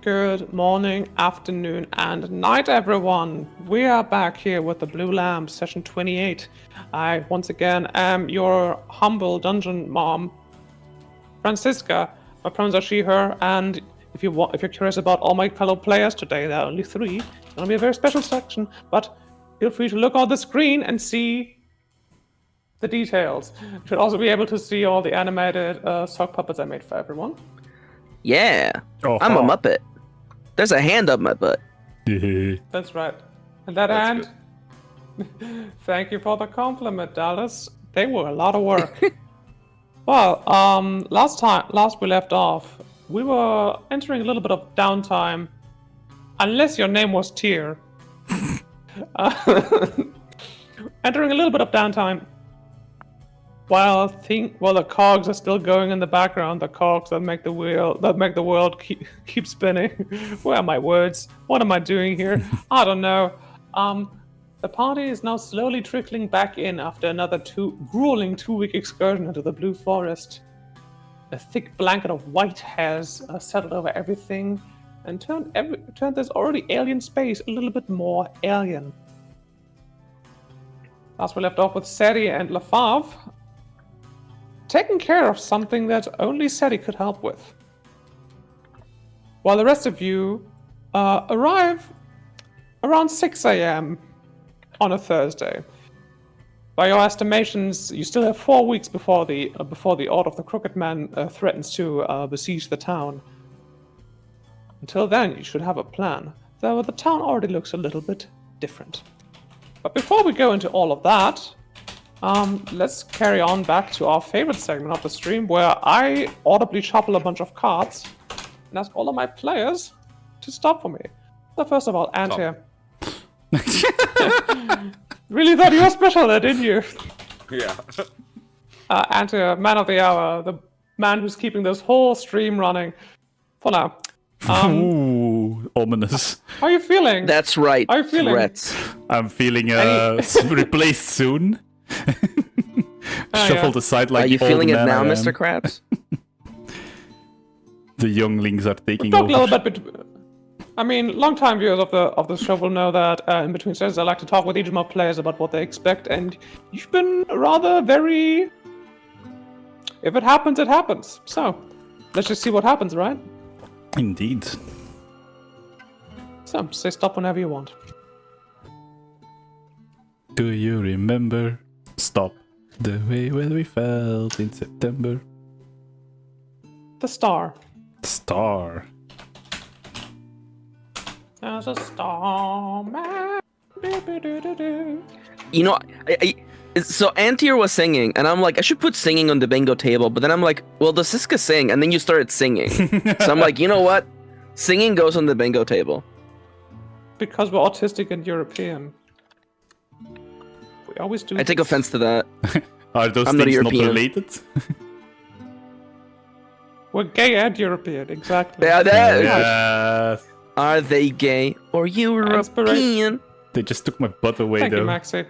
Good morning, afternoon, and night, everyone. We are back here with the Blue Lamp, session 28. I, once again, am your humble dungeon mom, Francisca. My pronouns are she, her, and if you're curious about all my fellow players today, there are only 3. It's going to be a very special section, but feel free to look on the screen and see the details. You should also be able to see all the animated sock puppets I made for everyone. Yeah, I'm a Muppet. There's a hand up my butt. That's right. And that hand, thank you for the compliment, Dallas. They were a lot of work. Well, last we left off, we were entering a little bit of downtime. Unless your name was Tyr. Entering a little bit of downtime. While the cogs are still going in the background, the cogs that make the world keep spinning. Where are my words? What am I doing here? I don't know. The party is now slowly trickling back in after another grueling 2-week excursion into the Blue Forest. A thick blanket of white has settled over everything and turned this already alien space a little bit more alien. Last we left off with Seri and Lafave taking care of something that only Seti could help with. While the rest of you arrive around 6 a.m. on a Thursday. By your estimations, you still have 4 weeks before the Order of the Crooked Man threatens to besiege the town. Until then, you should have a plan, though the town already looks a little bit different. But before we go into all of that, let's carry on back to our favorite segment of the stream, where I audibly shuffle a bunch of cards and ask all of my players to stop for me. So first of all, Ant here. Really thought you were special there, didn't you? Yeah. Ant here, man of the hour, the man who's keeping this whole stream running. For now. Ooh, ominous. How are you feeling? That's right. How are you feeling? Threats. I'm feeling replaced soon. Shuffled aside like Are you all feeling the it men now, I am. Mr. Krabs? The younglings are taking Talk over. a little bit. I mean, long-time viewers of the show will know that in between sessions, I like to talk with each of my players about what they expect, and you've been rather very. If it happens, it happens. So, let's just see what happens, right? Indeed. So, say stop whenever you want. Do you remember? Stop. The way when we felt in September. The star. Star. There's a star, man. You know, so Antier was singing, and I'm like, I should put singing on the bingo table, but then I'm like, well, does Siska sing? And then you started singing. So I'm like, you know what? Singing goes on the bingo table. Because we're autistic and European. We always do. I take offense to that. Are those I'm not things not European. related? We're gay and European, exactly. Yeah, Yeah. Are they gay or European? They just took my butt away Thank though. you, Maxi.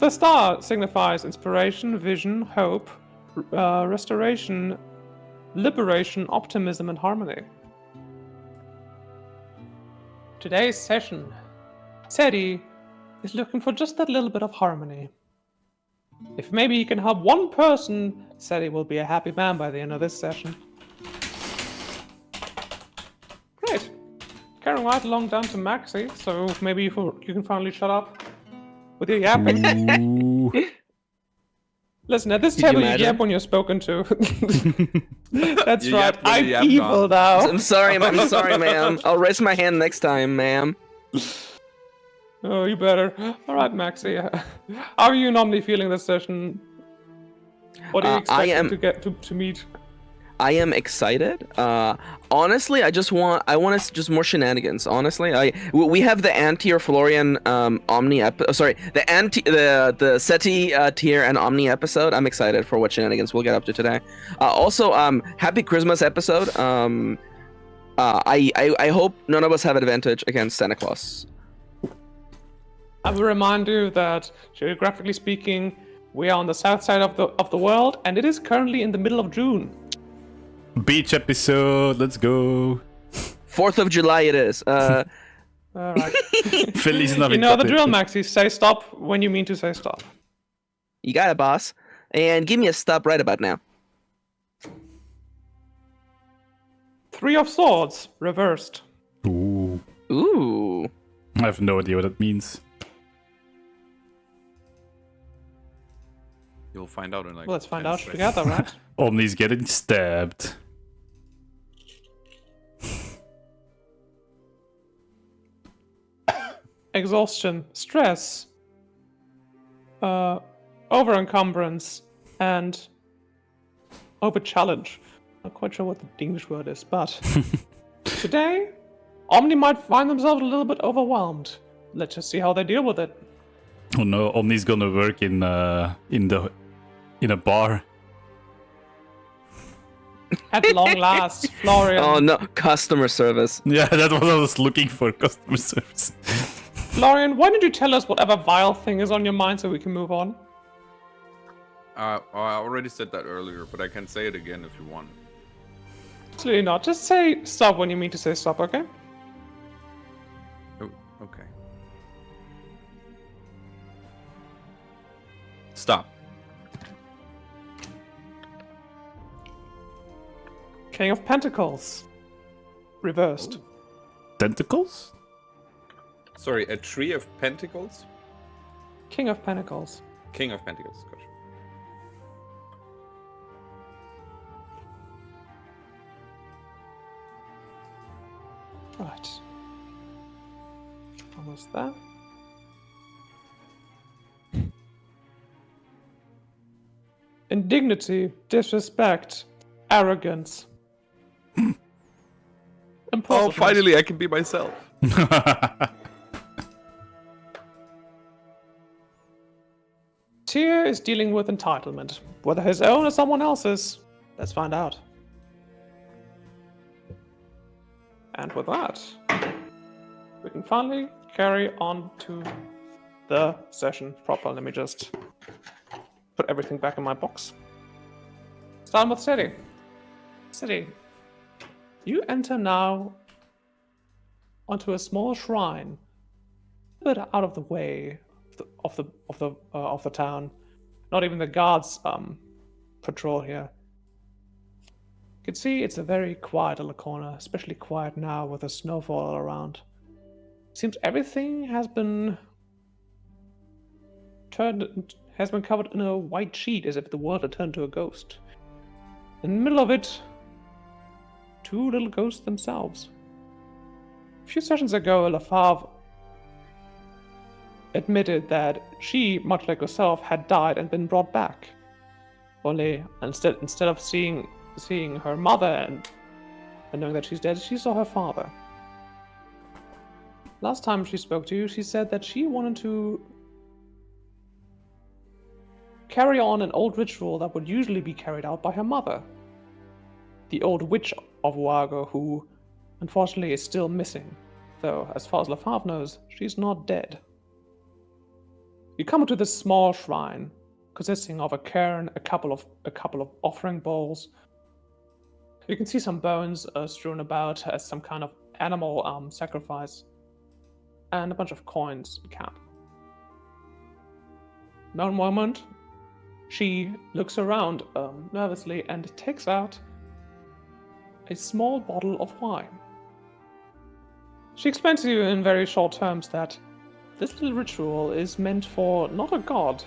The star signifies inspiration, vision, hope, restoration, liberation, optimism, and harmony. Today's session, Seti is looking for just that little bit of harmony. If maybe he can help one person, Seti will be a happy man by the end of this session. Great. Carrying right along down to Maxi, so maybe you can finally shut up with your yapping. Ooh. Listen, at this Could you table you imagine? yap when you're spoken to. That's You right, yap when I'm you yap evil now. I'm sorry, ma'am. I'll raise my hand next time, ma'am. Oh, you better. Alright, Maxi. How are you normally feeling this session? What are you expecting to get to meet? I am excited. Honestly, I want just more shenanigans. Honestly, we have the Antier Florian Omni the Seti tier and Omni episode. I'm excited for what shenanigans we'll get up to today. Also, happy Christmas episode. I hope none of us have advantage against Santa Claus. I will remind you that, geographically speaking, we are on the south side of the world, and it is currently in the middle of June. Beach episode, let's go. 4th of July it is. All right. Feliz You Navidad. know the drill, Maxi. Say stop when you mean to say stop. You got it, boss. And give me a stop right about now. 3 of swords, reversed. Ooh. Ooh. I have no idea what that means. You'll find out in like. Well, let's find 10 out seconds. together, right? Omni's getting stabbed. Exhaustion, stress, over encumbrance, and over challenge. Not quite sure what the English word is, but today, Omni might find themselves a little bit overwhelmed. Let's just see how they deal with it. Oh no, Omni's gonna work in a bar. At long last, Florian. Oh no, customer service. Yeah, that's what I was looking for, customer service. Florian, why don't you tell us whatever vile thing is on your mind so we can move on? I already said that earlier, but I can say it again if you want. Absolutely not. Just say stop when you mean to say stop, okay? Oh, okay. Stop. King of Pentacles. Reversed. Tentacles? Sorry, a tree of pentacles? King of Pentacles. King of pentacles, gotcha. Right. Almost there. Indignity, disrespect, arrogance. Oh, Impulsiveness. finally, I can be myself. Tyr is dealing with entitlement. Whether his own or someone else's, let's find out. And with that, we can finally carry on to the session proper. Let me just put everything back in my box. Starting with City. City, you enter now onto a small shrine, a bit out of the way of the town. Not even the guards patrol here. You can see it's a very quiet little corner, especially quiet now with the snowfall all around. Seems everything has been covered in a white sheet, as if the world had turned to a ghost. In the middle of it, 2 little ghosts themselves. A few sessions ago, Lafave admitted that she, much like herself, had died and been brought back. Only instead of seeing her mother and knowing that she's dead, she saw her father. Last time she spoke to you, she said that she wanted to carry on an old ritual that would usually be carried out by her mother. The old witch of Uago, who unfortunately is still missing, though as far as Lafave knows, she's not dead. You come to this small shrine, consisting of a cairn, a couple of offering bowls. You can see some bones strewn about as some kind of animal sacrifice, and a bunch of coins in camp. One moment, she looks around nervously and takes out a small bottle of wine. She explains to you in very short terms that this little ritual is meant for not a god,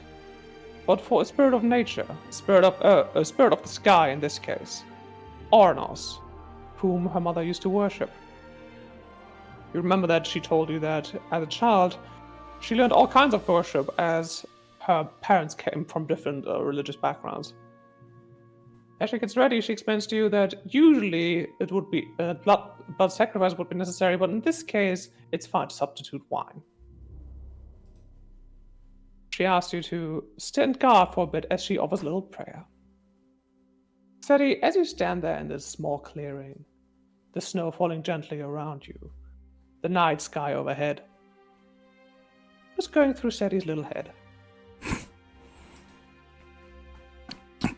but for a spirit of nature, a spirit of the sky in this case, Ornos, whom her mother used to worship. You remember that she told you that as a child, she learned all kinds of worship as her parents came from different religious backgrounds. As she gets ready, she explains to you that usually it would be blood sacrifice would be necessary, but in this case, it's fine to substitute wine. She asks you to stand guard for a bit as she offers a little prayer. Seti, as you stand there in this small clearing, the snow falling gently around you, the night sky overhead, what's going through Seti's little head?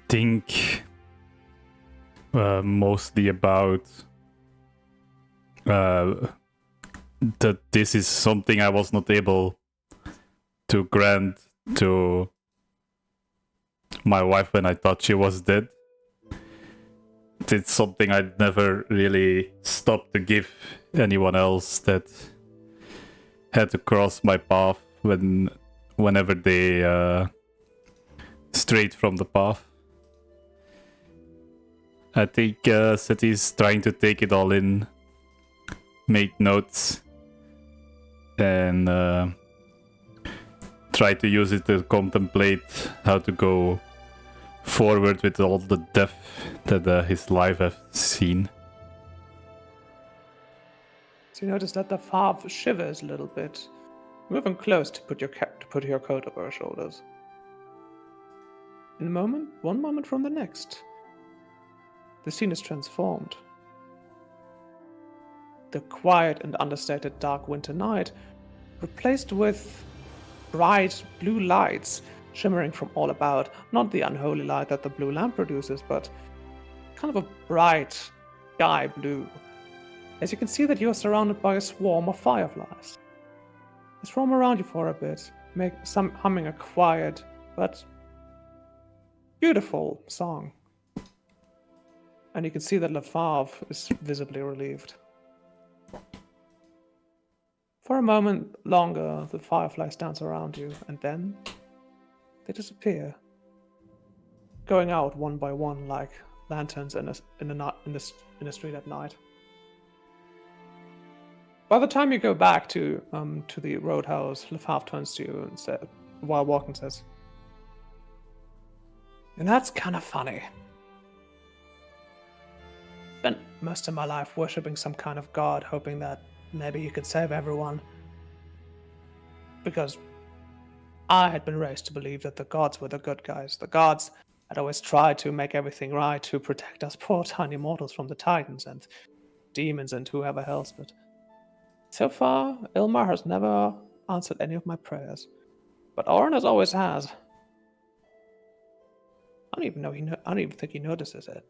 Think mostly about that this is something I was not able to grant to my wife when I thought she was dead. It's something I'd never really stopped to give anyone else that had to cross my path whenever they strayed from the path. I think Seti's trying to take it all in, make notes, and try to use it to contemplate how to go forward with all the death that his life has seen. So you notice that the Fav shivers a little bit, moving close to put your coat over her shoulders. In a moment, one moment from the next, the scene is transformed. The quiet and understated dark winter night replaced with bright blue lights shimmering from all about. Not the unholy light that the blue lamp produces, but kind of a bright sky blue. As you can see that you're surrounded by a swarm of fireflies. They swarm around you for a bit, humming a quiet but beautiful song. And you can see that Lefave is visibly relieved. For a moment longer, the fireflies dance around you, and then they disappear, going out one by one like lanterns in the street at night. By the time you go back to the roadhouse, Lefave turns to you and says, while walking, says, "And that's kind of funny. Spent most of my life worshipping some kind of god, hoping that maybe you could save everyone. Because I had been raised to believe that the gods were the good guys. The gods had always tried to make everything right, to protect us poor tiny mortals from the titans and demons and whoever else. But so far, Ilmar has never answered any of my prayers. But Oren always has. I don't even think he notices it."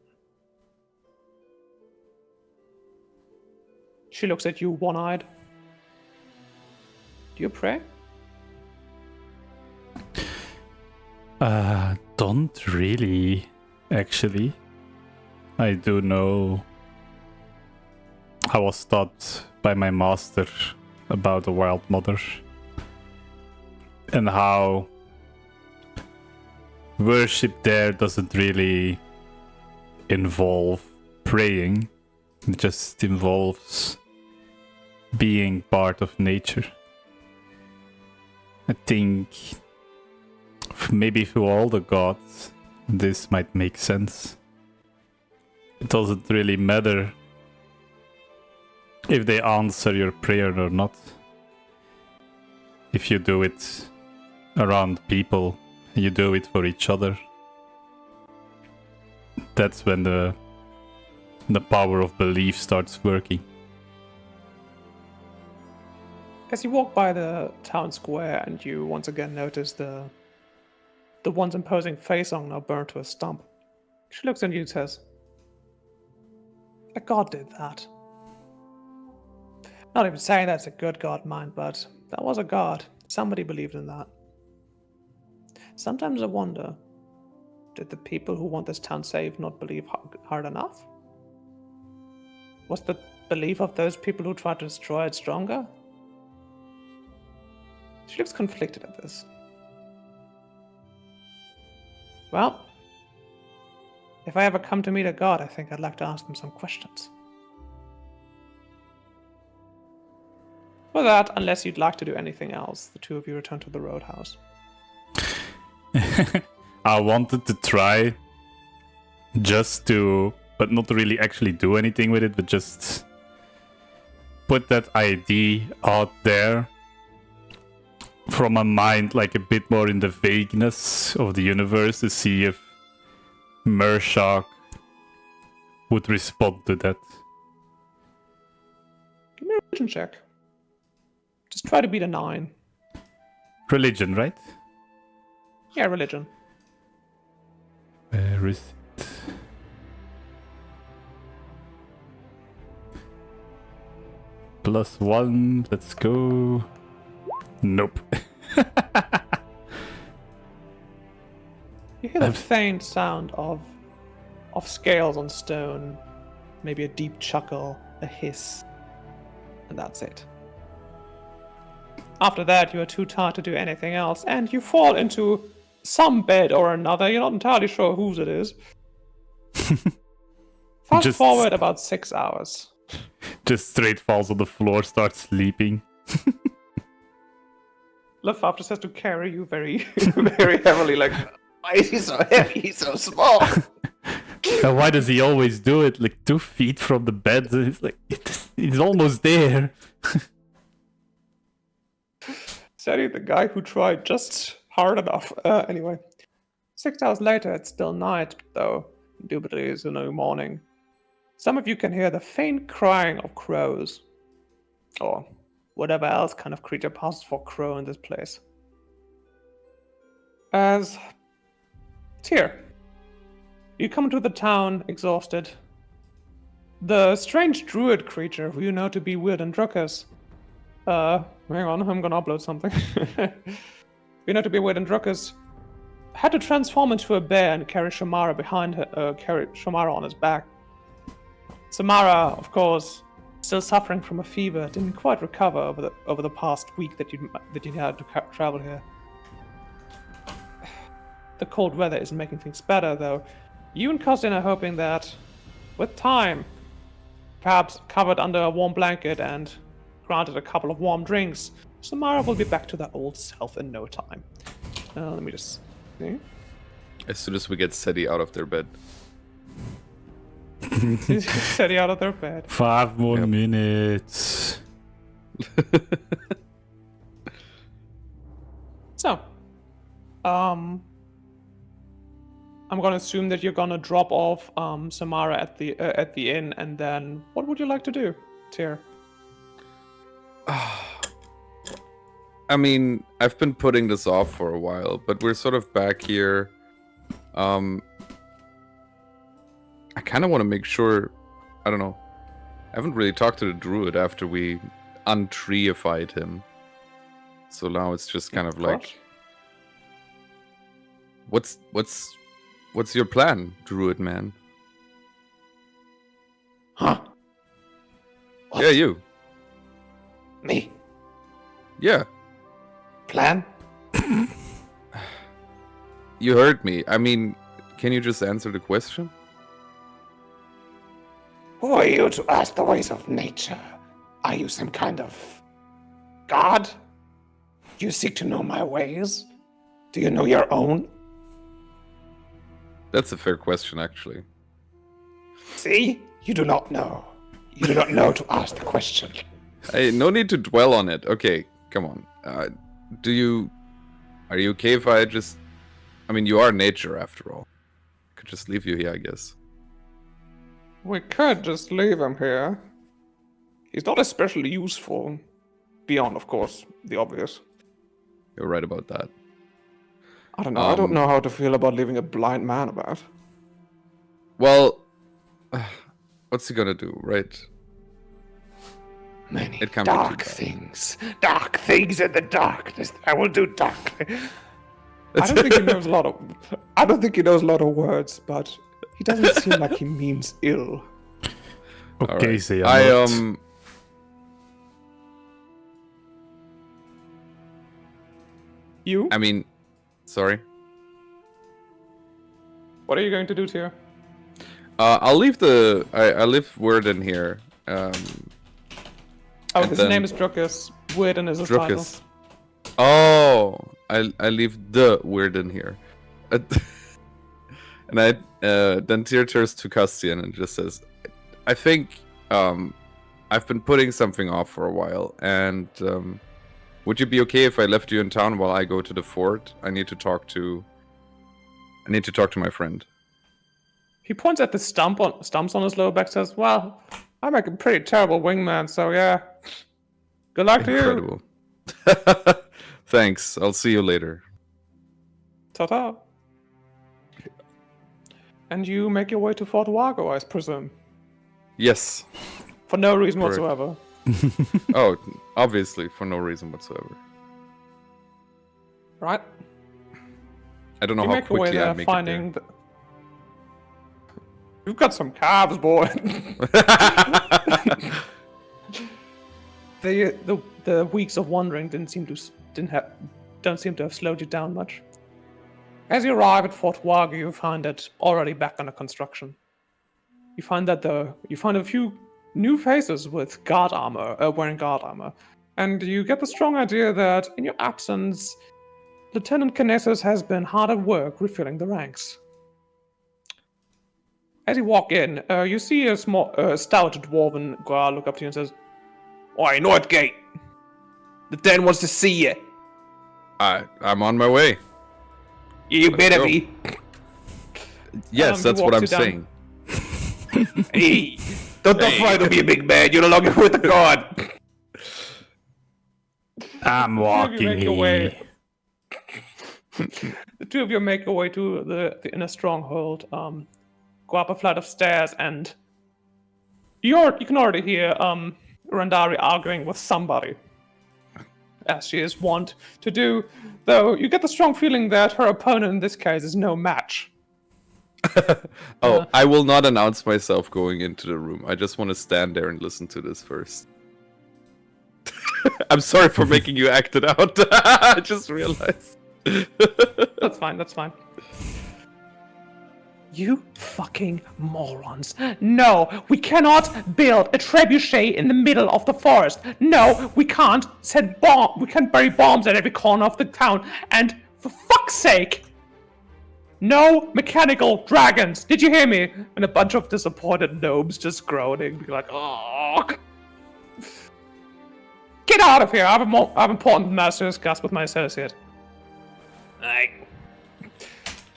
She looks at you one-eyed. "Do you pray?" Don't really, actually. I do know I was taught by my master about the Wild Mother and how worship there doesn't really involve praying. It just involves being part of nature. I think maybe for all the gods, this might make sense. It doesn't really matter if they answer your prayer or not. If you do it around people, you do it for each other, that's when the power of belief starts working. As you walk by the town square and you once again notice the once imposing face-on now burned to a stump, she looks at you and says, "A god did that. Not even saying that's a good god, mind, but that was a god. Somebody believed in that. Sometimes I wonder, did the people who want this town saved not believe hard enough? Was the belief of those people who tried to destroy it stronger?" She looks conflicted at this. "Well, if I ever come to meet a god, I think I'd like to ask them some questions." For that, unless you'd like to do anything else, the two of you return to the roadhouse. I wanted to try but not really actually do anything with it, but just put that idea out there from my mind, like a bit more in the vagueness of the universe, to see if Mershak would respond to that. Give me a religion check. Just try to beat a 9. Religion, right? Yeah, religion. Where is it? +1. Let's go. Nope. You hear the faint sound of scales on stone, maybe a deep chuckle, a hiss, and that's it. After that, you are too tired to do anything else, and you fall into some bed or another. You're not entirely sure whose it is. Fast Just- forward about 6 hours. Just straight falls on the floor, starts sleeping. Lefaf just has to carry you very, very heavily. Like, why is he so heavy? He's so small. And why does he always do it? Like 2 feet from the bed. It's like he's almost there. Sadly, the guy who tried just hard enough. Anyway, 6 hours later, it's still night, though indubitably it's a new morning. Some of you can hear the faint crying of crows, or whatever else kind of creature passes for crow in this place. As Tyr, you come to the town exhausted. The strange druid creature who you know to be Weird and Druckus. Hang on, I'm gonna upload something. You know to be Weird and Druckus had to transform into a bear and carry Shamara behind her, carry Shamara on his back. Samara, of course, still suffering from a fever, didn't quite recover over the past week that you had to travel here. The cold weather isn't making things better, though. You and Cousin are hoping that, with time, perhaps covered under a warm blanket and granted a couple of warm drinks, Samara will be back to their old self in no time. Let me just see. As soon as we get Seti out of their bed. Steady out of their bed. 5 more minutes. So, I'm gonna assume that you're gonna drop off Samara at the inn, and then what would you like to do, Tyr? I mean, I've been putting this off for a while, but we're sort of back here. I kind of want to make sure, I don't know. I haven't really talked to the druid after we untreeified him. So now it's just kind of like, what's your plan, druid man? Huh? What? Yeah, you. Me? Yeah, Plan? you heard me. I mean, can you just answer the question? Who are you to ask the ways of nature? Are you some kind of god? Do you seek to know my ways? Do you know your own? That's a fair question, actually. See? You do not know. You do not know to ask the question. Hey, no need to dwell on it. Okay, come on. Are you okay if I just... I mean, you are nature, after all. I could just leave you here, I guess. We could just leave him here. He's not especially useful. Beyond, of course, the obvious. You're right about that. I don't know. I don't know how to feel about leaving a blind man about. Well, what's he gonna do, right? Many It can't be too dark bad. things. Dark things in the darkness. I will do dark. I don't think he knows a lot of. I don't think he knows a lot of words, but he doesn't seem like he means ill. All Okay, right. say You? I mean, sorry. What are you going to do to her? I'll leave I leave word in here. Oh, And his then- name is Druckus. Weirden is his title. Druckus. Oh, I leave the word in here. And then Tyr turns to Castian and just says, I think I've been putting something off for a while, and would you be okay if I left you in town while I go to the fort? I need to talk to my friend. He points at the stumps on his lower back, says, "Well, I make a pretty terrible wingman, so yeah. Good luck to you. Incredible. Thanks. I'll see you later. Ta-ta." And you make your way to Fort Wago, I presume. Yes. For no reason Correct. whatsoever. Oh, obviously, for no reason whatsoever. Right? I don't know You how make your way quickly I there, make finding the... You've got some calves, boy. it there. The weeks of wandering don't seem to have slowed you down much. As you arrive at Fort Wagyu, you find it already back under construction. You find a few new faces with guard armor, wearing guard armor, and you get the strong idea that in your absence, Lieutenant Kinesis has been hard at work refilling the ranks. As you walk in, you see a small, stout dwarven guard look up to you and says, "Oi, Northgate! The Den wants to see you. I'm on my way. You Let's better go." be. Yes, He that's what walks I'm you down. saying. Hey, don't try to be a big man. You're no longer with the guard. I'm walking make your here. way. The two of you make your way to the inner stronghold. Go up a flight of stairs, and you can already hear Randari arguing with somebody, as she is wont to do. Though you get the strong feeling that her opponent in this case is no match. Oh, I will not announce myself going into the room. I just want to stand there and listen to this first. I'm sorry for making you act it out. I just realized. That's fine. That's fine. You fucking morons. No, we cannot build a trebuchet in the middle of the forest. No, we can't we can't bury bombs at every corner of the town. And for fuck's sake, no mechanical dragons. Did you hear me? And a bunch of disappointed gnomes just groaning, be like, oh. Get out of here. I have important matters to discuss with my associate.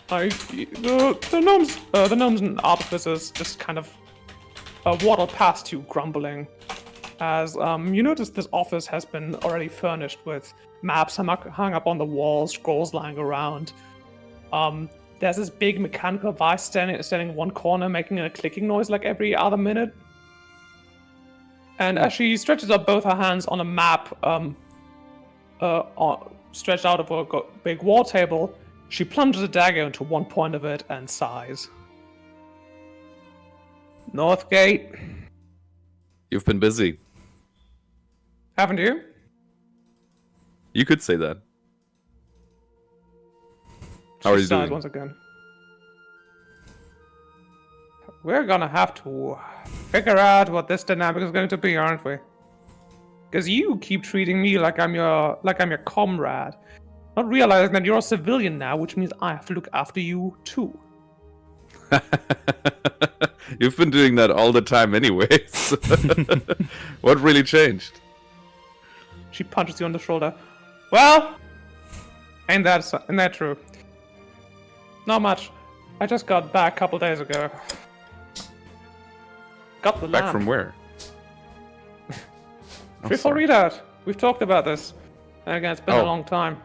The gnomes and artificers just kind of waddle past you, grumbling, as you notice this office has been already furnished with maps hung up on the walls, scrolls lying around. There's this big mechanical device standing in one corner, making a clicking noise like every other minute. And as she stretches up both her hands on a map, stretched out of a big wall table, she plunges a dagger into one point of it and sighs. Northgate. You've been busy. Haven't you? You could say that. How are She you sighs doing? once again. We're gonna have to figure out what this dynamic is going to be, aren't we? Because you keep treating me like I'm your comrade, not realizing that you're a civilian now, which means I have to look after you too. You've been doing that all the time anyways. What really changed? She punches you on the shoulder. Well, ain't that true? Not much. I just got back a couple days ago. Got the Back lamp. from where? Triple readout. We've talked about this. And again, it's been a Oh. long time.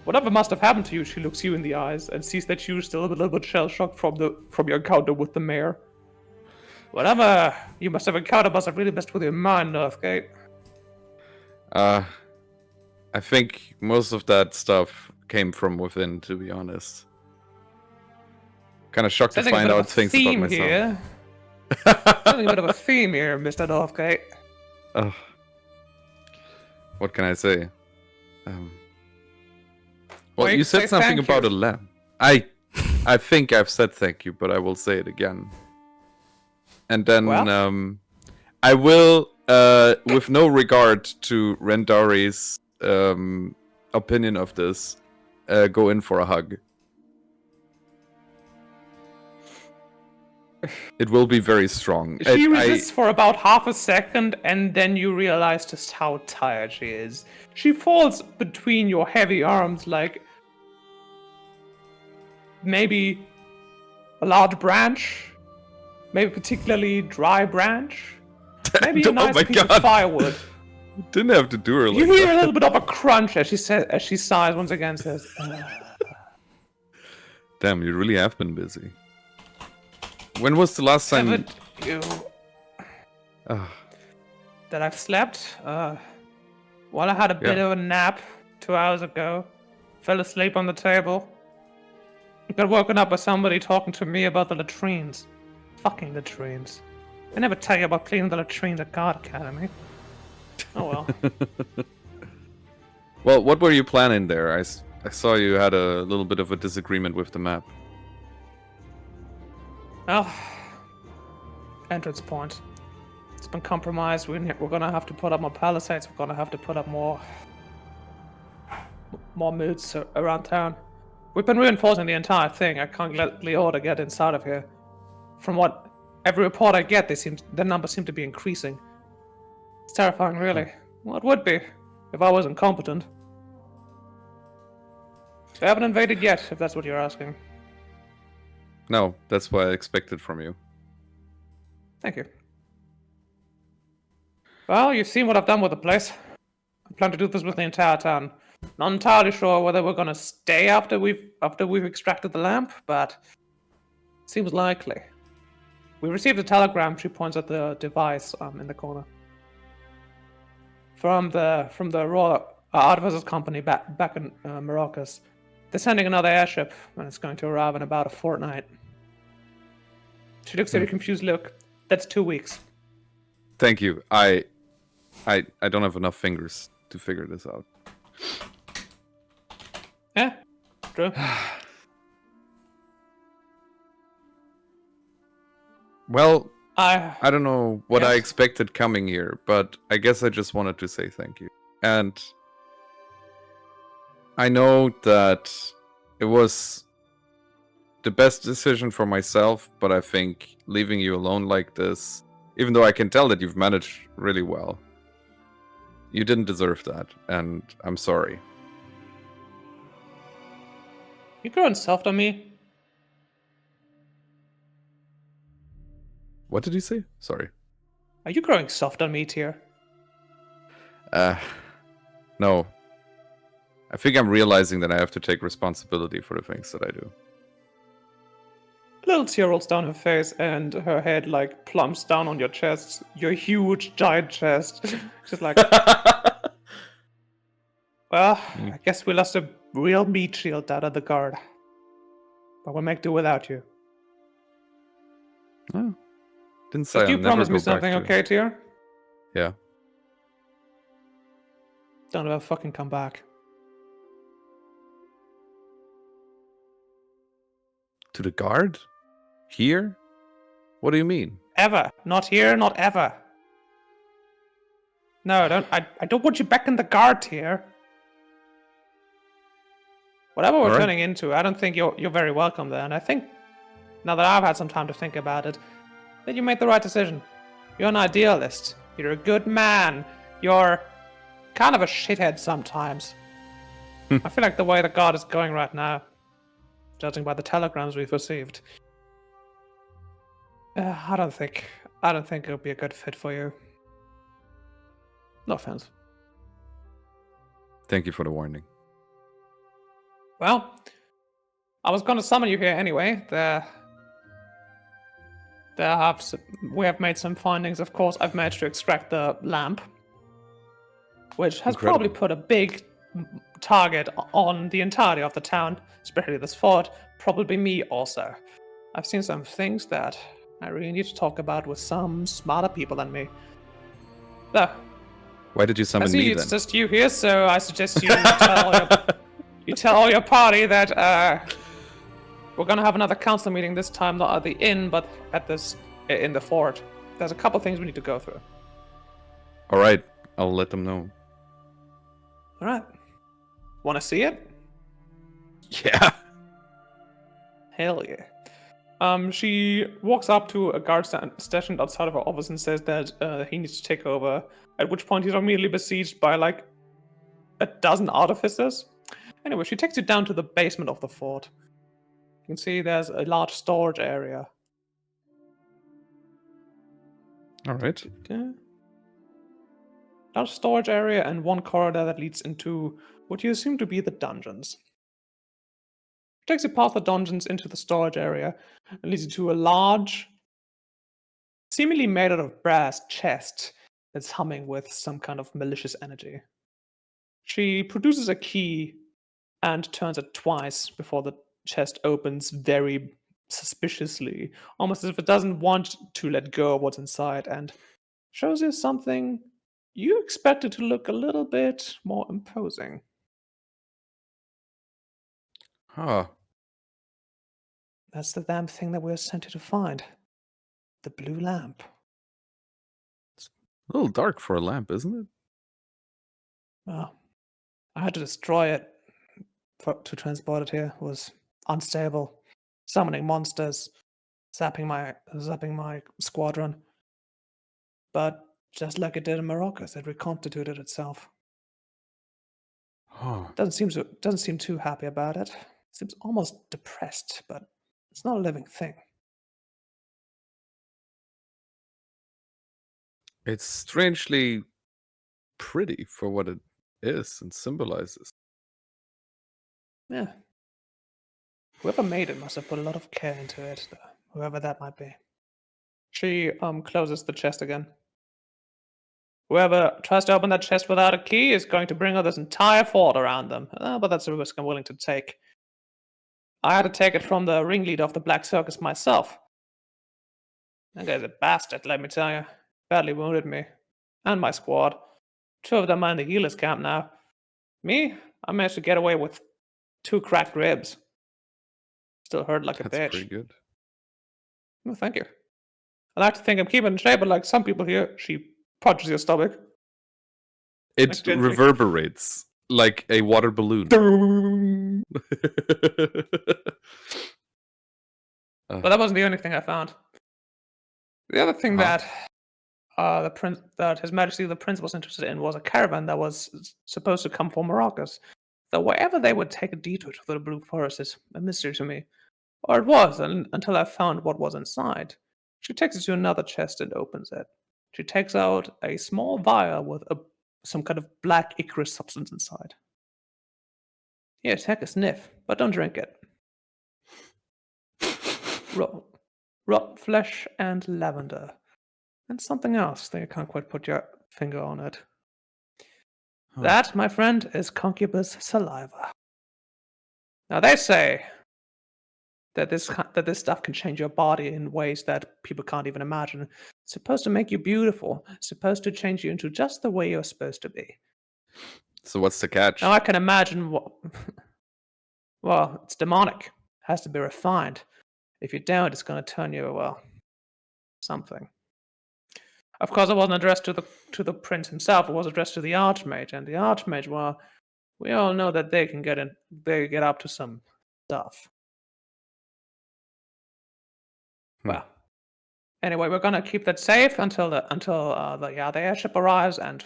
Whatever must have happened to you, she looks you in the eyes and sees that you're still a little bit shell-shocked from your encounter with the mayor. Whatever you must have encountered must have really messed with your mind, Northgate. I think most of that stuff came from within, to be honest. Kind of shocked to Sensing a find bit of out a things about theme myself. here. Sensing a bit of a theme here, Mr. Northgate. Ugh. What can I say? Well, Wait, you said say something thank about you. a lamp. I think I've said thank you, but I will say it again. And then Well? I will, with no regard to Rendari's opinion of this, go in for a hug. It will be very strong. She resists for about half a second, and then you realize just how tired she is. She falls between your heavy arms like maybe a large branch, maybe particularly dry branch, maybe a Oh nice my piece God. of firewood. Didn't have to do her like You hear that. a little bit of a crunch as she sighs once again. Says, Damn, you really have been busy. When was the last time? "Haven't you?" Ah. that I've slept. Well, I had a bit Yeah. of a nap 2 hours ago. Fell asleep on the table. Got woken up by somebody talking to me about the latrines. Fucking latrines. I never tell you about cleaning the latrines at God Academy. Oh well. Well, what were you planning there? I saw you had a little bit of a disagreement with the map. Well, entrance point. It's been compromised. We're gonna have to put up more palisades. We're gonna have to put up more moods around town. We've been reinforcing the entire thing. I can't let Leota get inside of here. From what every report I get, the numbers seem to be increasing. It's terrifying, really. Well, it would be if I wasn't competent. They haven't invaded yet, if that's what you're asking. No, that's what I expected from you. Thank you. Well, you've seen what I've done with the place. I plan to do this with the entire town. Not entirely sure whether we're gonna stay after we've extracted the lamp, but seems likely. We received a telegram. She points at the device in the corner from the Royal Artificers Company back in Maracas. They're sending another airship, and it's going to arrive in about a fortnight. She looks at a confused look. That's 2 weeks. Thank you. I don't have enough fingers to figure this out. Yeah, true. Well, I I don't know what I Yes. expected coming here, but I guess I just wanted to say thank you. And I know that it was the best decision for myself, but I think leaving you alone like this, even though I can tell that you've managed really well, you didn't deserve that, and I'm sorry. You growing soft on me? What did you say? Sorry. Are you growing soft on me, Tyr? No. I think I'm realizing that I have to take responsibility for the things that I do. Little tear rolls down her face, and her head like plumps down on your chest, your huge, giant chest. She's like, "Well, I guess we lost a real meat shield out of the guard, but we'll make do without you." Oh. Didn't say But you I'll never promise go me back something, to... okay, Tyr? Yeah. Don't ever fucking come back. To the guard? Here? What do you mean? Ever. Not here, not ever. No, I don't want you back in the guard, Tyr. Whatever we're Alright. turning into, I don't think you're very welcome there. And I think, now that I've had some time to think about it, that you made the right decision. You're an idealist. You're a good man. You're kind of a shithead sometimes. I feel like the way the guard is going right now, judging by the telegrams we've received, I don't think it'll be a good fit for you. No offense. Thank you for the warning. Well, I was going to summon you here anyway. We have made some findings. Of course, I've managed to extract the lamp, which has Incredible. probably put a big target on the entirety of the town, especially this fort. Probably me also. I've seen some things that I really need to talk about with some smarter people than me. So, Why did you I summon see me it's then? just you here, so I suggest you tell all your party that we're gonna have another council meeting this time, not at the inn, but in the fort. There's a couple things we need to go through. Alright, I'll let them know. All right. Want to see it? Yeah. Hell yeah. She walks up to a guard stationed outside of her office and says that he needs to take over. At which point he's immediately besieged by like a dozen artificers. Anyway, she takes you down to the basement of the fort. You can see there's a large storage area. Alright. Large storage area and one corridor that leads into what you assume to be the dungeons. Takes you past the dungeons into the storage area and leads you to a large, seemingly made out of brass chest It's humming with some kind of malicious energy. She produces a key and turns it twice before the chest opens very suspiciously, almost as if it doesn't want to let go of what's inside, and shows you something you expected to look a little bit more imposing. Huh. That's the damn thing that we're sent here to find. The blue lamp. A little dark for a lamp, isn't it? Well, I had to destroy it to transport it here. It was unstable, summoning monsters, zapping my squadron. But just like it did in Maracas, it reconstituted itself. Huh. Doesn't seem too happy about it. Seems almost depressed, but it's not a living thing. It's strangely pretty for what it is and symbolizes. Yeah. Whoever made it must have put a lot of care into it, whoever that might be. She closes the chest again. Whoever tries to open that chest without a key is going to bring up this entire fort around them. But that's a risk I'm willing to take. I had to take it from the ringleader of the Black Circus myself. That guy's a bastard, let me tell you. Badly wounded me. And my squad. 2 of them are in the healer's camp now. Me? I managed to get away with 2 cracked ribs. Still hurt like a That's bitch. pretty good. Well, thank you. I like to think I'm keeping in shape, but like some people here, she punches your stomach. It Like gently. reverberates like a water balloon. But that wasn't the only thing I found. The other thing that His Majesty the Prince was interested in was a caravan that was supposed to come from Maracas. Though wherever they would take a detour to the Blue Forest is a mystery to me. Or it was, until I found what was inside. She takes us to another chest and opens it. She takes out a small vial with some kind of black ichorous substance inside. Here, take a sniff, but don't drink it. Rot flesh and lavender. And something else that you can't quite put your finger on it. Huh. That, my friend, is concubus saliva. Now they say that this stuff can change your body in ways that people can't even imagine. It's supposed to make you beautiful. It's supposed to change you into just the way you're supposed to be. So what's the catch? Now I can imagine what. Well, it's demonic. It has to be refined. If you don't, it's going to turn you, well, something. Of course, it wasn't addressed to the prince himself. It was addressed to the archmage, and the archmage, well, we all know that they can get in. They get up to some stuff. Well, anyway, we're gonna keep that safe until the airship arrives, and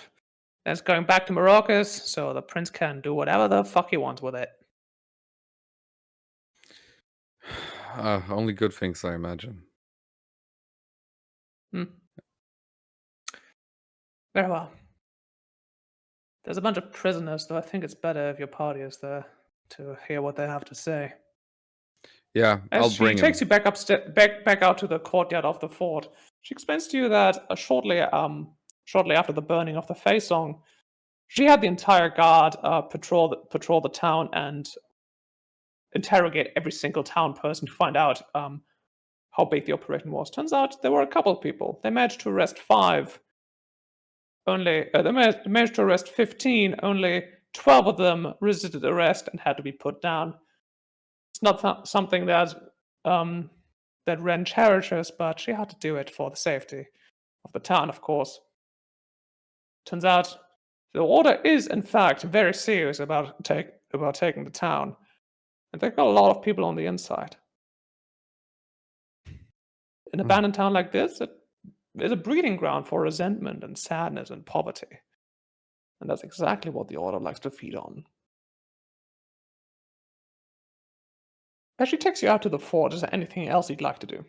then it's going back to Maracas, so the prince can do whatever the fuck he wants with it. Only good things, I imagine. Very well. There's a bunch of prisoners, though I think it's better if your party is there to hear what they have to say. Yeah, As I'll she bring takes him. you back out to the courtyard of the fort, she explains to you that shortly after the burning of the Fey Song, she had the entire guard patrol the town and interrogate every single town person to find out how big the operation was. Turns out there were a couple of people. They managed to arrest 5. They managed to arrest 15. Only 12 of them resisted arrest and had to be put down. It's not something that Ren cherishes, but she had to do it for the safety of the town, of course. Turns out the order is, in fact, very serious about taking the town, and they've got a lot of people on the inside. An abandoned town like this, it is a breeding ground for resentment and sadness and poverty, and that's exactly what the order likes to feed on. As she takes you out to the fort, is there anything else you'd like to do?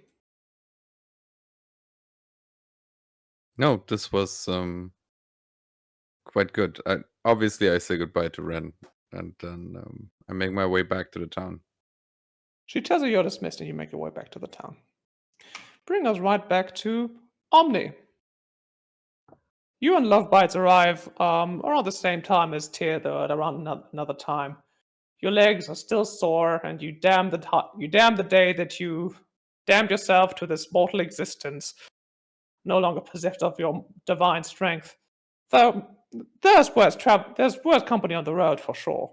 No, this was quite good. Obviously, I say goodbye to Ren, and then I make my way back to the town. She tells you you're dismissed, and you make your way back to the town. Bring us right back to Omni. You and Lovebites arrive around the same time as Tyr, though, at around another time. Your legs are still sore, and you damn the day that you damned yourself to this mortal existence, no longer possessed of your divine strength. Though there's worse company on the road for sure.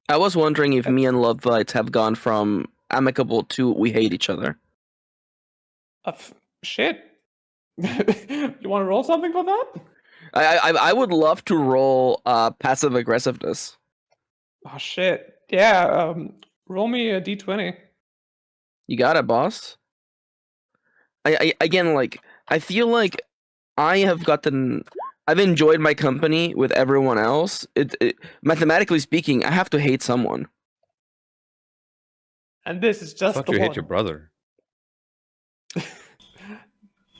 I was wondering if me and Lovebites have gone from amicable to we hate each other. Shit. You want to roll something for that? I would love to roll passive aggressiveness. Oh shit. Yeah. Roll me a d20. You got it, boss. I again, like, I feel like I've enjoyed my company with everyone else. Mathematically speaking, I have to hate someone. And this is I just thought the you one. hate your brother.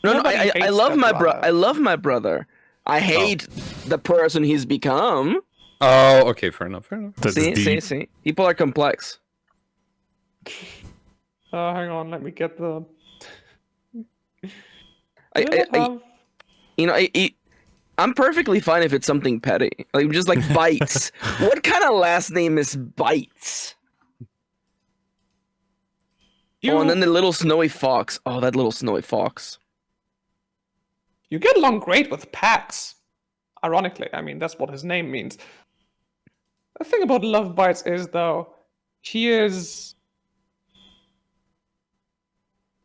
No, Nobody I hates love their my brother. I love my brother. I hate the person he's become. Oh, okay, fair enough. That's See. deep. People are complex. Hang on, let me get the. I'm perfectly fine if it's something petty, like just like Bites. What kind of last name is Bites? Oh, and then the little snowy fox. Oh, that little snowy fox. You get along great with Pax. Ironically, I mean, that's what his name means. The thing about Lovebites is, though, he is.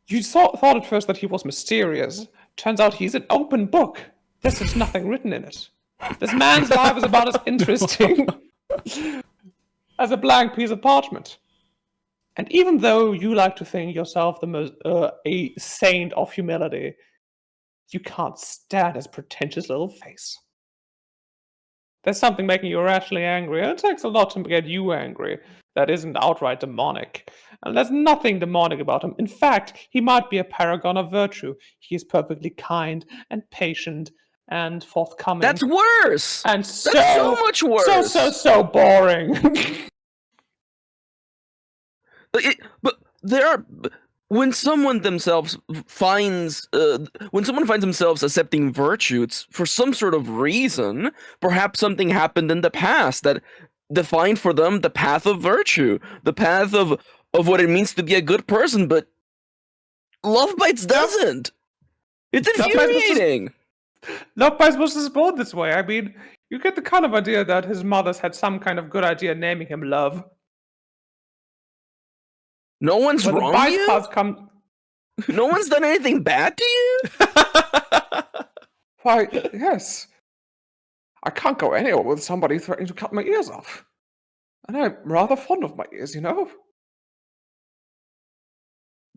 You thought at first that he was mysterious. Turns out he's an open book. There's nothing written in it. This man's life is about as interesting as a blank piece of parchment. And even though you like to think yourself the most a saint of humility, you can't stand his pretentious little face. There's something making you irrationally angry, and it takes a lot to get you angry that isn't outright demonic. And there's nothing demonic about him. In fact, he might be a paragon of virtue. He is perfectly kind and patient and forthcoming. That's worse. And That's so much worse. So boring. But there are when someone finds themselves accepting virtue, it's for some sort of reason. Perhaps something happened in the past that defined for them the path of virtue, the path of what it means to be a good person. But Lovebites doesn't. It's infuriating. Lovebites was just born this way. I mean, you get the kind of idea that his mother's had some kind of good idea naming him Love. No one's When wronged the you? come... No one's done anything bad to you? Why, yes. I can't go anywhere with somebody threatening to cut my ears off. And I'm rather fond of my ears, you know?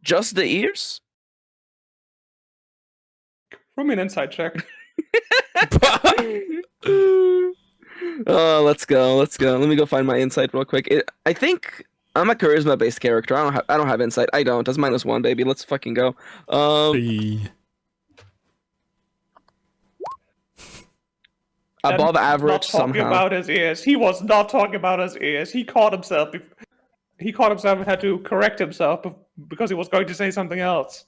Just the ears? Roll me an insight check. Oh, let's go. Let me go find my insight real quick. I think I'm a charisma-based character. I don't have insight. I don't. That's -1, baby. Let's fucking go. Above average not talking somehow. about his ears. He was not talking about his ears. He caught himself. He caught himself and had to correct himself because he was going to say something else.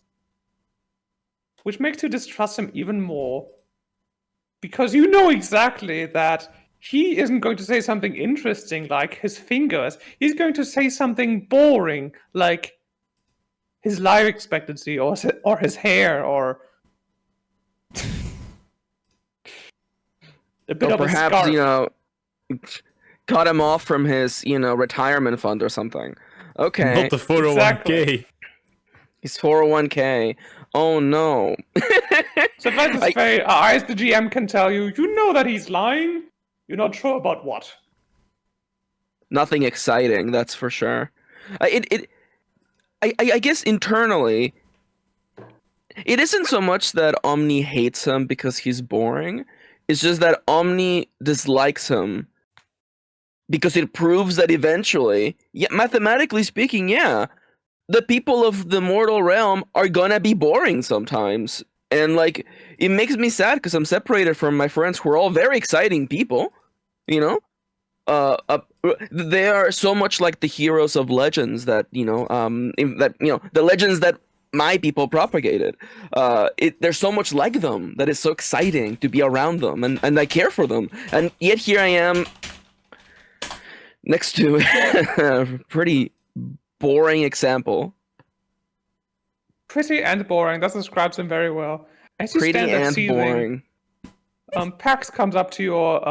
Which makes you distrust him even more. Because you know exactly that he isn't going to say something interesting like his fingers. He's going to say something boring like his life expectancy or his hair or a bit Or of a perhaps, scarf. cut him off from his, retirement fund or something. Okay. Not the 401k. His 401k. Oh no. Suffice to say, as the GM can tell you, you know that he's lying. You're not sure about what. Nothing exciting, that's for sure. I guess internally, it isn't so much that Omni hates him because he's boring. It's just that Omni dislikes him because it proves that eventually, mathematically speaking, the people of the mortal realm are gonna be boring sometimes. And like, it makes me sad because I'm separated from my friends who are all very exciting people, they are so much like the heroes of legends that, the legends that my people propagated. There's so much like them that is so exciting to be around them, and I care for them. And yet here I am next to a pretty boring example. Pretty and boring. That describes him very well. As you Pretty stand there and seething, boring. Pax comes up to your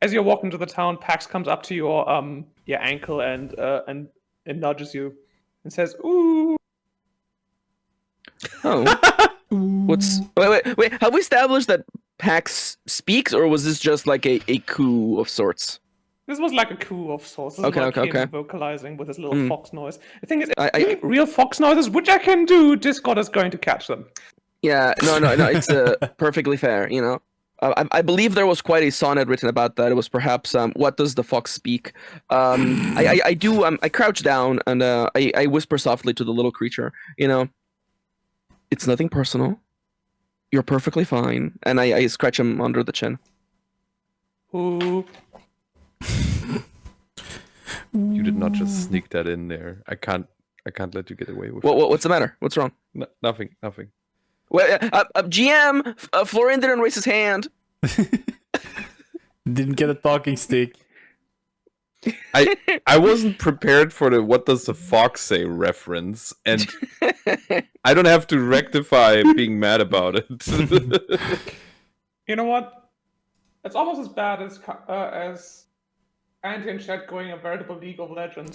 as you're walking to the town. Pax comes up to your ankle and nudges you and says, "Ooh." Oh, wait. Have we established that Pax speaks, or was this just like a coup of sorts? This was like a coup of sorts. This is Okay, like okay. him vocalizing with his little fox noise. The thing is, if I- you make real fox noises, which I can do, Discord is going to catch them. Yeah, no. It's perfectly fair. You know, I believe there was quite a sonnet written about that. It was perhaps "What does the fox speak?" I do. I crouch down and I whisper softly to the little creature. You know, it's nothing personal. You're perfectly fine. And I scratch him under the chin. Ooh. You did not just sneak that in there. I can't let you get away with it. What's the matter? What's wrong? Nothing. Well, GM, Florian didn't raise his hand. Didn't get a talking stick. I wasn't prepared for the "what does the fox say" reference, and I don't have to rectify being mad about it. You know what? It's almost as bad as Andy and Chet going a veritable League of Legends.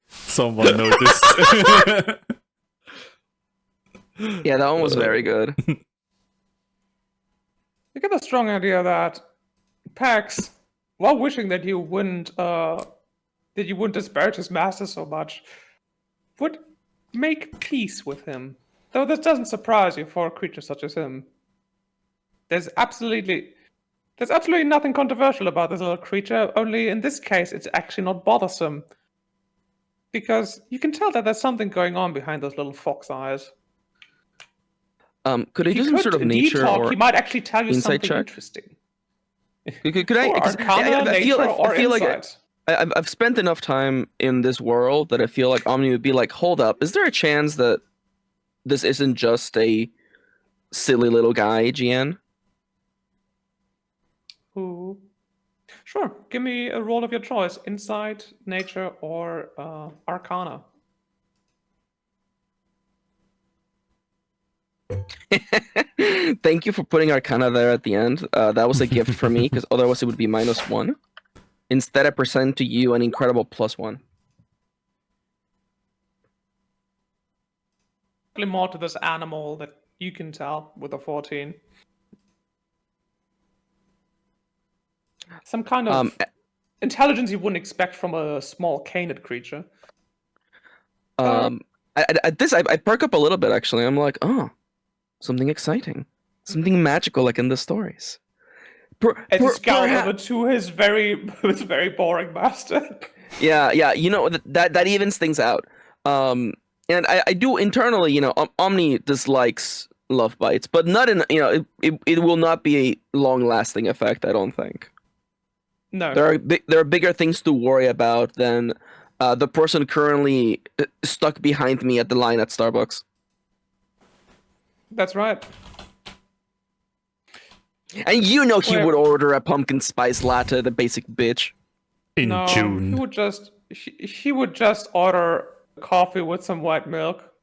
Someone noticed. Yeah, that one was very good. You get the strong idea that Pax, while wishing that you wouldn't disparage his master so much, would make peace with him. Though this doesn't surprise you for a creature such as him. There's absolutely nothing controversial about this little creature, only in this case it's actually not bothersome. Because you can tell that there's something going on behind those little fox eyes. Could I If do he some could sort of indeed nature talk, or he might actually tell you insight something check? interesting. could I? Or 'Cause Arcana, I feel nature, or I feel like insight. I've spent enough time in this world that I feel like Omni would be like, hold up, is there a chance that this isn't just a silly little guy, GN? Ooh. Sure, give me a roll of your choice. Insight, nature, or Arcana. Thank you for putting Arcana there at the end. That was a gift for me, because otherwise it would be -1. Instead, I present to you an incredible +1. Probably more to this animal that you can tell with a 14. Some kind of intelligence you wouldn't expect from a small canid creature. At this, I perk up a little bit, actually. I'm like, oh, something exciting. Something magical, like in the stories. As you scout over to his very boring master. Yeah, you know, that evens things out. And I do internally, you know, Omni dislikes love bites, but not in, you know, it will not be a long-lasting effect, I don't think. No. There are bigger things to worry about than the person currently stuck behind me at the line at Starbucks. That's right. And you know he would order a pumpkin spice latte, the basic bitch. In No, June. he would just order coffee with some white milk.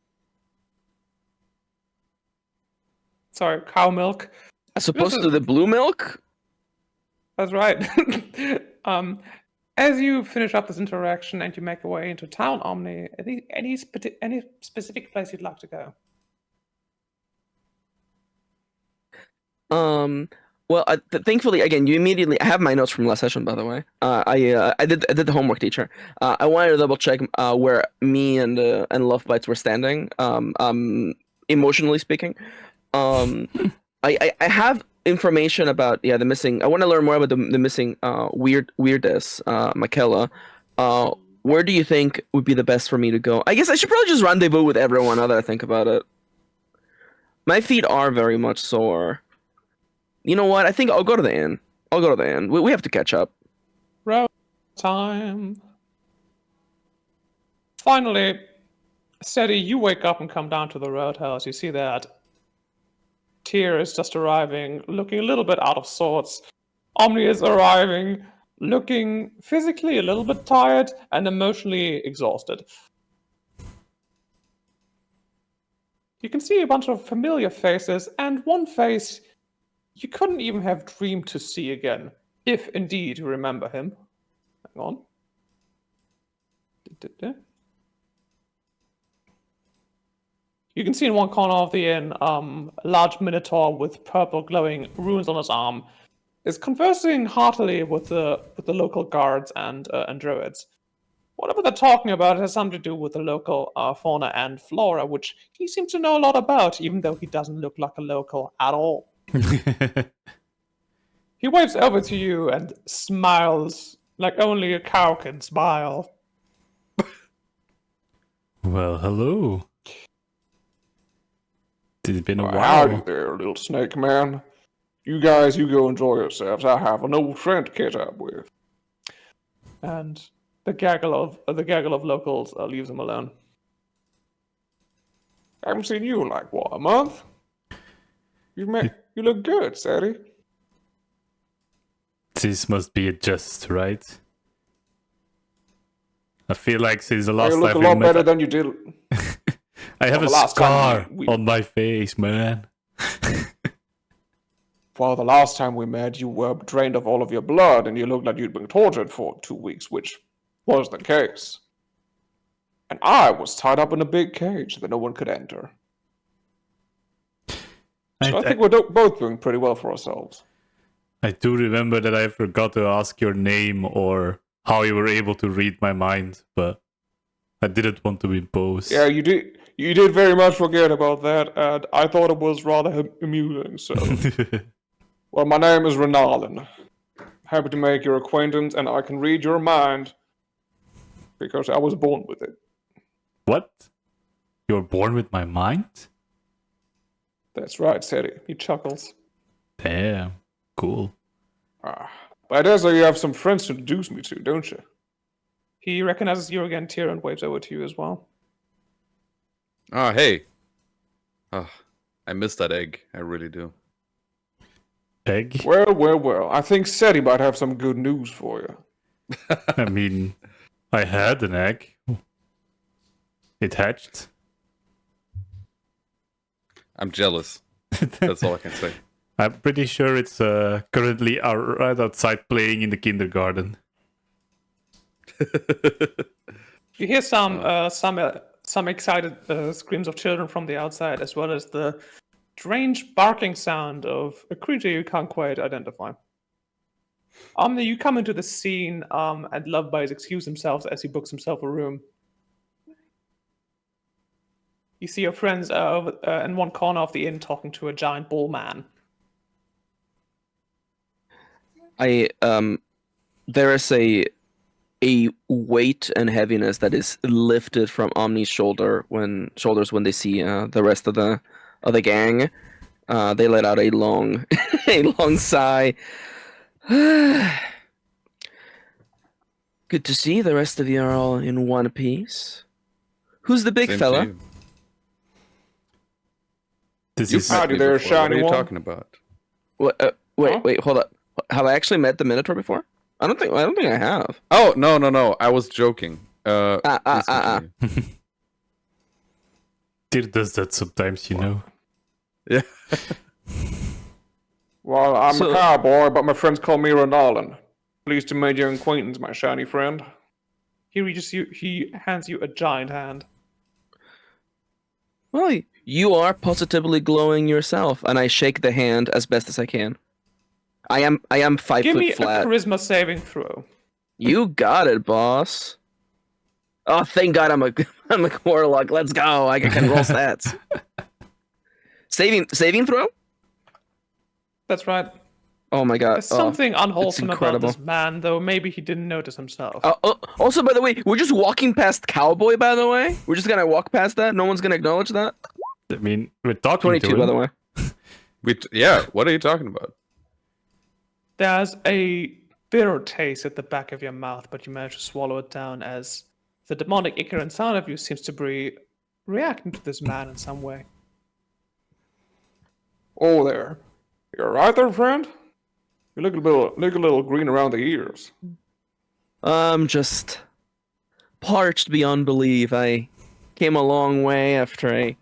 Sorry, cow milk. As opposed to the blue milk? That's right. As you finish up this interaction and you make your way into town, Omni, any specific place you'd like to go? Well, thankfully, again, you immediately. I have my notes from last session, by the way. I did the homework, teacher. I wanted to double check where me and Love Bites were standing. Emotionally speaking, I have information about the missing. I want to learn more about the missing weirdess, Michaela. Where do you think would be the best for me to go? I guess I should probably just rendezvous with everyone now that I think about it. My feet are very much sore. You know what? I think I'll go to the inn. We have to catch up. Road time. Finally, Steady, you wake up and come down to the roadhouse. You see that Tyr is just arriving, looking a little bit out of sorts. Omni is arriving, looking physically a little bit tired and emotionally exhausted. You can see a bunch of familiar faces, and one face you couldn't even have dreamed to see again, if indeed you remember him. Hang on. You can see in one corner of the inn, a large minotaur with purple glowing runes on his arm is conversing heartily with the local guards and druids. Whatever they're talking about has something to do with the local fauna and flora, which he seems to know a lot about, even though he doesn't look like a local at all. He waves over to you and smiles like only a cow can smile. Well, hello. It's been a Howdy while. there, little snake man. You guys, you go enjoy yourselves. I have an old friend to catch up with. And the gaggle of locals leaves him alone. I haven't seen you in like what, a month? You look good, Sadie. This must be a jest, right? I feel like since the You last look time a we lot better met, than you did. I have the a last time scar we- on my face, man. Well, the last time we met, you were drained of all of your blood, and you looked like you'd been tortured for 2 weeks, which was the case. And I was tied up in a big cage that no one could enter. So I think we're both doing pretty well for ourselves. I do remember that I forgot to ask your name or how you were able to read my mind, but I didn't want to impose. Yeah, you did. You did very much forget about that, and I thought it was rather amusing. So, well, my name is Renalin. Happy to make your acquaintance, and I can read your mind because I was born with it. What? You were born with my mind? That's right, Sadie. He chuckles. Damn, cool. But I dare say you have some friends to introduce me to, don't you? He recognizes you again, Tyr, and waves over to you as well. Oh, hey. Oh, I miss that egg. I really do. Egg? Well. I think Sadie might have some good news for you. I mean, I had an egg. It hatched. I'm jealous. That's all I can say. I'm pretty sure it's currently right outside playing in the kindergarten. You hear some excited screams of children from the outside, as well as the strange barking sound of a creature you can't quite identify. You come into the scene, and Lovebite excuse himself as he books himself a room. You see your friends over in one corner of the inn talking to a giant bull man. There is a weight and heaviness that is lifted from Omni's shoulders when they see the rest of the gang. They let out a long sigh. Good to see the rest of you are all in one piece. Who's the big Same to fella? you. This You've is met Howdy me there, before. What shiny are you one. talking about? What, Huh? wait, hold up. Have I actually met the Minotaur before? I don't think I have. Oh, no. I was joking. Please continue. Tyr does that sometimes, you know. Yeah. Well, I'm So- a cowboy, but my friends call me Renalin. Pleased to make your acquaintance, my shiny friend. He hands you a giant hand. Well, you are positively glowing yourself, and I shake the hand as best as I can. I am 5 Give foot me flat. a charisma saving throw. You got it, boss. Oh, thank God I'm a warlock. Let's go. I can roll stats. Saving throw? That's right. Oh my God. There's something unwholesome about incredible. this man, though maybe he didn't notice himself. Also, by the way, we're just walking past Cowboy, by the way. We're just gonna walk past that. No one's gonna acknowledge that. I mean, we're talking 22, to him. by the way. Yeah, what are you talking about? There's a bitter taste at the back of your mouth, but you manage to swallow it down as the demonic ichor inside of you seems to be reacting to this man in some way. Oh there. You're right there, friend? You look a little green around the ears. I'm just parched beyond belief. I came a long way after a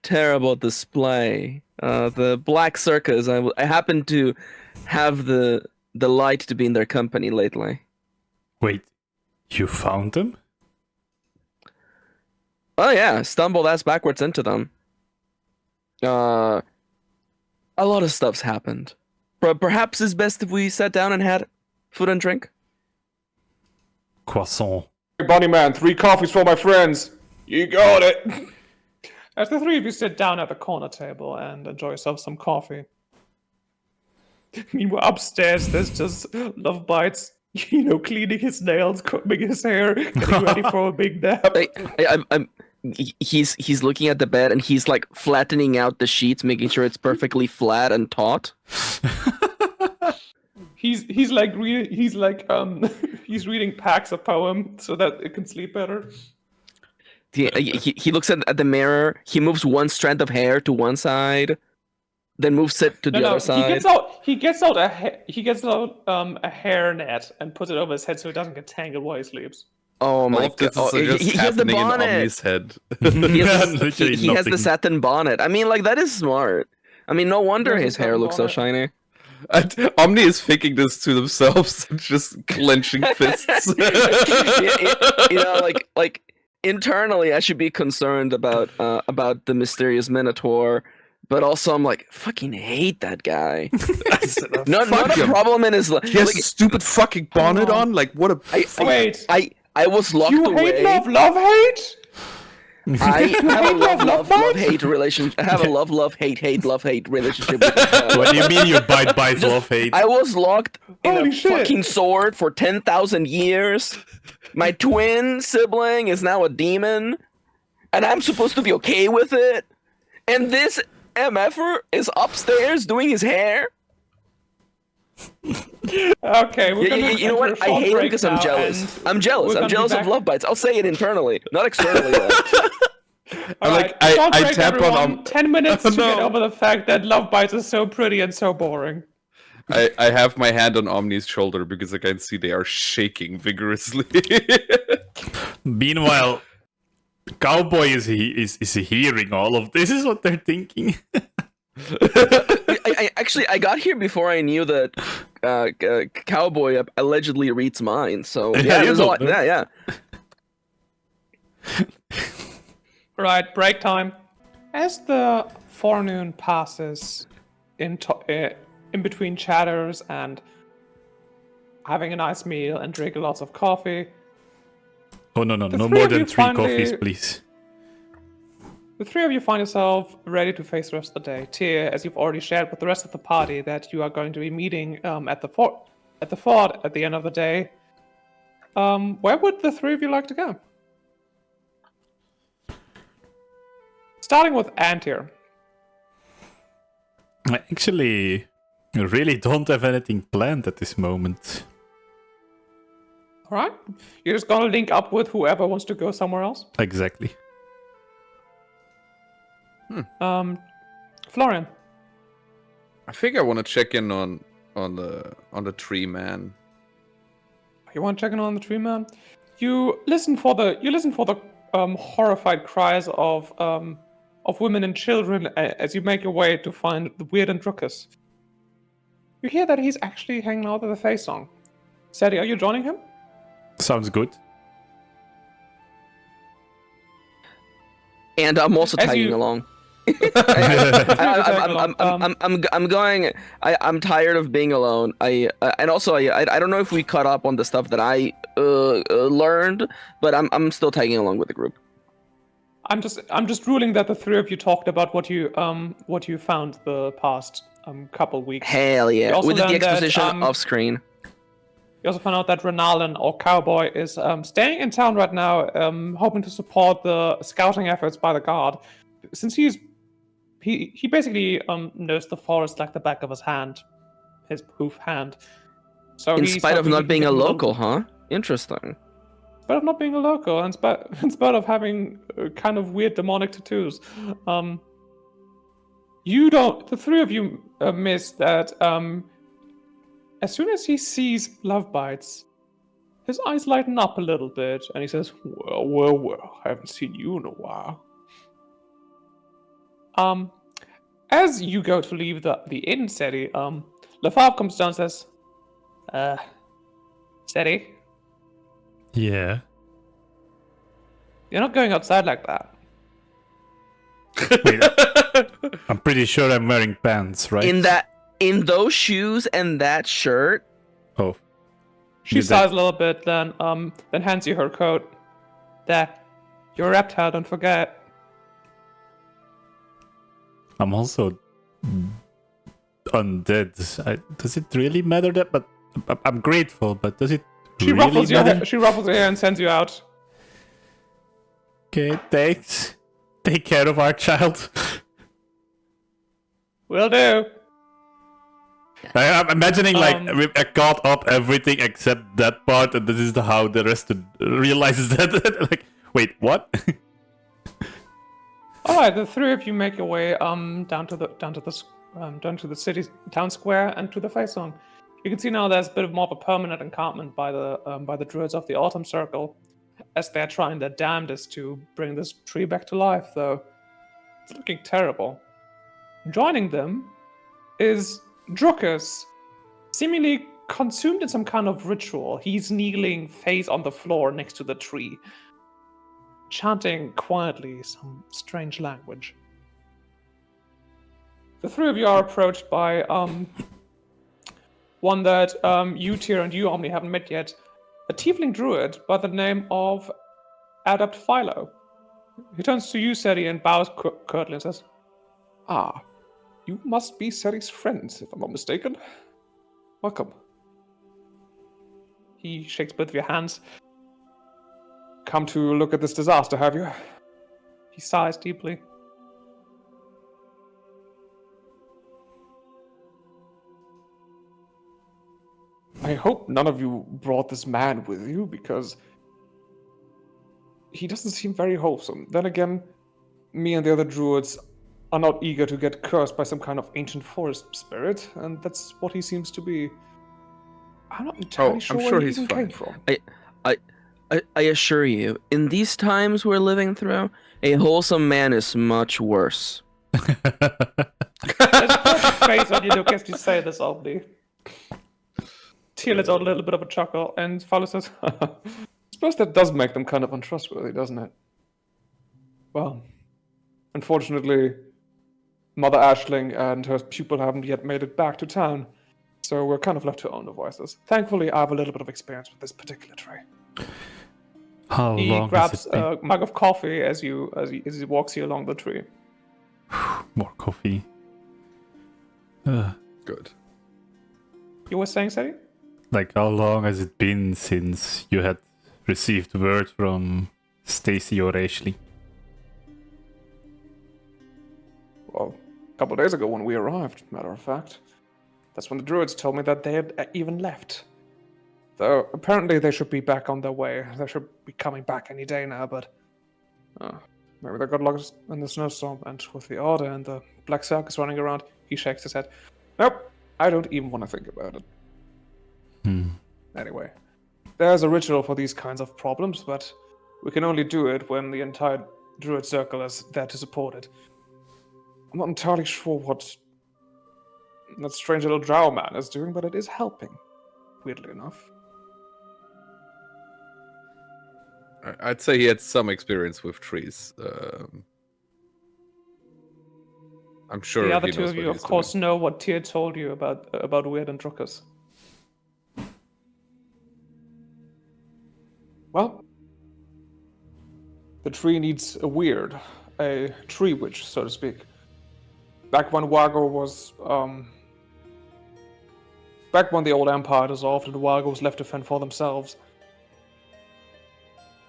terrible display. The Black Circus. I happened to have the delight to be in their company lately. Wait, you found them? Oh yeah, stumbled ass backwards into them. A lot of stuff's happened. Perhaps it's best if we sat down and had food and drink. Croissant. Hey, Bunny Man, 3 coffees for my friends. You got it. As the 3 of you sit down at the corner table and enjoy yourself some coffee. Meanwhile, upstairs, there's just Love Bites, cleaning his nails, combing his hair, getting ready for a big nap. He's looking at the bed and he's like flattening out the sheets, making sure it's perfectly flat and taut. He's reading packs of poem so that it can sleep better. He looks at the mirror. He moves one strand of hair to one side, then moves it to the other side. He gets out a hair net and puts it over his head so it doesn't get tangled while he sleeps. Oh my All of this god! is just He has the happening in bonnet. Omni's head. He has Literally he has the nothing. satin bonnet. I mean, like that is smart. I mean, no wonder He has his a hair satin looks so bonnet. shiny. And Omni is faking this to themselves and just clenching fists. Like internally, I should be concerned about the mysterious Minotaur, but also I'm like, fucking hate that guy. Not Fuck a him. problem in his life. He has a stupid fucking bonnet on. Like, what a. Wait, I was locked you away. hate love hate? I have a love love-hate relationship. I have a love-hate relationship with this What do you mean you bite, love, hate? I was locked in Holy a shit. fucking sword for 10,000 years. My twin sibling is now a demon, and I'm supposed to be okay with it. And this MFer is upstairs doing his hair. Okay, we're gonna You know what? enter a I short hate him break because I'm now, jealous. and I'm jealous. we're I'm gonna be jealous of back- love bites. I'll say it internally, not externally. Though. All like, right, short I break, tap on everyone. 10 minutes to No. get over the fact that Love Bites is so pretty and so boring. I have my hand on Omni's shoulder because I can see they are shaking vigorously. Meanwhile, Cowboy is hearing all of this. Is what they're thinking. I got here before I knew that Cowboy allegedly reads minds. So Yeah, yeah, you there's a don't lot, know. yeah. Right, break time. As the forenoon passes in between chatters and having a nice meal and drinking lots of coffee, Oh no, The no three more of than you 3 finally- coffees, please. the 3 of you find yourself ready to face the rest of the day. Tyr, as you've already shared with the rest of the party, that you are going to be meeting at the fort at the end of the day. Where would the 3 of you like to go? Starting with Antir. I actually really don't have anything planned at this moment. All right, you're just gonna link up with whoever wants to go somewhere else. Exactly. Florian. I think I want to check in on the tree man. You want to check in on the tree man? You listen for the horrified cries of women and children as you make your way to find the weird Andrucus. You hear that he's actually hanging out at the Face Song. Sadie, are you joining him? Sounds good. And I'm also As tagging you- along. I'm I'm going. I'm tired of being alone. And also I don't know if we caught up on the stuff that I learned, but I'm still tagging along with the group. I'm just ruling that the 3 of you talked about what you found the past couple weeks. Hell yeah! also We did the learned that, exposition off screen. You also found out that Renalen, or Cowboy, is staying in town right now, hoping to support the scouting efforts by the guard. Since he basically knows the forest like the back of his hand, his hoof hand. So In he's spite of hoping he not can being get a little- local, huh? Interesting. spite of not being a local, and in spite of having kind of weird demonic tattoos, the three of you miss that as soon as he sees Love Bites, his eyes lighten up a little bit, and he says, well, I haven't seen you in a while. As you go to leave the inn, Seti, Lefebvre comes down and says, Seti, Yeah. you're not going outside like that. Wait, I'm pretty sure I'm wearing pants, right? In those shoes and that shirt. Oh. She Did sighs a little bit, then hands you her coat. There, you're a reptile, don't forget. I'm also undead. Does it really matter that? But I'm grateful. But does it She really ruffles your matter? hair. She ruffles your hair and sends you out. Okay, thanks. Take care of our child. Will do. I'm imagining like Um, I caught up everything except that part, and this is how the rest realizes that. Like, wait, what? All right, the three of you make your way down to the city town square and to the Face Song. You can see now there's a bit more of a permanent encampment by the druids of the Autumn Circle, as they're trying their damnedest to bring this tree back to life. Though it's looking terrible. Joining them is Druckus, seemingly consumed in some kind of ritual. He's kneeling face on the floor next to the tree, chanting quietly some strange language. The three of you are approached by one that you, Tyr, and you, Omni, haven't met yet. A tiefling druid by the name of Adept Philo. He turns to you, Seti, and bows curtly and says, "Ah, you must be Seti's friends, if I'm not mistaken. Welcome." He shakes both of your hands. "Come to look at this disaster, have you?" He sighs deeply. "I hope none of you brought this man with you, because he doesn't seem very wholesome. Then again, me and the other druids are not eager to get cursed by some kind of ancient forest spirit, and that's what he seems to be. I'm not entirely sure I'm where sure he he's even fine. came from." I assure you, in these times we're living through, a wholesome man is much worse. There's a perfect face on you, Lucas, to say this, Omni. Teal lets out a little bit of a chuckle, and Philo says, "I suppose that does make them kind of untrustworthy, doesn't it? Well, unfortunately, Mother Ashling and her pupil haven't yet made it back to town, so we're kind of left to our own devices. Thankfully, I have a little bit of experience with this particular tree." How He long has grabs it been? a mug of coffee as he walks you along the tree. More coffee. Good. You were saying, Seti? Like, how long has it been since you had received word from Stacy or Ashley? Well, a couple of days ago when we arrived, matter of fact. That's when the druids told me that they had even left. Though, apparently they should be back on their way. They should be coming back any day now, but... maybe they got lost in the snowstorm, and with the Order and the Black Circus running around, he shakes his head. Nope, I don't even want to think about it. Anyway, there's a ritual for these kinds of problems, but we can only do it when the entire druid circle is there to support it. I'm not entirely sure what that strange little drow man is doing, but it is helping, weirdly enough. I'd say he had some experience with trees. I'm sure The other he two knows of you, what of he's course, doing. know what Tyr told you about Weird and Druckus. Well, the tree needs a weird, a tree witch, so to speak. Back when Wargo was, back when the old empire dissolved and Wargo was left to fend for themselves,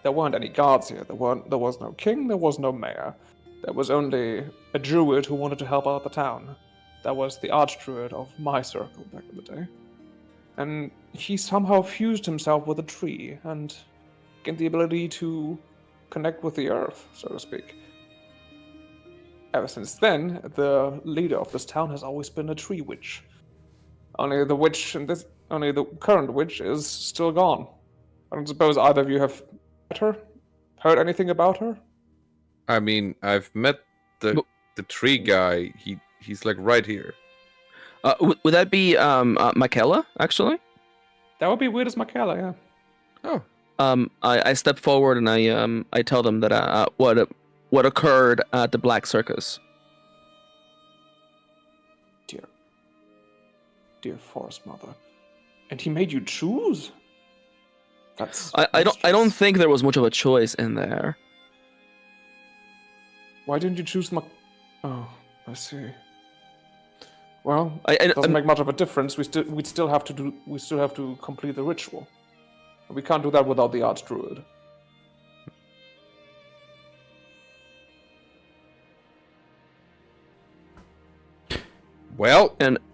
there weren't any guards here. There was no king, there was no mayor. There was only a druid who wanted to help out the town. That was the archdruid of my circle back in the day. And he somehow fused himself with a tree, and gained the ability to connect with the earth, so to speak. Ever since then, the leader of this town has always been a tree witch. Only the current witch is still gone. I don't suppose either of you have met her? Heard anything about her? I mean, I've met the tree guy. He's like right here. Would that be Michaela, actually? That would be weird as Michaela, yeah. Oh, I step forward and I tell them that what occurred at the Black Circus. Dear Forest Mother. And he made you choose? I don't think there was much of a choice in there. Why didn't you choose Oh, I see. Well, I it doesn't make much of a difference. We still have to complete the ritual. We can't do that without the Archdruid. well, And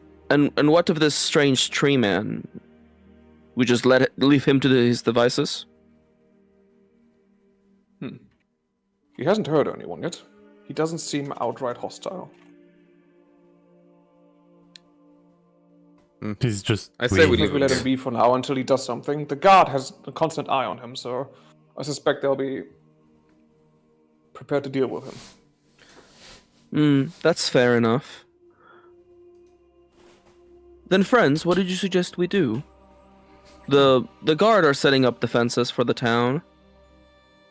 what of this strange tree man? We just leave him to his devices? He hasn't hurt anyone yet. He doesn't seem outright hostile. He's just. I say we I think leave we it. let him be for now until he does something. The guard has a constant eye on him, so I suspect they'll be prepared to deal with him. That's fair enough. Then, friends, what did you suggest we do? The guard are setting up defenses for the town,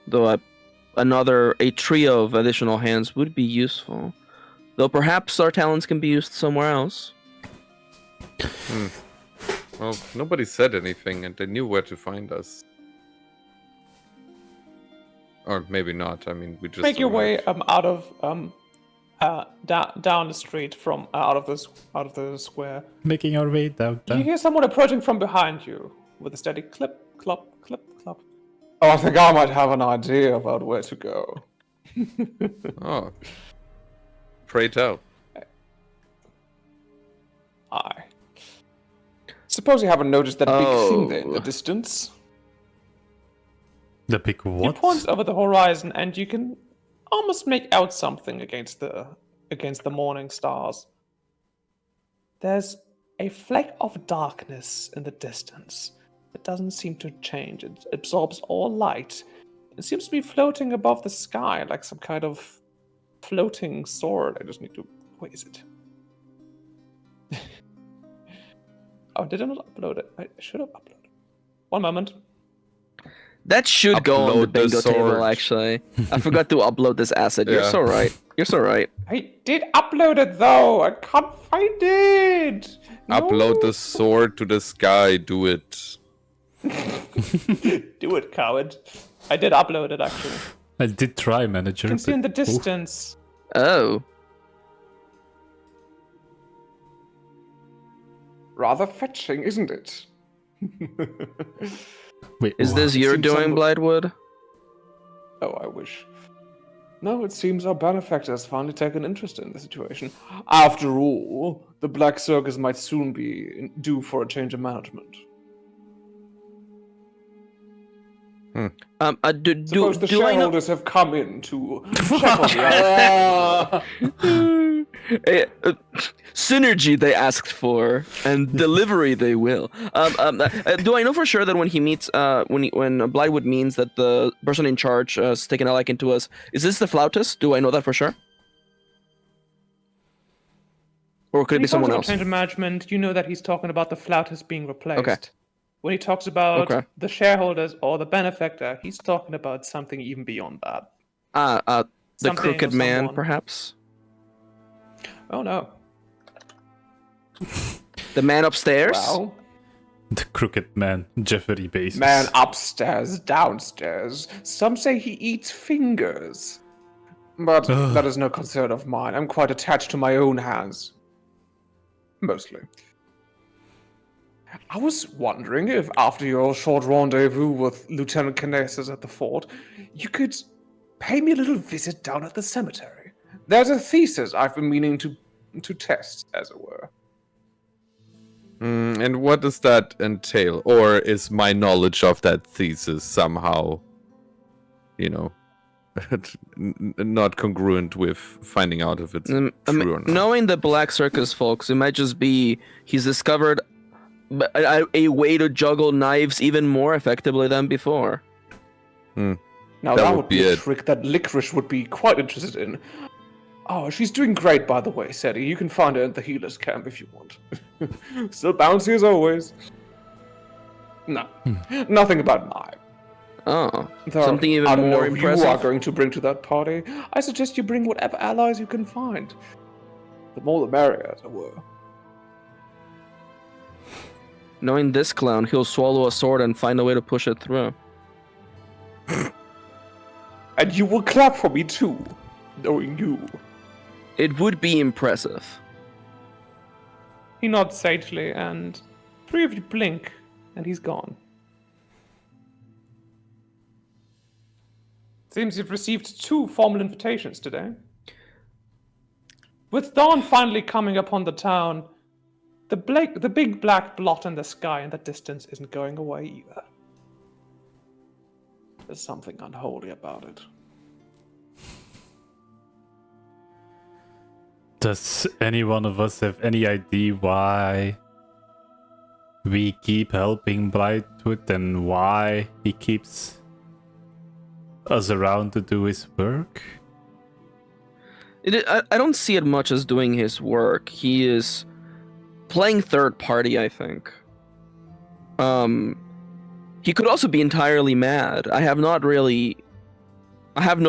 though a trio of additional hands would be useful. Though perhaps our talents can be used somewhere else. Well, nobody said anything, and they knew where to find us. Or maybe not. I mean, we just Make your way arrived. out of down the street from out of the square. Making our way down. You hear someone approaching from behind you with a steady clip, clop, clip, clop. Oh, I think I might have an idea about where to go. Oh, pray tell. Aye. Suppose you haven't noticed that big thing there in the Oh. distance. The big He what? points over the horizon, and you can almost make out something against the morning stars. There's a fleck of darkness in the distance. It doesn't seem to change. It absorbs all light. It seems to be floating above the sky like some kind of floating sword. I just need to. Where is it? Oh, did I not upload it? I should have uploaded. One moment. That should go on the Upload the bingo table, sword. actually. I forgot to upload this asset. You're Yeah. so right. You're so right. I did upload it though. I can't find it. Upload the sword to the sky. Do it. Do it, coward. I did upload it actually. I did try, manager. You can see in the but- distance. Oh. Rather fetching, isn't it? Wait, Is what? this your seems doing, somewhat- Blightwood? Oh, I wish. No, it seems our benefactor has finally taken interest in the situation. After all, the Black Circus might soon be due for a change of management. Suppose the do I know? shareholders have come in to check on the Synergy they asked for, and delivery they will. Do I know for sure that when he meets, when Blightwood means that the person in charge has taken a liking to us, is this the flautist? Do I know that for sure? Or could it When be he talks someone about else? change of management, you know that he's talking about the flautist being replaced. Okay. When he talks about Okay. the shareholders or the benefactor, he's talking about something even beyond that. The Something or crooked man, someone. perhaps? Oh no. The man upstairs? Well, The crooked man, Jeffrey Bezos. man upstairs, downstairs. Some say he eats fingers. But Ugh. that is no concern of mine. I'm quite attached to my own hands. Mostly. I was wondering if after your short rendezvous with Lieutenant Kinesis at the fort, you could pay me a little visit down at the cemetery. There's a thesis I've been meaning to test, as it were. And what does that entail? Or is my knowledge of that thesis somehow not congruent with finding out if it's true or not. Knowing the Black Circus folks, it might just be he's discovered a way to juggle knives even more effectively than before. Now That that would would be be a it. trick that Licorice would be quite interested in. Oh, she's doing great, by the way, Seti. You can find her at the healer's camp if you want. Still bouncy as always. No, nothing about knife. Oh, There something even I don't know more who impressive. you are going to bring to that party. I suggest you bring whatever allies you can find. The more the merrier, as it were. Knowing this clown, he'll swallow a sword and find a way to push it through. And you will clap for me too, knowing you. It would be impressive. He nods sagely, and 3 of you blink, and he's gone. Seems you've received 2 formal invitations today. With dawn finally coming upon the town, the big black blot in the sky in the distance isn't going away either. There's something unholy about it. Does any one of us have any idea why we keep helping Blightwood and why he keeps us around to do his work? I don't see it much as doing his work. He is playing third party, I think. He could also be entirely mad. I have no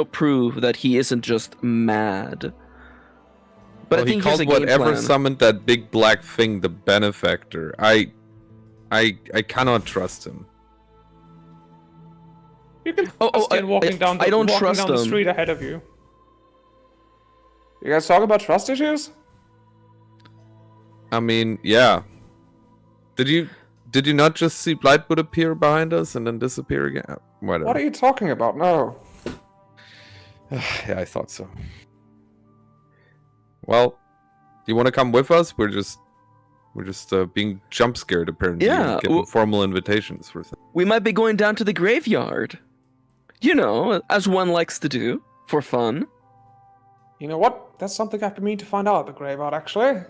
proof that he isn't just mad. But Well, I think he he's called a game whatever plan. summoned that big black thing the benefactor. I cannot trust him. You can I walking down don't walking trust down the them. street ahead of you. You guys talk about trust issues? I mean, yeah. Did you not just see Blightwood appear behind us and then disappear again? Whatever. What are you talking about? No. Yeah, I thought so. Well, do you want to come with us? We're just being jump scared apparently. Yeah, and getting formal invitations for things. We might be going down to the graveyard. You know, as one likes to do, for fun. You know what? That's something I've been meaning to find out at the graveyard, actually.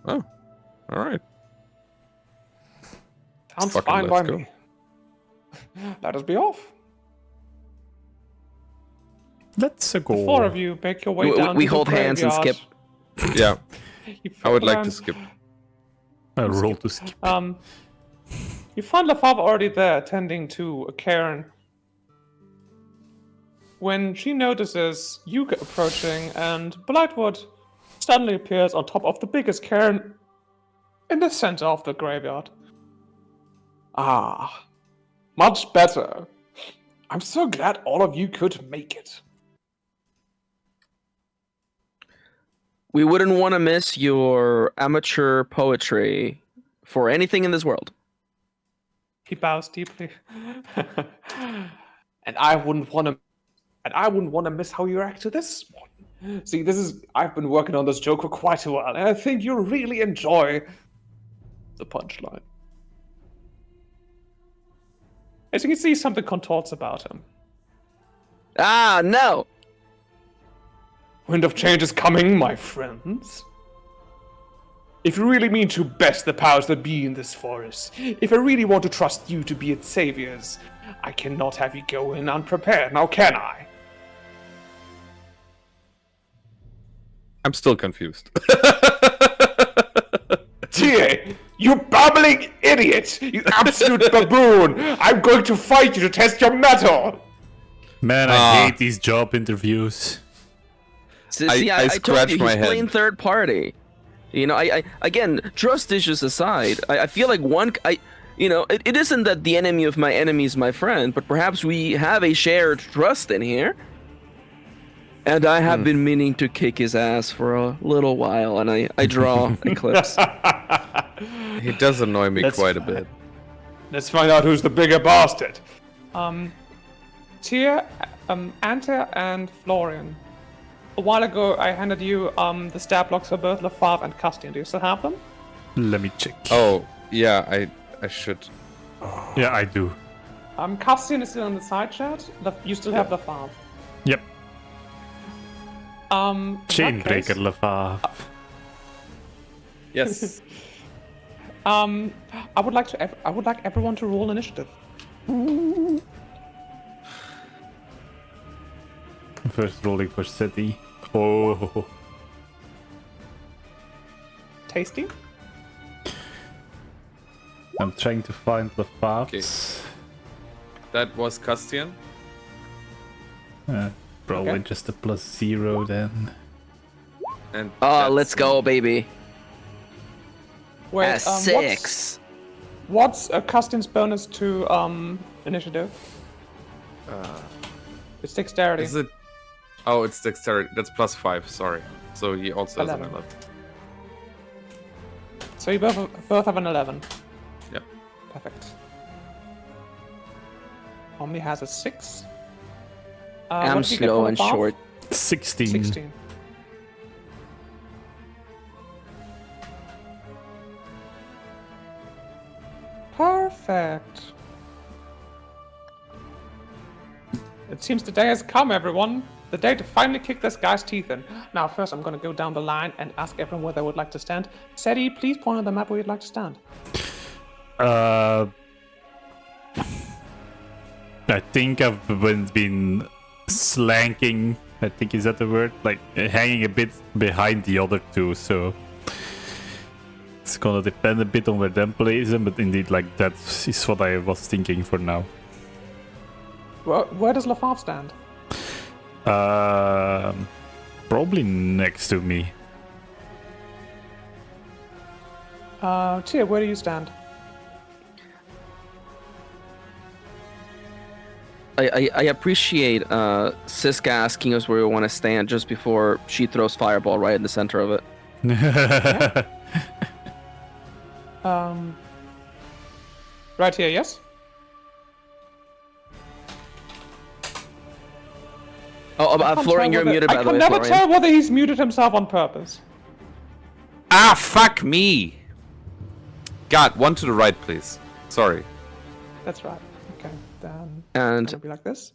Oh, all right. Sounds Fucking fine by let's go. me. Let us be off. Let's go. The 4 of you make your way down We to the hold hands and graveyard. skip. Yeah, You I would find- like to skip. I roll to skip. You find LaFave already there, tending to a cairn. When she notices you approaching, and Blightwood suddenly appears on top of the biggest cairn in the center of the graveyard. Ah, much better. I'm so glad all of you could make it. We wouldn't want to miss your amateur poetry for anything in this world. He bows deeply. And I wouldn't want to miss how you react to this one. See, I've been working on this joke for quite a while, and I think you'll really enjoy the punchline. As you can see, something contorts about him. Ah, no! Wind of change is coming, my friends. If you really mean to best the powers that be in this forest, if I really want to trust you to be its saviors, I cannot have you go in unprepared, now can I? I'm still confused. Tie, you babbling idiot! You absolute baboon! I'm going to fight you to test your mettle! Man, I hate these job interviews. See, I told scratched you, my he's head. playing third party. You know, I again, trust issues aside, I feel like it isn't that the enemy of my enemy is my friend, but perhaps we have a shared trust in here. And I have been meaning to kick his ass for a little while, and I draw Eclipse. He does annoy me quite a bit. Let's find out who's the bigger bastard. Tia, Anta, and Florian. A while ago, I handed you the stat blocks for both LaFave and Castian. Do you still have them? Let me check. Oh, yeah, I should. Yeah, I do. Cassian is still in the side chat. You still have the farm. Yep. In that case, Chainbreaker Lefave. Yes. I would like everyone to roll initiative. First rolling for City. Oh. Tasty. I'm trying to find Lefave's. That was Castian. Probably Okay. just a +0 then. And Oh, that's let's go, baby. Wait, At 6. What's Castian's bonus to initiative? It's dexterity. Is it? Oh, it's dexterity. That's +5. Sorry. So he also has an 11. 11. So you both have an 11. Yep. Perfect. Omni has a 6. I'm what did you get slow for and Lefave? short. 16. 16. Perfect. It seems the day has come, everyone. The day to finally kick this guy's teeth in. Now, first, I'm going to go down the line and ask everyone where they would like to stand. Seti, please point on the map where you'd like to stand. I think I've been slanking. I think is that the word? Like hanging a bit behind the other two. So it's gonna depend a bit on where them place them. But indeed, like that is what I was thinking for now. Where does Lefave stand? Probably next to me. Tia, where do you stand? I appreciate Siska asking us where we want to stand just before she throws Fireball right in the center of it. Right here, yes? Oh, I can't Florian, tell you're whether- muted, by I the can way, never Florian. tell whether he's muted himself on purpose. Ah, fuck me! God, one to the right, please. Sorry. That's right. Okay, then And it'll be like this.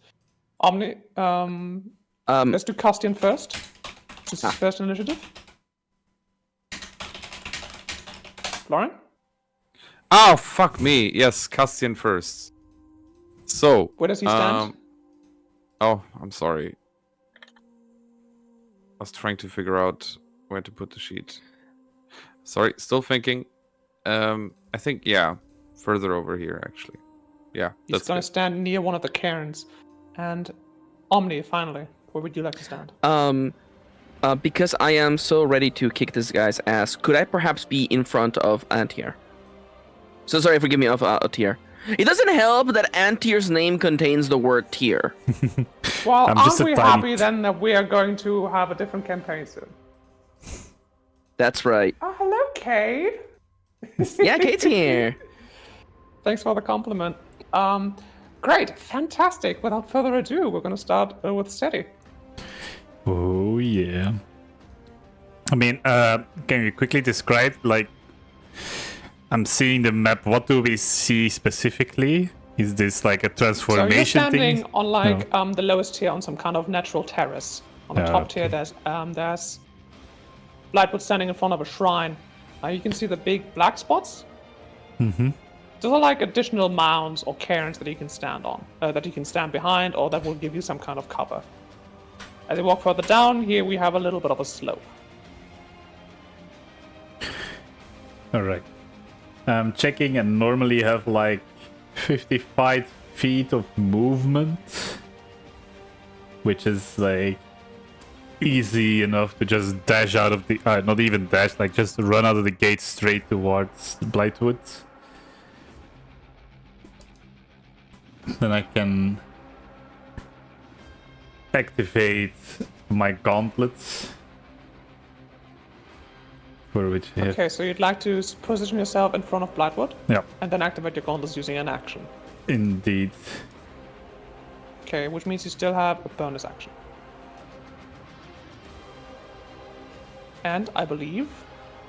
Omni, let's do Castian first. This is first initiative. Lauren? Oh, fuck me. Yes, Castian first. So. Where does he stand? Oh, I'm sorry. I was trying to figure out where to put the sheet. Sorry, still thinking. I think, yeah, further over here, actually. Yeah, He's that's gonna good. stand near one of the cairns. And Omni, finally, where would you like to stand? because I am so ready to kick this guy's ass, could I perhaps be in front of Antier? So sorry, forgive me, of Tier. It doesn't help that Antier's name contains the word tier. Well, I'm just aren't a we tiny happy then that we are going to have a different campaign soon? That's right. Oh, hello, Cade. Yeah, Kate's here. Thanks for the compliment. Great, fantastic. Without further ado, we're going to start with Seti. Oh yeah. I mean, can you quickly describe, like, I'm seeing the map. What do we see specifically? Is this like a So you're transformation standing thing? on like the lowest tier on some kind of natural terrace. On the Ah, top tier, okay. there's Blightwood standing in front of a shrine. You can see the big black spots. Mm-hmm. Those are like additional mounds or cairns that you can stand on, that you can stand behind, or that will give you some kind of cover. As you walk further down, here we have a little bit of a slope. All right. I'm checking and normally have like 55 feet of movement, which is like easy enough to just dash out of the not even dash, like just run out of the gate straight towards Blightwood. Then I can activate my gauntlets, for which I have. Okay, so you'd like to position yourself in front of Blightwood, Yeah, and then activate your gauntlets using an action. indeed. Okay, which means you still have a bonus action. And I believe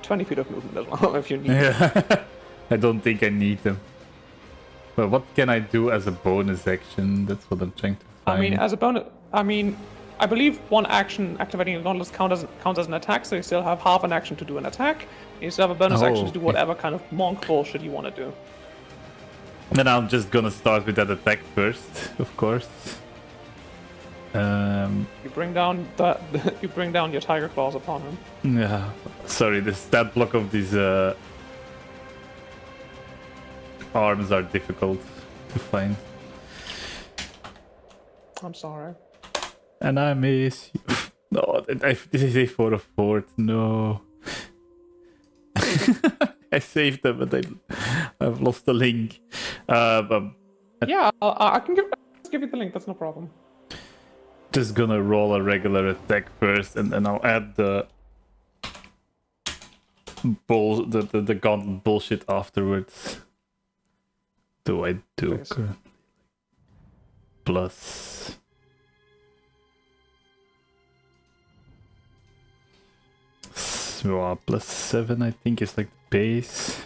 20 feet of movement as well, if you need it. Yeah. I don't think I need them. Well, what can I do as a bonus action? That's what I'm trying to find. I mean, as a bonus, I believe one action activating your gauntlets counts as an attack, so you still have half an action to do an attack. You still have a bonus action to do okay. whatever kind of monk bullshit you want to do. Then I'm just gonna start with that attack first, of course. You bring down you bring down your tiger claws upon him. Yeah. Sorry, the stat block of these arms are difficult to find. I'm sorry. And I miss you. No, this is a 4 of 4. No. I saved them, but I've lost the link. Yeah, I can give you the link. That's no problem. Just gonna roll a regular attack first, and then I'll add the gauntlet bullshit afterwards. Do I do Please. plus? So plus 7, I think, is like the base.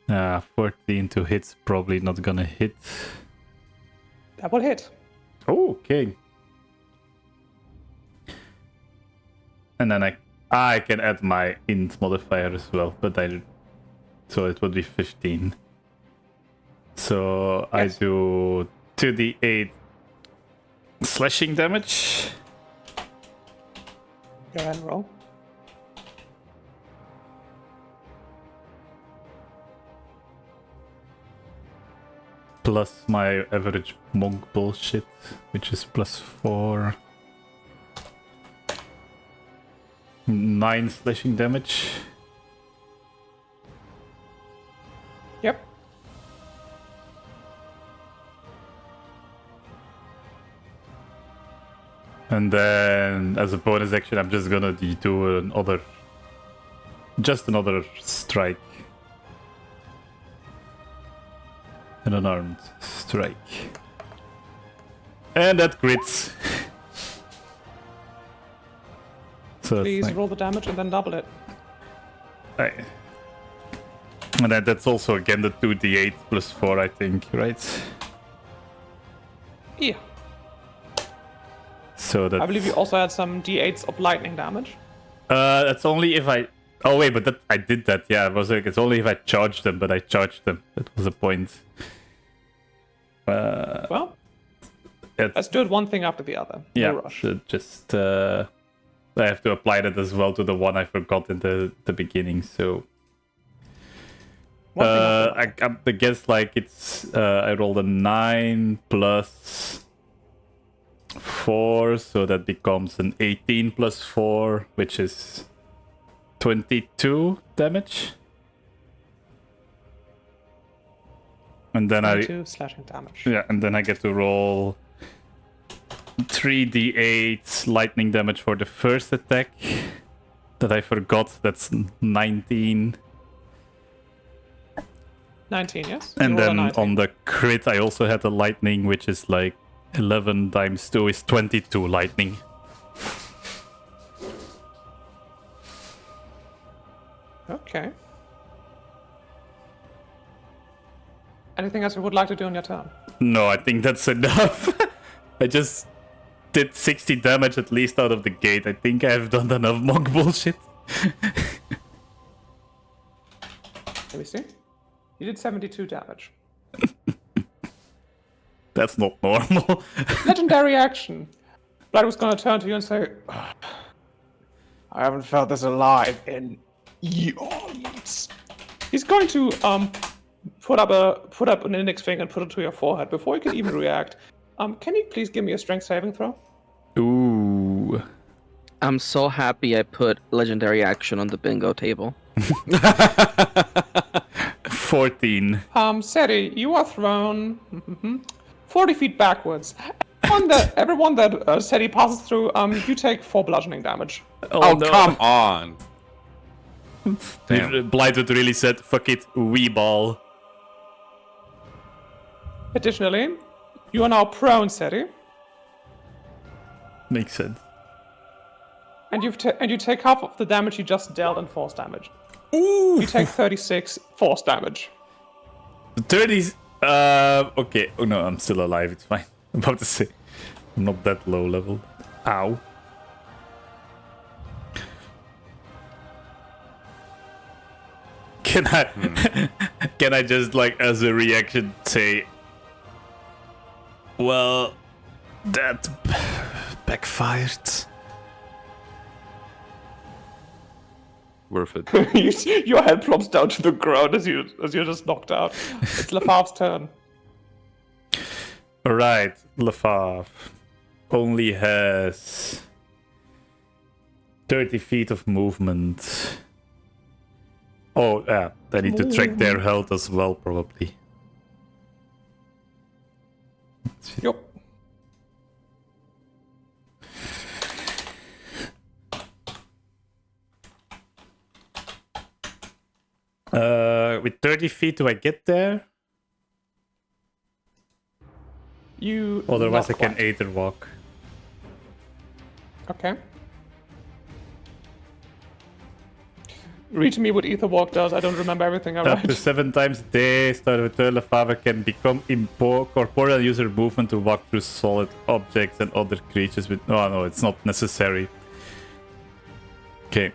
14 to hit's probably not gonna hit. That will hit. Oh, okay. And then I can add my int modifier as well, but so it would be 15. So Yes. I do 2d8 slashing damage. Go ahead and roll. Plus my average monk bullshit, which is plus 4. 9 slashing damage. Yep. And then as a bonus action, I'm just gonna do another strike. An unarmed strike. And that crits. So Please it's roll the damage and then double it. like, and that's also again the 2d8 plus 4, I think, right? Yeah. So that I believe you also had some d8s of lightning damage. that's only if I. Oh wait, but I did that. Yeah, it was like it's only if I charged them, but I charged them. That was the point. Well, It's, let's do it one thing after the other. yeah, No rush. should just I have to apply that as well to the one I forgot in the beginning. So One thing after the other. I guess like it's I rolled a 9 plus 4, so that becomes an 18 plus 4, which is 22 damage. And then 22 slashing damage. and then I get to roll 3d8 lightning damage for the first attack that I forgot. That's 19. 19, yes? And You roll a then 19. on the crit, I also had a lightning, which is like 11 times 2 is 22 lightning. Okay. Anything else you would like to do on your turn? No, I think that's enough. I just did 60 damage at least out of the gate. I think I've done enough monk bullshit. Let me see. You did 72 damage. That's not normal. Legendary action. Blightwood's gonna turn to you and say, I haven't felt this alive in eons. He's going to put up an index finger and put it to your forehead before you can even react. Can you please give me a strength saving throw? Ooh. I'm so happy I put legendary action on the bingo table. 14. Seri, you are thrown 40 feet backwards. Everyone that Seri passes through, you take 4 bludgeoning damage. Oh, no. come on. Damn. Blightwood really said, fuck it, wee ball. Additionally, you are now prone, Seri, Makes sense. and you take half of the damage you just dealt in force damage. Ooh. You take 36 force damage. The 30s. Okay. Oh no, I'm still alive. It's fine. I'm about to say, I'm not that low level. Ow. Can I? Can I just like as a reaction say, well, that backfired. Worth it. Your head plops down to the ground as you're just knocked out. It's Lefavre's turn. Alright, Lefavre only has 30 feet of movement. Oh, yeah, I need to track their health as well, probably. Yep. With 30 feet, do I get there? You. Otherwise, I not can quite. either walk. Okay. Read to me what Ether Walk does. I don't remember everything I Up to read. 7 times a day, start with Lefavre can become corporeal user movement to walk through solid objects and other creatures with. Oh no, it's not necessary. Okay,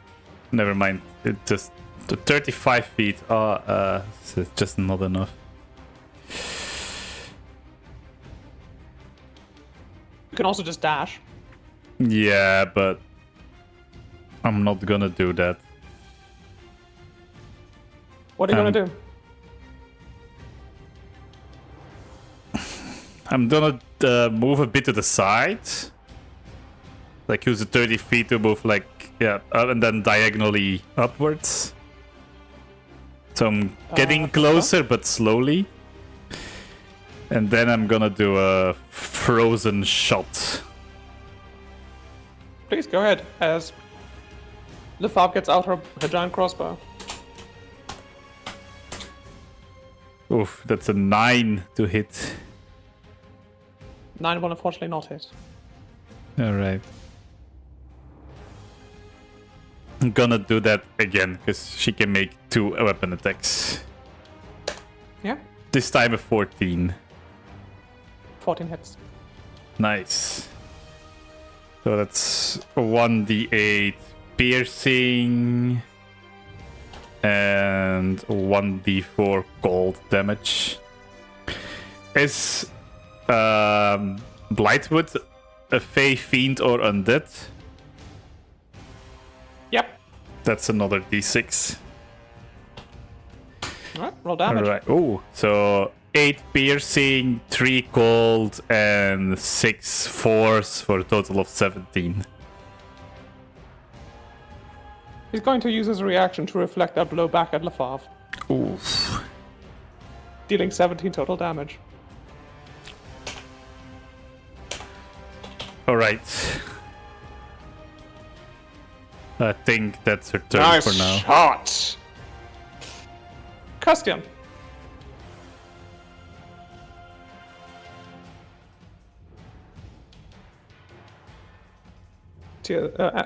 never mind. It just the 35 feet. It's just not enough. You can also just dash. Yeah, but I'm not gonna do that. What are you gonna do? I'm gonna move a bit to the side. Like use the 30 feet to move like, yeah, up and then diagonally upwards. So I'm getting closer but slowly. And then I'm gonna do a frozen shot. Please go ahead as Lefavre gets out her giant crossbow. Oof, that's a 9 to hit. 9 will unfortunately not hit. Alright. I'm gonna do that again, because she can make 2 weapon attacks. Yeah, This time a 14. 14 hits. Nice. So that's 1d8 piercing and 1d4 cold damage. Is Blightwood a fey, fiend, or undead? Yep. That's another d6. Alright, roll damage. Alright. Oh, so 8 piercing, 3 cold, and 6 force for a total of 17. He's going to use his reaction to reflect that blow back at Lefavre, Oof. dealing 17 total damage. Alright. I think that's her turn Nice for now. shot! Castian.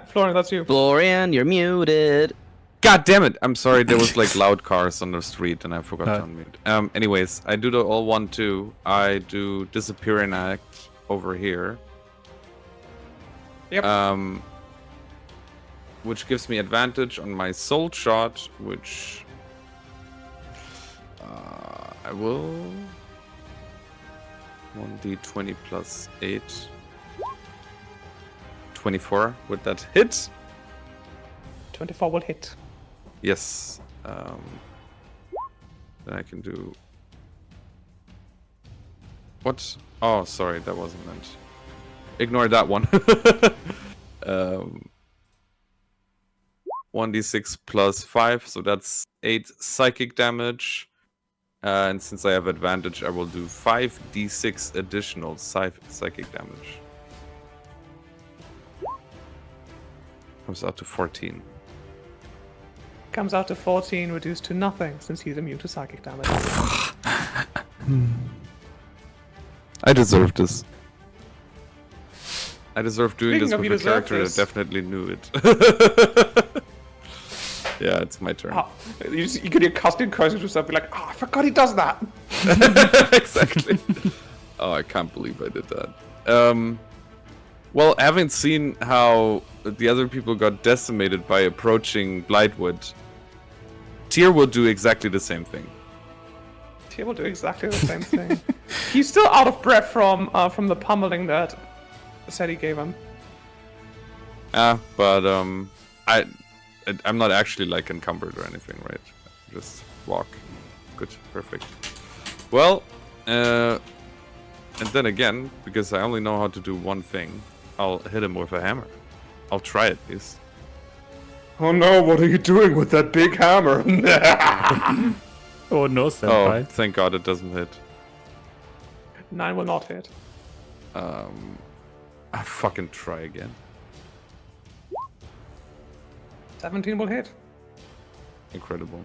Florian, that's you. Florian, you're muted. God damn it! I'm sorry, there was like loud cars on the street and I forgot to unmute. Anyways, I do the all 1-2. I do disappearing act over here. Yep. Which gives me advantage on my soul shot, which I will 1d20 plus 8. 24. Would that hit? 24 will hit. Yes. Then I can do. What? Oh, sorry, that wasn't meant. Ignore that one. 1d6 plus 5, so that's 8 psychic damage. And since I have advantage, I will do 5d6 additional psychic damage. Comes out to 14. Comes out to 14, reduced to nothing, since he's immune to psychic damage. I deserve this. I deserve doing Speaking this of with you a character deserve that this. definitely knew it. Yeah, it's my turn. You could hear Castian cursing to himself, be like, oh, I forgot he does that. Exactly. Oh, I can't believe I did that. Well, having seen how the other people got decimated by approaching Blightwood, Tyr will do exactly the same thing. He will do exactly the same thing. He's still out of breath from the pummeling that Seti gave him. But I'm not actually like encumbered or anything, right? Just walk. Good, perfect. Well, and then again, because I only know how to do one thing, I'll hit him with a hammer. I'll try at least. Oh no, what are you doing with that big hammer? Oh no, Oh, senpai. thank God it doesn't hit. 9 will not hit. I fucking try again. 17 will hit. Incredible.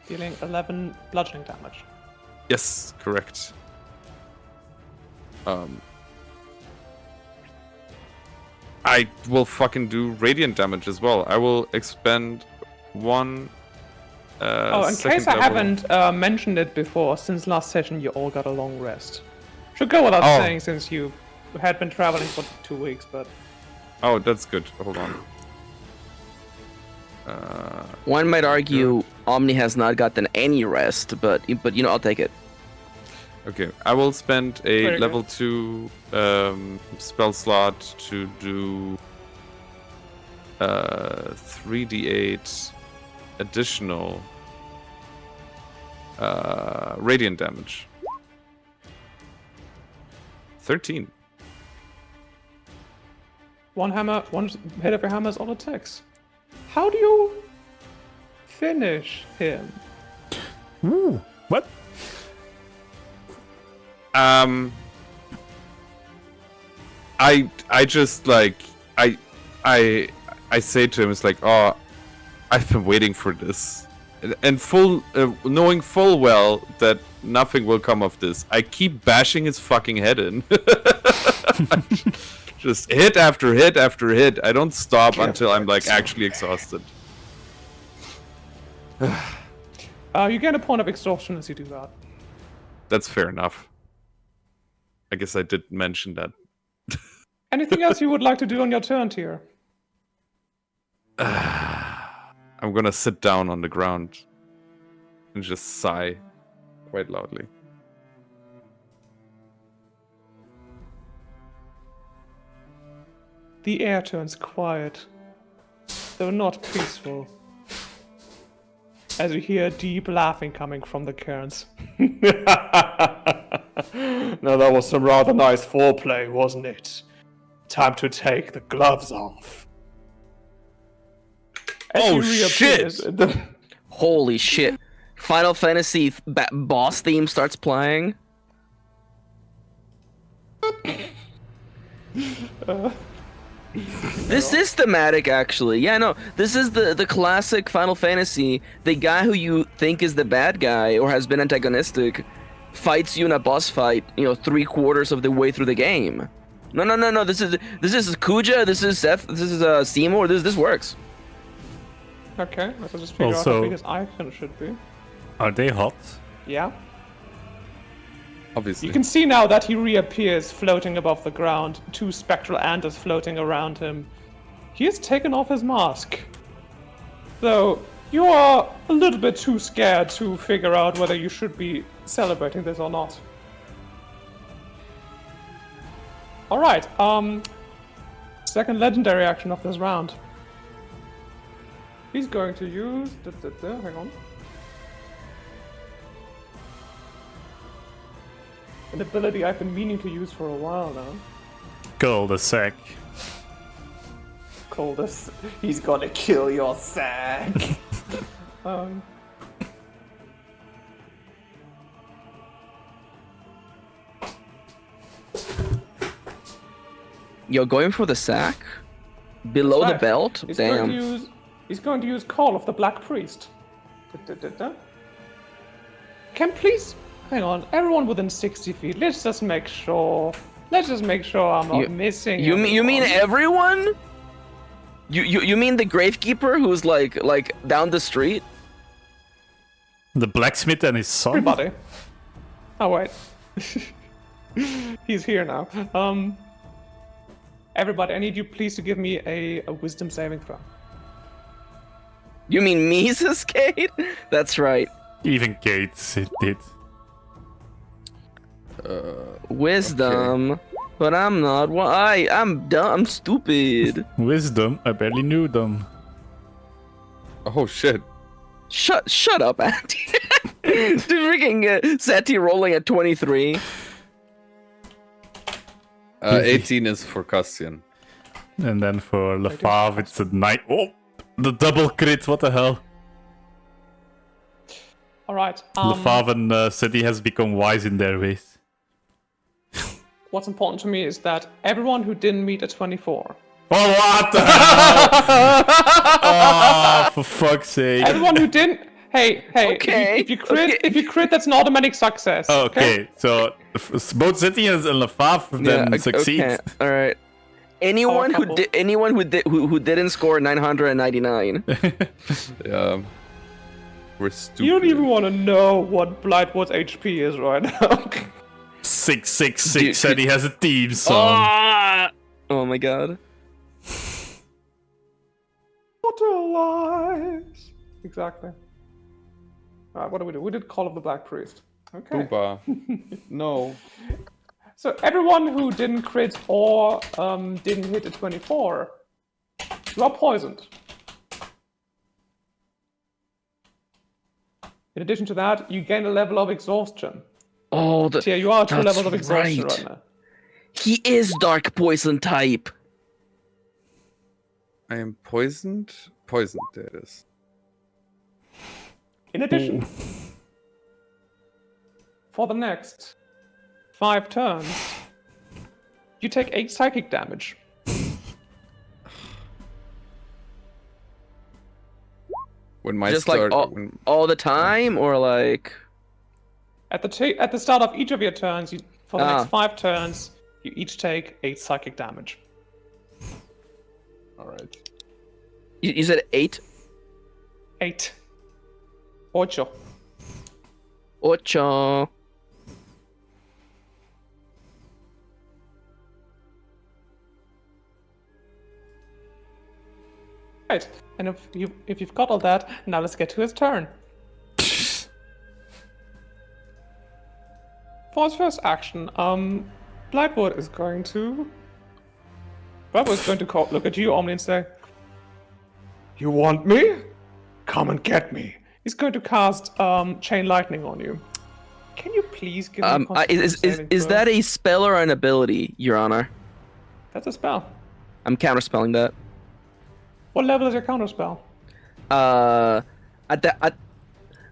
Dealing 11 bludgeoning damage. Yes, correct. I will fucking do radiant damage as well. I will expend one. In case I haven't mentioned it before, since last session you all got a long rest. Should go without saying since you had been traveling for 2 weeks, but... Oh, that's good. Hold on. One might argue Omni has not gotten any rest, but you know, I'll take it. Okay, I will spend a Very level 2 spell slot to do 3d8 additional radiant damage. 13. One hit of your hammer is all it takes. How do you finish him? Ooh, what? I just like I say to him, it's like, oh, I've been waiting for this, and knowing full well that nothing will come of this. I keep bashing his fucking head in. Just hit after hit after hit. I don't stop until I'm like actually exhausted. You gain a point of exhaustion as you do that. That's fair enough. I guess I did mention that. Anything else you would like to do on your turn, Tyr? I'm gonna sit down on the ground and just sigh quite loudly. The air turns quiet, though not peaceful, as you hear deep laughing coming from the cairns. Now that was some rather nice foreplay, wasn't it? Time to take the gloves off. As Oh, he reappears shit! in the- Holy shit! Final Fantasy boss theme starts playing. This is thematic, actually. Yeah, no, this is the classic Final Fantasy. The guy who you think is the bad guy or has been antagonistic fights you in a boss fight, you know, 3/4 of the way through the game. No. This is Kuja. This is Seth. This is Seymour. This works. Okay, let's just figure out Also- how big his icon should be. Are they hot? Yeah. Obviously. You can see now that he reappears floating above the ground, 2 spectral antlers floating around him. He has taken off his mask. Though, you are a little bit too scared to figure out whether you should be celebrating this or not. Alright, second legendary action of this round. He's going to use... hang on. An ability I've been meaning to use for a while now. Kill the sack. Call this. He's gonna kill your sack. You're going for the sack? Below the Right. belt? He's Damn. He's going to use Call of the Black Priest. Can please hang on, everyone within 60 feet. Let's just make sure. I'm not missing. You mean anyone. everyone? You mean the gravekeeper who's like down the street? The blacksmith and his son. Everybody. Oh wait. He's here now. Everybody, I need you please to give me a wisdom saving throw. You mean Mises, Kate? That's right. Even Kate it did. Wisdom. Okay. But I'm not. Why? I'm dumb. I'm stupid. Wisdom, I barely knew them. Oh shit. Shut up, Andy. Dude, freaking Seti rolling at 23. 18 is for Castian. And then for Lefave, it's a 9. Oh, the double crit, what the hell? All right. Lefave and Seti has become wise in their ways. What's important to me is that everyone who didn't meet a 24. Oh, what the hell? Oh, for fuck's sake. Everyone who didn't. Hey, Okay, if you crit, okay. if you crit, that's an automatic success. Okay, so both Seti and Lefave then succeed. Okay. All right. Anyone who couple. did, anyone who didn't score 999. Yeah. We're stupid. You don't even want to know what Blightwood's HP is right now. 666 Dude, Seti has a team song. Ah! Oh my god. What lies? Exactly. Alright, what do we do? We did Call of the Black Priest. Okay. Booba. No. So everyone who didn't crit or didn't hit a 24, you are poisoned. In addition to that, you gain a level of exhaustion. Oh, So yeah, you are at 2 that's levels of exhaustion right. right now. He is dark poison type. I am poisoned? Poisoned, there it is. In addition, for the next 5 turns, you take 8 psychic damage. When my Just start, like all the time, or like. At the start of each of your turns, for the Ah. next 5 turns, you each take 8 psychic damage. Alright. You said 8? 8. Ocho. Ocho. Right. And if you've got all that, now let's get to his turn. For his first action, Blightwood is going to look at you, Omni, and say, "You want me? Come and get me." He's going to cast Chain Lightning on you. Can you please give me a Constitution saving Is throw? that a spell or an ability, Your Honor? That's a spell. I'm counterspelling that. What level is your counterspell? At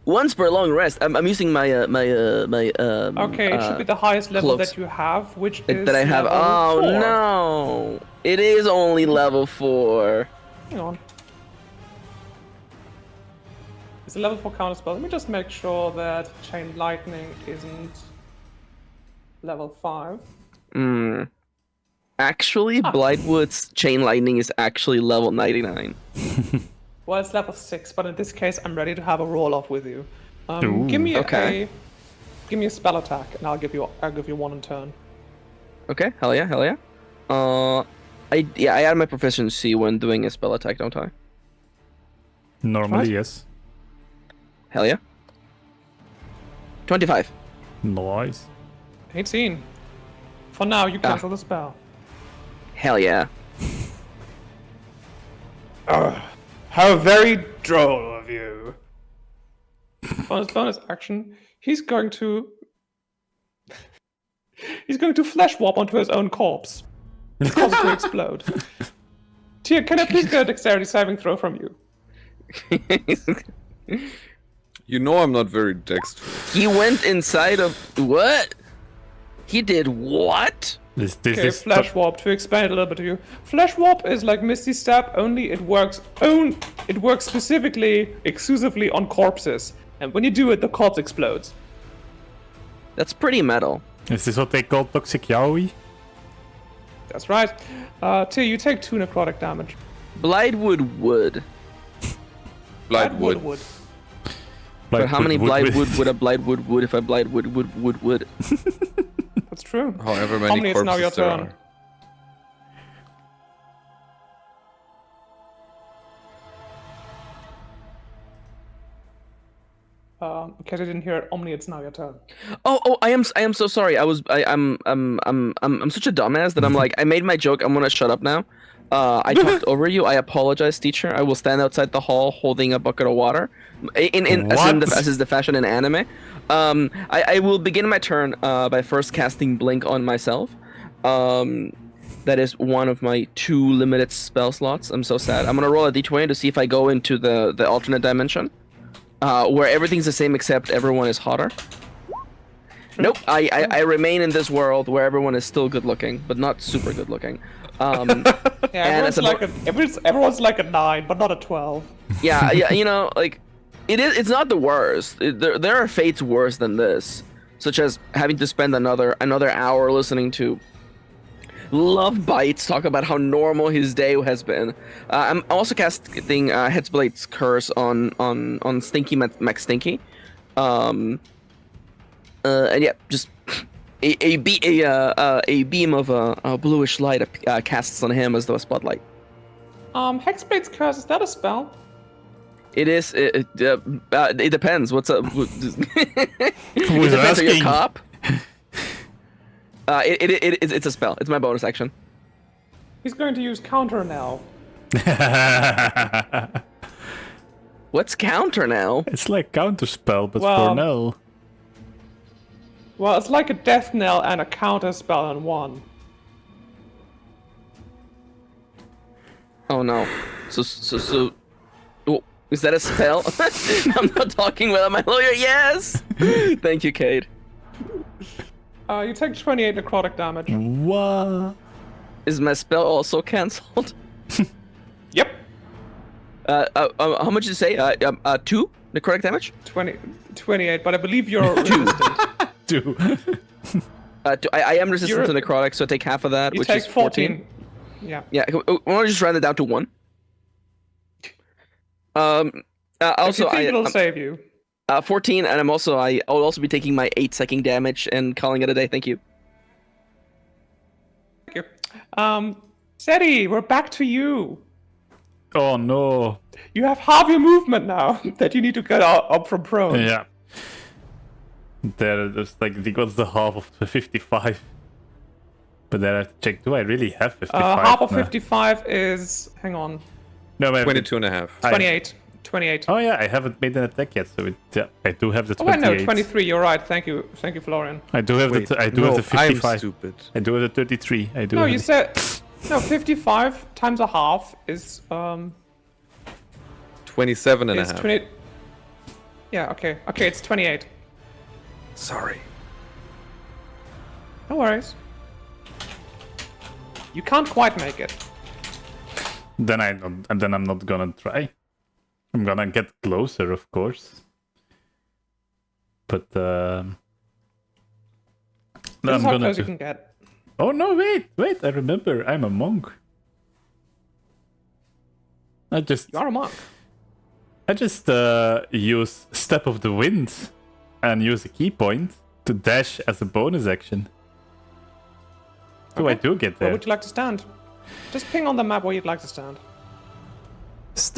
once per long rest. I'm using my Okay, it should be the highest level cloaks. that you have, which is that I have. level Oh 4. no! It is only level 4. Hang on. It's a level 4 counterspell. Let me just make sure that Chain Lightning isn't level 5. Actually, Blightwood's Chain Lightning is actually level 99. Well, it's level 6, but in this case, I'm ready to have a roll off with you. Give me okay. give me a spell attack, and I'll give you 1 in turn. Okay, hell yeah. I add my proficiency when doing a spell attack, don't I? Normally, What? yes. Hell yeah. 25. Nice. 18. For now, you cancel the spell. Hell yeah. How very droll of you. On his bonus action, he's going to flesh warp onto his own corpse. Cause it to explode. Tia, can I please get a dexterity saving throw from you? You know I'm not very dexterous. He went inside of what? He did what? This Okay, is flesh warp. To explain it a little bit to you, flesh warp is like Misty Step. Only it works specifically, exclusively on corpses. And when you do it, the corpse explodes. That's pretty metal. Is this what they call toxic yaoi? That's right. Tia, you take 2 necrotic damage. Blightwood wood. Blightwood. Wood. But how many Blightwood Blightwood would a Blightwood wood if I Blightwood wood? That's true. However many Omni, it's now your corpses there turn. In case I didn't hear it, Omni, it's now your turn. Oh, I am so sorry. I'm such a dumbass that I'm like, I made my joke. I'm gonna shut up now. I talked over you. I apologize, teacher. I will stand outside the hall holding a bucket of water, as is the fashion in anime. I will begin my turn by first casting Blink on myself. That is one of my 2 limited spell slots. I'm so sad. I'm gonna roll a d20 to see if I go into the alternate dimension, where everything's the same except everyone is hotter. Nope. I remain in this world where everyone is still good looking, but not super good looking. Yeah, everyone's like a 9, but not a 12. Yeah, you know, like it's not the worst. There are fates worse than this, such as having to spend another hour listening to Love Bites talk about how normal his day has been. I'm also casting Headsblade's Curse on Stinky McStinky. And yeah, just a beam of bluish light casts on him as though a spotlight. Hexblade's Curse, is that a spell? It is. It depends. What's up? Who's It depends. Are you a asking? cop? It's a spell. It's my bonus action. He's going to use counter now. What's counter now? It's like counterspell, but Well, for now. Well, it's like a death knell and a counter spell in one. Oh no. So. Oh, is that a spell? I'm not talking without my lawyer. Yes. Thank you, Cade. You take 28 necrotic damage. What? Is my spell also cancelled? Yep. How much did you say? 2 necrotic damage? 28, but I believe you're resistant. I am resistant to necrotic, so I take half of that, You which take is 14. Yeah. Yeah, why don't I just round it down to 1? Also, if you think it'll save you. 14, and I'll also be taking my 8 psychic damage and calling it a day. Thank you. Thank you. Seti, we're back to you. Oh no. You have half your movement now that you need to get up from prone. Yeah. There's like, what's the half of the 55? But then I have to check, do I really have 55? Half of No. 55 is, hang on, No, maybe. 22 and a half. 28. 28. Oh yeah, I haven't made an attack yet, so I do have the Oh, wait, 28. no, 23. You're right. Thank you, Florian. I do have Wait, the I do no, have the 55. I'm stupid. I do have the 33. I do. No, have you the- said no. 55 times a half is 27 and a is half. 20. Yeah. Okay. Okay. It's 28. Sorry. No worries. You can't quite make it. Then I'm not gonna try. I'm gonna get closer, of course. But This I'm is how gonna. close you can get. Oh no! Wait! I remember. I'm a monk. I just You are a monk. use Step of the Wind and use a key point to dash as a bonus action. So I Okay. do get Where there. would you like to stand? Just ping on the map where you'd like to stand.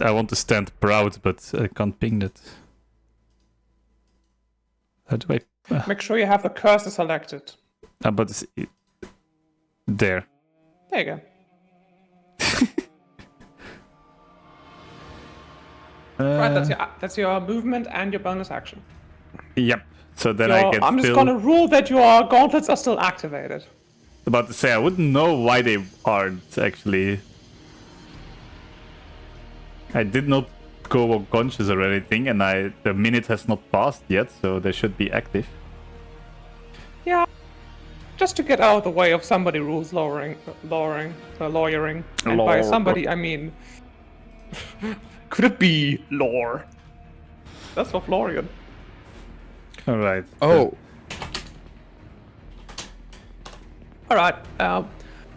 I want to stand proud, but I can't ping that. How do I? Make sure you have the cursor selected. But there. There you go. Right, that's your movement and your bonus action. Yep. So then I get. I'm just still, gonna rule that your gauntlets are still activated. About to say I wouldn't know why they aren't actually. I did not go unconscious or anything, and the minute has not passed yet, so they should be active. Yeah. Just to get out of the way of somebody rules lawyering. And by somebody, I mean... Could it be lore? That's for Florian. All right. Oh, Alright,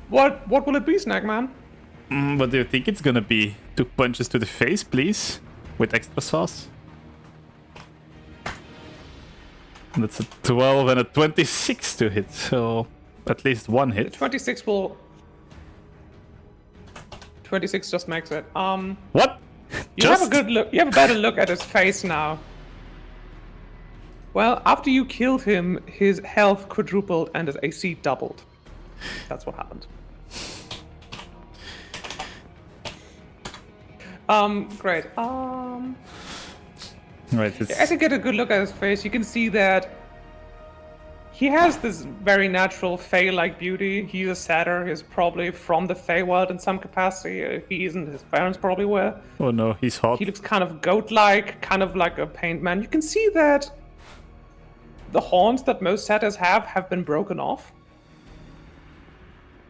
what will it be, Snackman? What do you think it's gonna be? 2 punches to the face, please, with extra sauce. That's a 12 and a 26 to hit, so at least one hit. 26 will. 26 just makes it. What? You have a good look. You have a better look at his face now. Well, after you killed him, his health quadrupled and his AC doubled. That's what happened. Great. Right. As you get a good look at his face, you can see that he has this very natural Fey-like beauty. He's a satyr. He's probably from the Feywild in some capacity. If he isn't, his parents probably were. Oh no, he's hot. He looks kind of goat-like, kind of like a paint man. You can see that the horns that most satyrs have been broken off.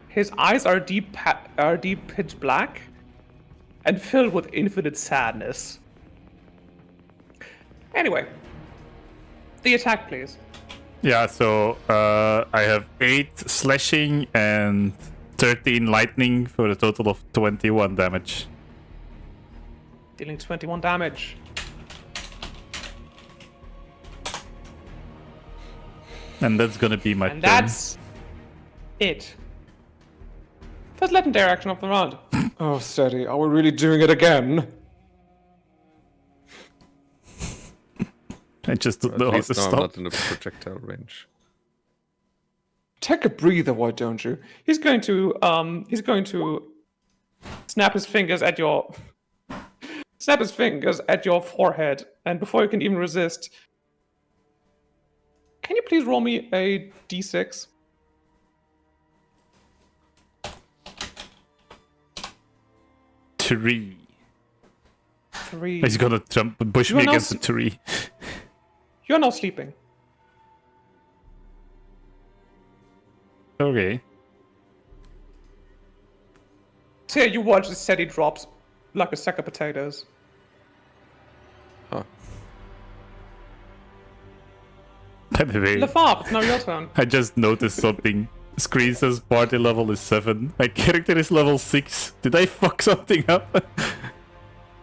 His eyes are deep pitch black and filled with infinite sadness. Anyway, the attack, please. Yeah, so I have 8 slashing and 13 lightning for a total of 21 damage. Dealing 21 damage. And that's gonna be my And turn. that's it. First legendary action of the round. Oh, steady. Are we really doing it again? I just don't know At how least to now I'm stop. not in the projectile range. Take a breather, why don't you? He's going to snap his fingers at your forehead, and before you can even resist, can you please roll me a d6? Tree. 3. He's gonna push You me are not against the tree. You're not sleeping. Okay. So yeah, you watch as Seti drops like a sack of potatoes. Huh. By the way, Lefab, it's now your turn. I just noticed something. Screen says party level is 7. My character is level 6. Did I fuck something up?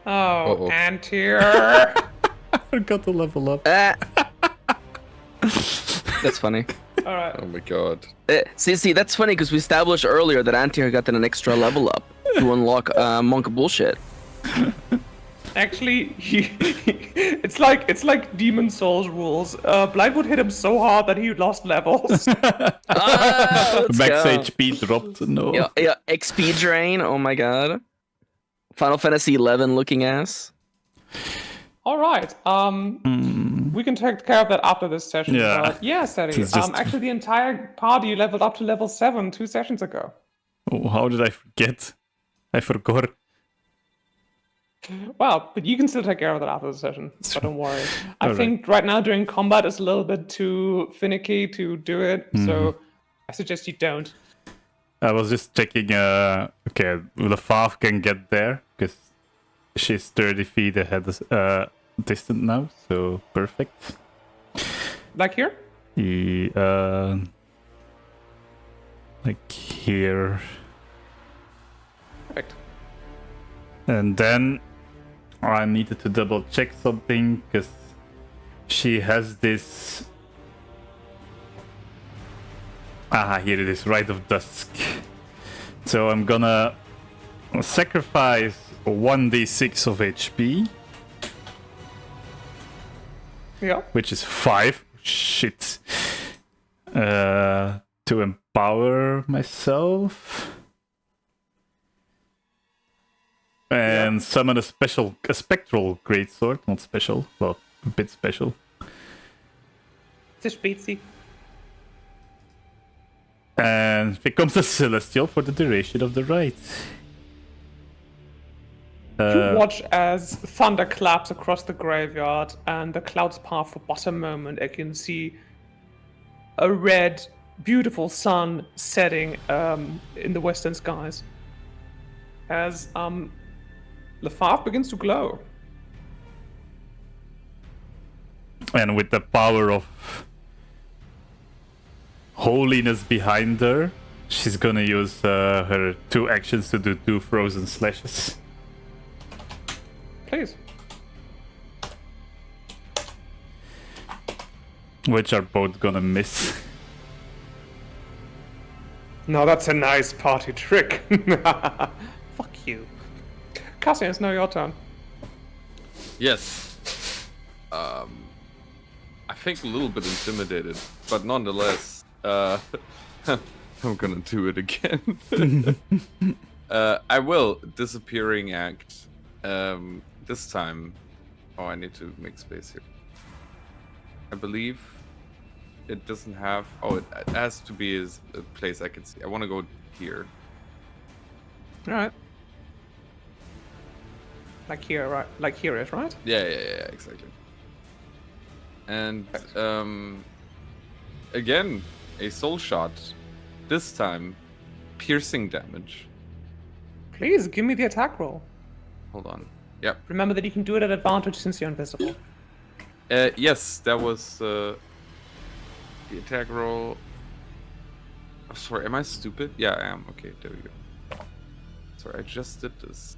Oh, Uh-oh. Antir. I forgot to level up. That's funny. Alright. Oh my god. See, that's funny because we established earlier that Antir got an extra level up to unlock Monk Bullshit. Actually, it's like Demon Souls rules. Blightwood hit him so hard that he lost levels. Let's Max go. HP dropped. No. Yeah, XP drain. Oh my god. Final Fantasy 11 looking ass. Alright, we can take care of that after this session. Yeah. But yeah, Seti. It's just- Actually, the entire party leveled up to level 7 2 sessions ago. Oh, how did I forget? I forgot. Well, but you can still take care of that after the session, so don't worry. I Alright. think right now during combat is a little bit too finicky to do it, so I suggest you don't. I was just checking. Okay, Lefave can get there because she's 30 feet ahead, distant now. So perfect. Like here? Like here, Perfect. and then I needed to double check something because she has this. Here it is, Rite of Dusk. So I'm gonna sacrifice 1d6 of HP, Yeah. which is 5. Shit. To empower myself. And summon a spectral greatsword. Not special, well, a bit special. It's Beatsy. And becomes a celestial for the duration of the rite. You watch as thunder claps across the graveyard and the clouds part for but a moment. You can see a red, beautiful sun setting in the western skies. As Lefave begins to glow. And with the power of holiness behind her, She's gonna use her 2 actions to do 2 frozen slashes. Please. Which are both gonna miss. No, that's a nice party trick. Fuck you. Cassian, it's now your turn. Yes. I think a little bit intimidated, but nonetheless, I'm gonna do it again. I will disappearing act. This time. Oh, I need to make space here. I believe it doesn't have. Oh, it has to be a place I can see. I want to go here. Alright. Like here, right? Like here is, right? Yeah, exactly. And again, a soul shot. This time, piercing damage. Please, give me the attack roll. Hold on. Yep. Remember that you can do it at advantage since you're invisible. Yes, that was the attack roll. Oh, sorry, am I stupid? Yeah, I am. Okay, there we go. Sorry, I just did this.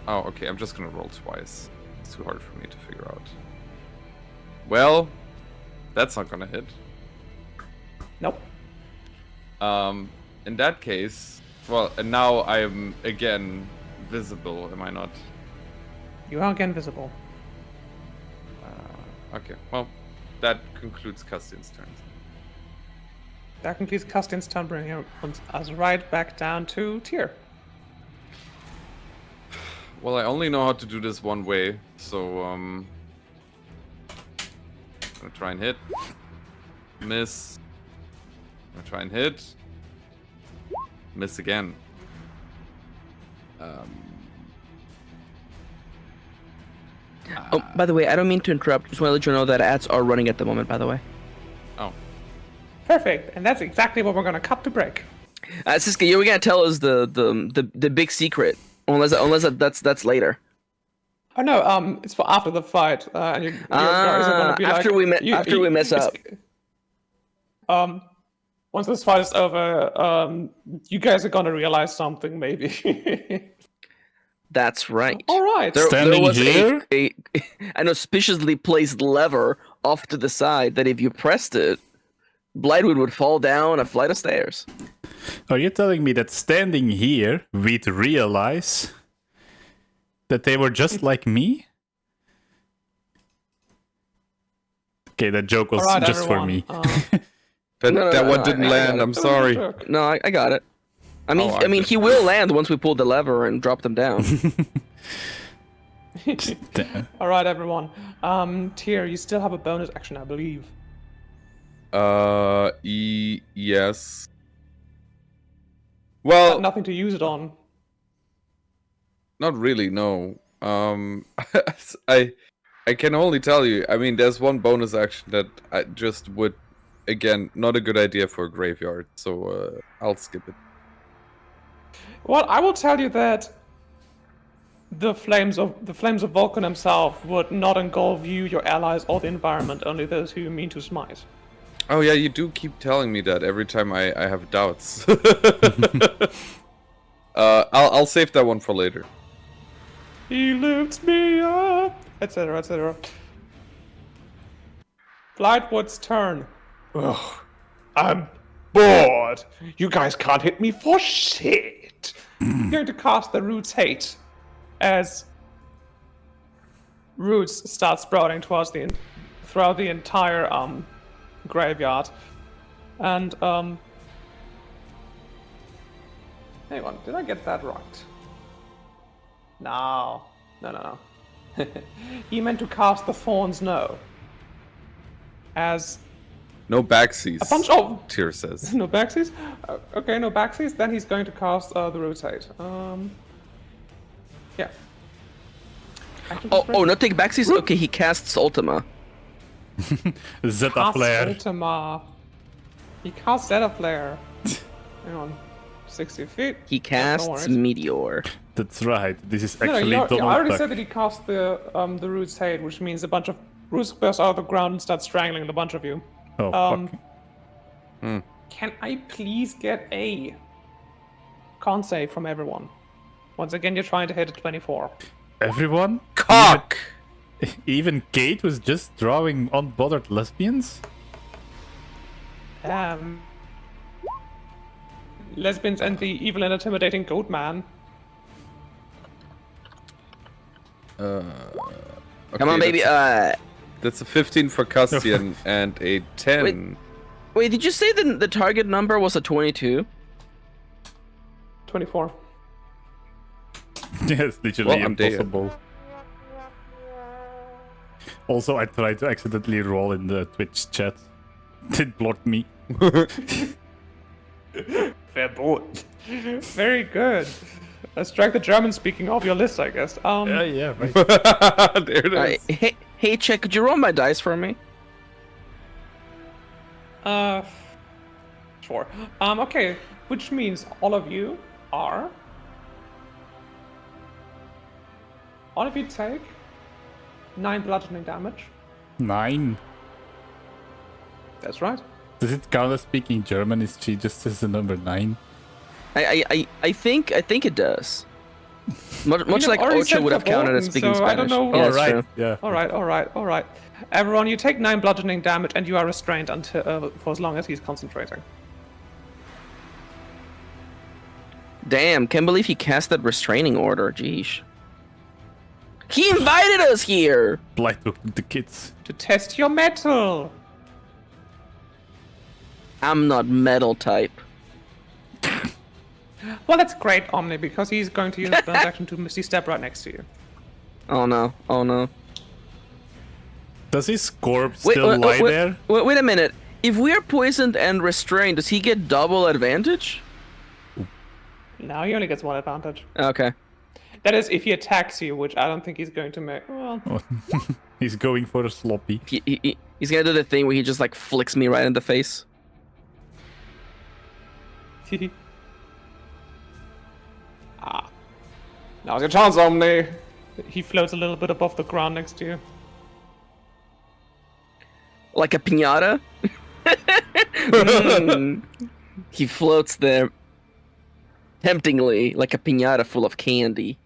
Oh, okay, I'm just gonna roll twice. It's too hard for me to figure out. Well, that's not gonna hit. Nope. In that case, well, and now I am again visible, am I not? You are again visible. Okay, well, that concludes Castian's turn. That concludes Castian's turn, bringing us right back down to Tyr. Well, I only know how to do this one way, so I'm gonna try and hit. Miss. I'm gonna try and hit. Miss again. Oh, by the way, I don't mean to interrupt. Just want to let you know that ads are running at the moment, by the way. Oh. Perfect, and that's exactly what we're gonna cut to break. Siska, you were gonna tell us the big secret, unless that's later. Oh no, it's for after the fight, and your guys are gonna be after like, we mess up. Once this fight is over, you guys are gonna realize something, maybe. That's right. All right. Standing was here? an auspiciously placed lever off to the side that if you pressed it, Blightwood would fall down a flight of stairs. Are you telling me that standing here, we'd realize that they were just like me? Okay, that joke was All right, just everyone, for me. That one didn't I land, got I'm it. sorry. No, I got it. I mean, Oh, I mean, just- he will land once we pull the lever and drop them down. All right, everyone. Tyr, you still have a bonus action, I believe. Yes. But Well, nothing to use it on. not really, no. I can only tell you, I mean, there's one bonus action that I just would, again, not a good idea for a graveyard, so I'll skip it. Well, I will tell you that the flames of Vulcan himself would not engulf you, your allies, or the environment. Only those who you mean to smite. Oh yeah, you do keep telling me that every time I have doubts. I'll save that one for later. He lifts me up, etc., etc. Blightwood's turn. Ugh, I'm bored. You guys can't hit me for shit. I'm going to cast the Roots Hate as roots start sprouting throughout the entire graveyard. And hang on, did I get that right? No. He meant to cast the Thorns No. As No backseas. a bunch of Tyr says. no backsies? Okay, no backsies. Then he's going to cast the Rotate. Yeah. Oh, not take backsies? Okay, he casts Ultima. Zeta Cast Flare. Ultima. He casts Zeta Flare. Hang on. 60 feet. He No casts worries. Meteor. That's right. This is No, actually you Donald already Duck. said that he cast the Roots Hate, which means a bunch of Roost bursts out of the ground and starts strangling the bunch of you. Oh, Um, fuck. Can I please get a con save from everyone? Once again, you're trying to hit a 24. Everyone? Cock! Even Kate was just drawing unbothered lesbians? Lesbians and the evil and intimidating goat man. Okay, Come on, baby. That's a 15 for Castian and a 10. Wait, did you say the target number was a 22? 24. Yes, literally Well, I'm dead. impossible. Also, I tried to accidentally roll in the Twitch chat. It blocked me. Fair boy. Very good. Strike the German speaking off your list, I guess. Yeah, right. There it is. Hey, Check, could you roll my dice for me? Sure. Okay, which means all of you take 9 bludgeoning damage. 9. That's right. Does it count as speaking German? Is she just as the number 9? I think it does. Much like I've already Ocho said would have counted as verboten, speaking so I Spanish. don't know. Yeah, Oh, that's right. true. Yeah. All right. Everyone, you take 9 bludgeoning damage and you are restrained until for as long as he's concentrating. Damn, can't believe he cast that restraining order. Jeez. He invited us here. Blightwood with the kids. To test your metal. I'm not metal type. Well, that's great, Omni, because he's going to use bonus action to Misty Step right next to you. Oh no. Oh no. Does his corpse still lie there? Wait a minute. If we are poisoned and restrained, does he get double advantage? Now he only gets 1 advantage. Okay. That is if he attacks you, which I don't think he's going to make. Well, He's going for a sloppy. He's gonna do the thing where he just like flicks me right in the face. now's your chance, Omni. He floats a little bit above the ground next to you. Like a piñata? Mm. He floats there temptingly like a piñata full of candy.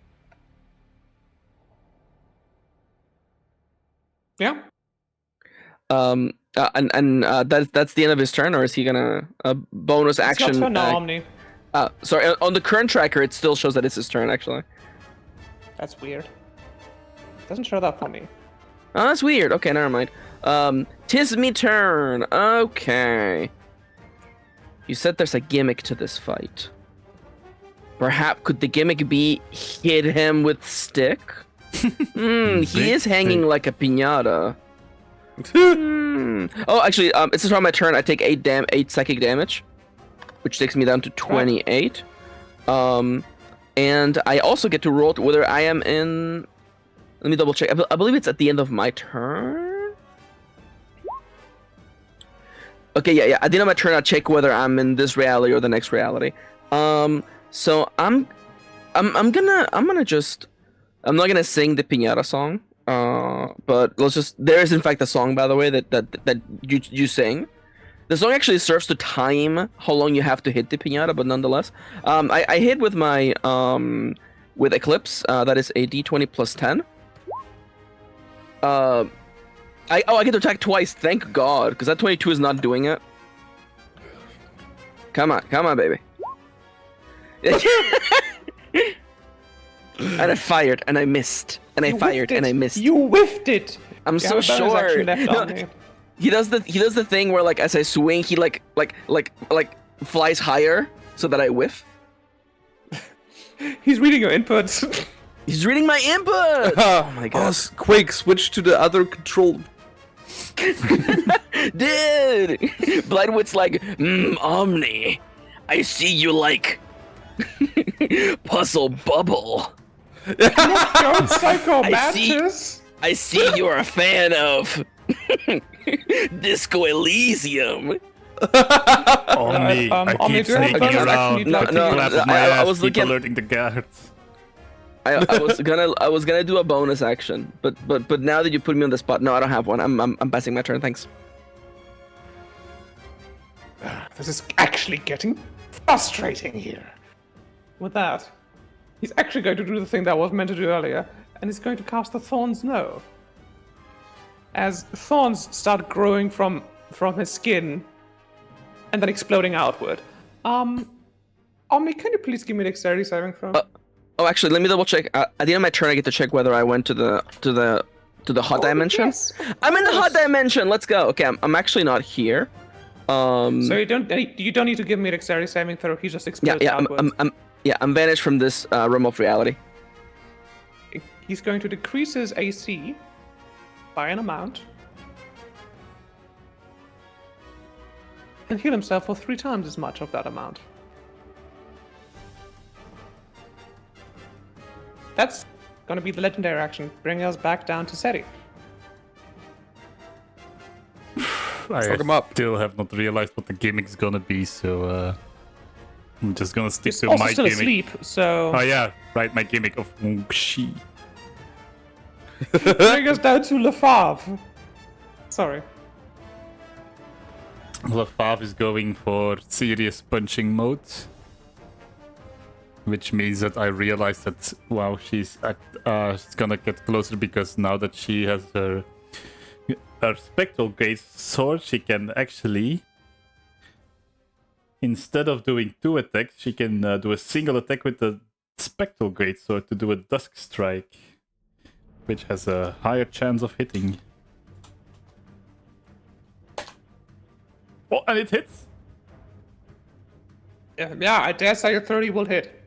Yeah. And that's the end of his turn, or is he gonna bonus It's action? your turn now, Omni. Sorry, on the current tracker, it still shows that it's his turn, actually. That's weird. Doesn't show that for me. Oh, that's weird. Okay, never mind. Tis me turn. Okay. You said there's a gimmick to this fight. Perhaps could the gimmick be hit him with stick? He is hanging like a piñata. Oh, actually, it's on my turn. I take 8 psychic damage, which takes me down to 28. And I also get to roll whether I am in. Let me double check. I believe it's at the end of my turn. Okay, yeah. At the end of my turn, I check whether I'm in this reality or the next reality. So I'm not gonna sing the piñata song. But let's just. There is in fact a song, by the way, that you sing. The song actually serves to time how long you have to hit the piñata, but nonetheless, I hit with my with Eclipse. That is a D20 plus 10. I get to attack twice. Thank God, because that 22 is not doing it. Come on, baby. And I fired, and I missed, and I fired, and I missed. You whiffed it. I'm so sure. No, he does the thing where, like, as I swing, he like flies higher so that I whiff. He's reading your inputs. He's reading my input. Oh my god! Quake, switch to the other control. Dude, Blightwood's like, Omni, I see you like puzzle bubble. Don't psycho Mantis. I see you're a fan of Disco Elysium. Omni, I Omni, keep do you have sneaking bonus action around. you'd like to No, use? no, Clap my I ass, was keep looking- alerting the guards. I was gonna do a bonus action, but now that you put me on the spot, no, I don't have one. I'm passing my turn. Thanks. This is actually getting frustrating here. With that, he's actually going to do the thing that was meant to do earlier, and he's going to cast the Thorns No. As thorns start growing from his skin and then exploding outward. Omni, can you please give me a dexterity saving throw? Oh, actually, let me double check. At the end of my turn, I get to check whether I went to the hot dimension. Yes, I'm in the hot dimension. Let's go. Okay, I'm actually not here. So you don't need to give me a dexterity saving throw. He just explodes outwards. I'm vanished from this realm of reality. He's going to decrease his AC by an amount and heal himself for 3 times as much of that amount. That's gonna be the legendary action, bringing us back down to Seti. Fuck him up. Still have not realized what the gimmick's gonna be, so I'm just gonna stick He's to also my still gimmick. asleep, so Oh yeah, right, my gimmick of she. bring us down to Lefave. Sorry. Lefave is going for serious punching mode, which means that I realize that wow, she's gonna get closer because now that she has her spectral great sword, she can actually, instead of doing 2 attacks, she can do a single attack with the spectral great sword to do a dusk strike, which has a higher chance of hitting. Oh, and it hits. Yeah, I dare say a 30 will hit.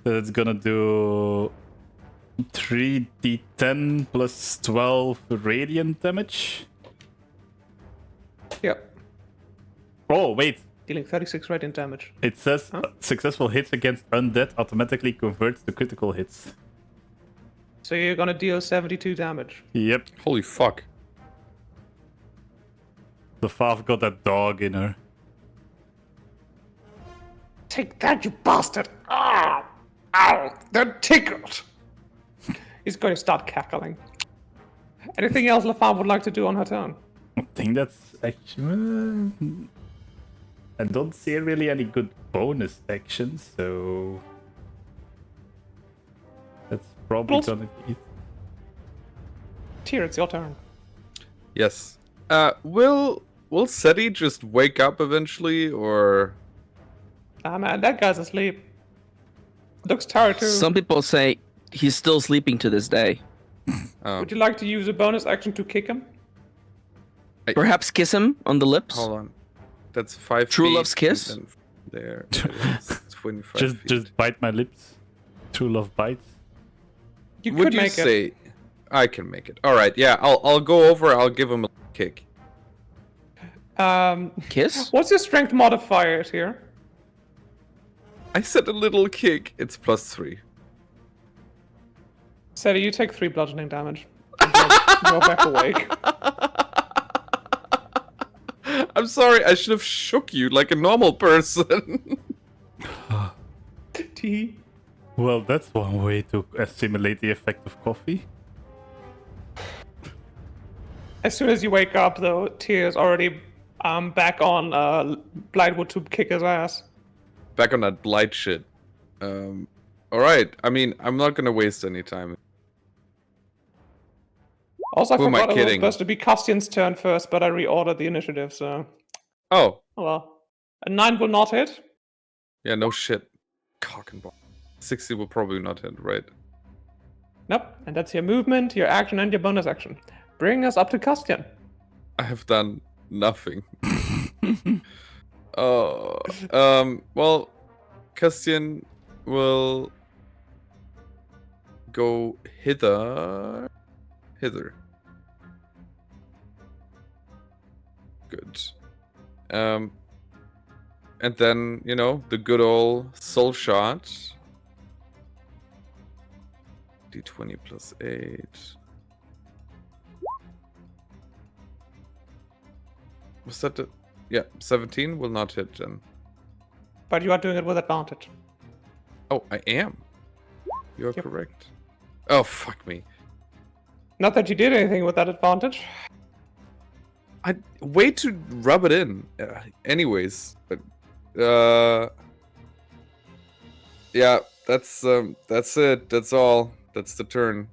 So it's gonna do 3d10 plus 12 radiant damage. Yep. Oh, wait. Dealing 36 radiant damage. It says successful hits against undead automatically converts to critical hits. So you're gonna deal 72 damage. Yep. Holy fuck. The Fav got that dog in her. Take that, you bastard! Ow! Ow! They're tickled! He's going to start cackling. Anything else Lefave would like to do on her turn? I think that's actually... I don't see really any good bonus actions, so... That's probably Plus- gonna be it. Tyr, it's your turn. Yes. Will Seti just wake up eventually, or? Ah man, that guy's asleep. Looks tired too. Some people say he's still sleeping to this day. Would you like to use a bonus action to kick him? Perhaps kiss him on the lips. Hold on. That's 5 True feet, love's kiss? and then there. It's 25 feet. Just bite my lips. True love bites. You Would could you make it. say I can make it? All right. Yeah. I'll go over. I'll give him a kick. Kiss? What's your strength modifier here? I said a little kick. It's +3. Seti, you take 3 bludgeoning damage. You're back awake. I'm sorry. I should have shook you like a normal person. T. Well, that's one way to assimilate the effect of coffee. As soon as you wake up, though, Tyr's already back on Blightwood to kick his ass. Back on that blight shit. All right. I mean, I'm not gonna waste any time. Also, I Who am I forgot it was kidding? supposed to be Castian's turn first, but I reordered the initiative, so... Oh. Oh well. A 9 will not hit. Yeah. No shit. Cock and ball. 60 will probably not hit, right? Nope. And that's your movement, your action, and your bonus action. Bring us up to Castian. I have done nothing. Oh. Well, Castian will go hither. Good. And then, you know, the good old soul shot. D20 plus 8. Was that the... Yeah, 17 will not hit then. But you are doing it with advantage. Oh, I am. You're Yep. correct. Oh, fuck me. Not that you did anything with that advantage. I way to rub it in. Anyways, but yeah, that's it. That's all. That's the turn.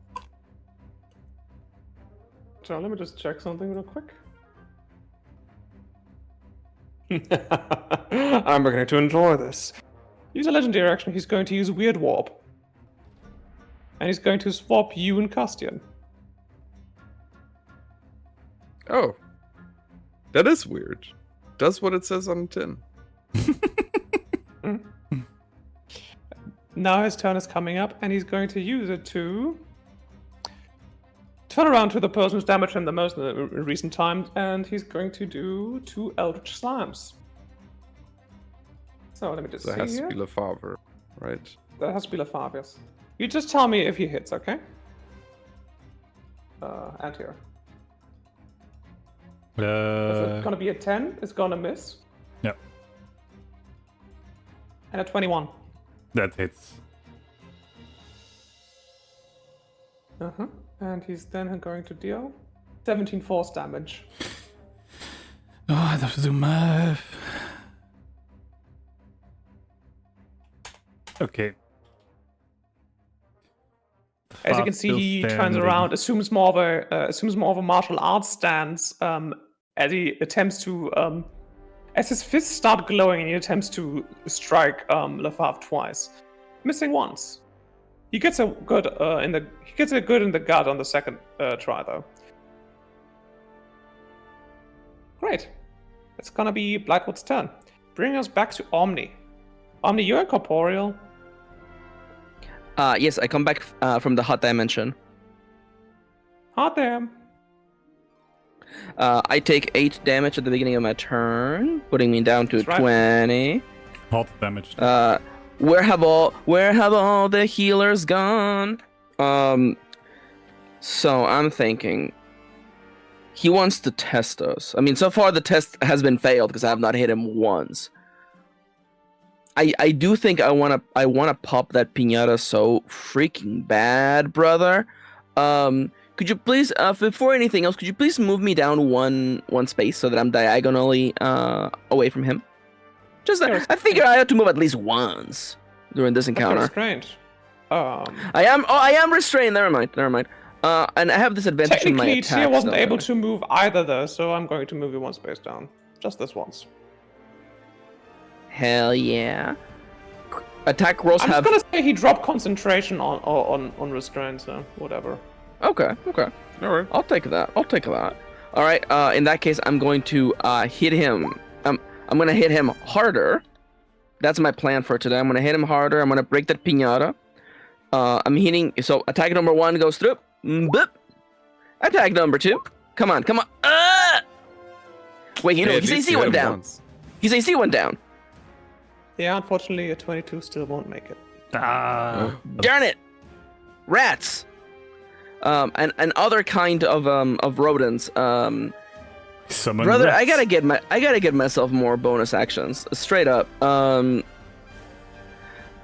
So let me just check something real quick. I'm beginning to enjoy this. Use a legendary action. He's going to use Weird Warp. And he's going to swap you and Castian. Oh, that is weird. Does what it says on the tin. Now his turn is coming up, and he's going to use it to turn around to the person who's damaged him the most in the recent times, and he's going to do 2 Eldritch Slams. So let me just That see has here. to be Lefavre, right? That has to be Lefavre, yes. You just tell me if he hits, okay? And here. Is it gonna be a 10? It's gonna miss. Yep. And a 21. That hits. Uh-huh. And he's then going to deal 17 force damage. Oh, I have to do math. Okay. As you Fast can see, still he turns standing. around, assumes more of a martial arts stance, as he attempts to, as his fists start glowing, and he attempts to strike Lefavre twice, missing once. He gets a good in the gut on the second try though. Great. It's gonna be Blightwood's turn. Bring us back to Omni. Omni, you're incorporeal. Yes, I come back from the hot dimension. Hot damn. I take 8 damage at the beginning of my turn, putting me down to That's right. 20. Hot damage. Where have all the healers gone? So I'm thinking he wants to test us. I mean, so far the test has been failed because I have not hit him once. I do think I wanna pop that piñata so freaking bad, brother. Could you please, before anything else, could you please move me down one space so that I'm diagonally away from him? Just I figure I have to move at least once during this That's encounter. restrained. I am restrained. Never mind. And I have this advantage in my Technically, attack. Tia wasn't able to move either though, so I'm going to move you one space down. Just this once. Hell yeah. Attack rolls I'm have. just gonna say he dropped concentration on restraint, so whatever. Okay. All right. I'll take that. All right. In that case, I'm going to hit him. I'm gonna hit him harder. That's my plan for today. I'm gonna hit him harder. I'm gonna break that piñata. I'm hitting. So attack number 1 goes through. Boop. Attack number 2. Come on. Wait, Hey, at his least AC you hit went him down. once. His AC went down. Yeah, unfortunately, a 22 still won't make it. Darn it! Rats. And other kind of rodents. Summon Brother, rats. I gotta get myself more bonus actions. Straight up.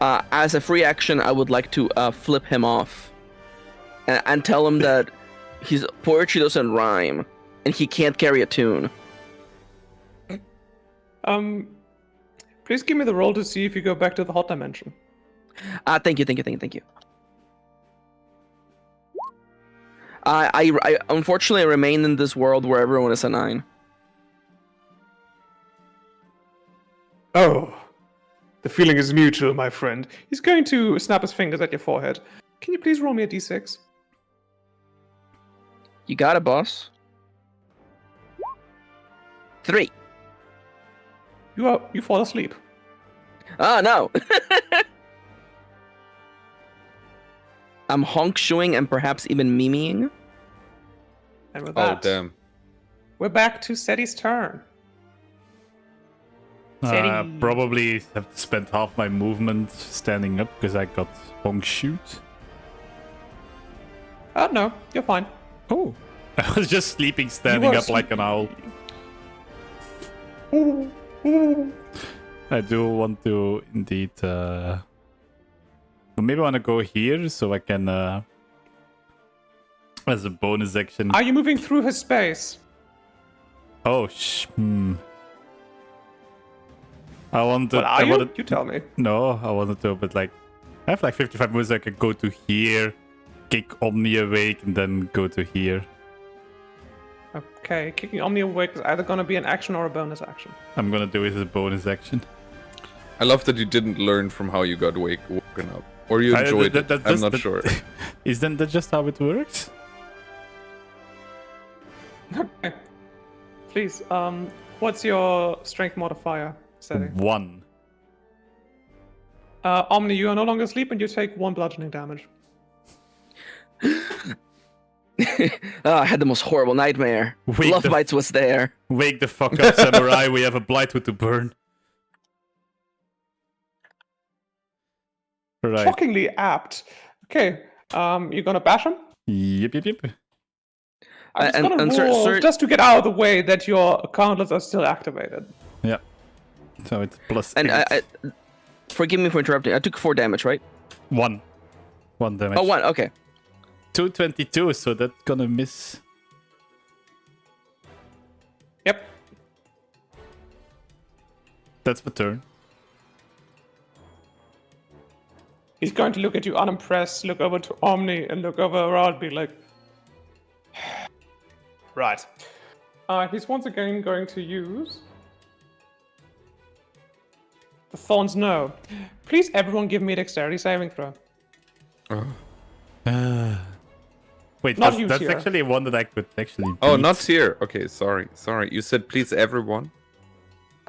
As a free action, I would like to flip him off, and tell him that his poetry doesn't rhyme, and he can't carry a tune. Please give me the roll to see if you go back to the hot dimension. Thank you. I unfortunately remain in this world where everyone is a 9. Oh, the feeling is mutual, my friend. He's going to snap his fingers at your forehead. Can you please roll me a d6? You got it, boss. 3. You fall asleep. Oh no. I'm honk shoeing and perhaps even miming. And with Oh that, damn. we're back to Seti's turn. Seti. Probably have to spend half my movement standing up because I got honk shoot. Oh no, you're fine. Oh. I was just sleeping standing were up like an owl. Ooh. I do want to indeed But maybe I want to go here so I can, as a bonus action. Are you moving through his space? Oh, I wanted. What are I you? wanted. You tell me. No, I wanted to, but like, I have like 55 moves. I could go to here, kick Omni awake, and then go to here. Okay, kicking Omni awake is either gonna be an action or a bonus action. I'm gonna do it as a bonus action. I love that you didn't learn from how you got woken up. Or you enjoyed it. I'm not sure. Isn't that just how it works? Okay. Please, what's your strength modifier setting? 1. Omni, you are no longer asleep and you take 1 bludgeoning damage. I had the most horrible nightmare. Wait, Love Bites was there. Wake the fuck up, samurai. We have a Blightwood to burn. Right. Shockingly apt. Okay, you're gonna bash him? Yep. I'm just And- gonna and roll sir- just to get out of the way that your countlets are still activated. Yeah. So it's plus And 8. I forgive me for interrupting. I took 4 damage, right? 1 damage. Oh, 1. Okay. 222, so that's gonna miss. Yep. That's the turn. He's going to look at you unimpressed, look over to Omni, and look over around, be like, right. He's once again going to use the Thorns No. Please, everyone, give me a dexterity saving throw. Wait, Not that's, you, that's Tira. actually one that I could actually beat. Oh, not here. Okay, sorry. You said please everyone.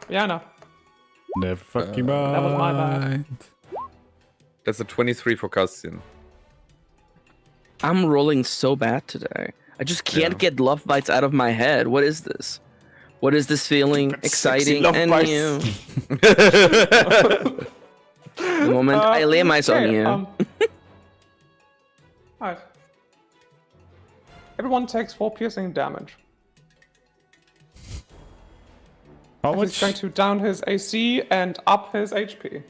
Yeah, no. Never fucking mind. that was my bad. That's a 23 for Castian. I'm rolling so bad today. I just can't Yeah. get Love Bites out of my head. What is this? What is this feeling? Stupid, sexy Exciting love and bites. new. The moment I lay my eyes on okay, you. Alright. Everyone takes 4 piercing damage. How He's much? going to down his AC and up his HP.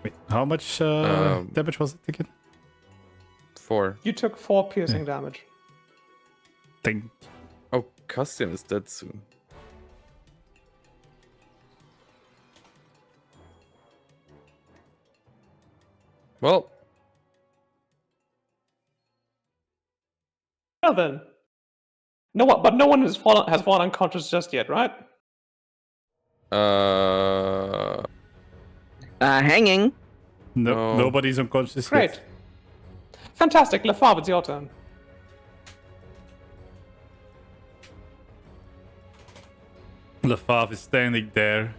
Wait, how much damage was it again? 4. You took 4 piercing damage. Ding. Oh, Castian is dead soon. Well, Well then. No one, but no one has fallen unconscious just yet, right? Hanging. No, No. nobody's unconscious Great. yet. Fantastic. Lefave, it's your turn. Lefave is standing there,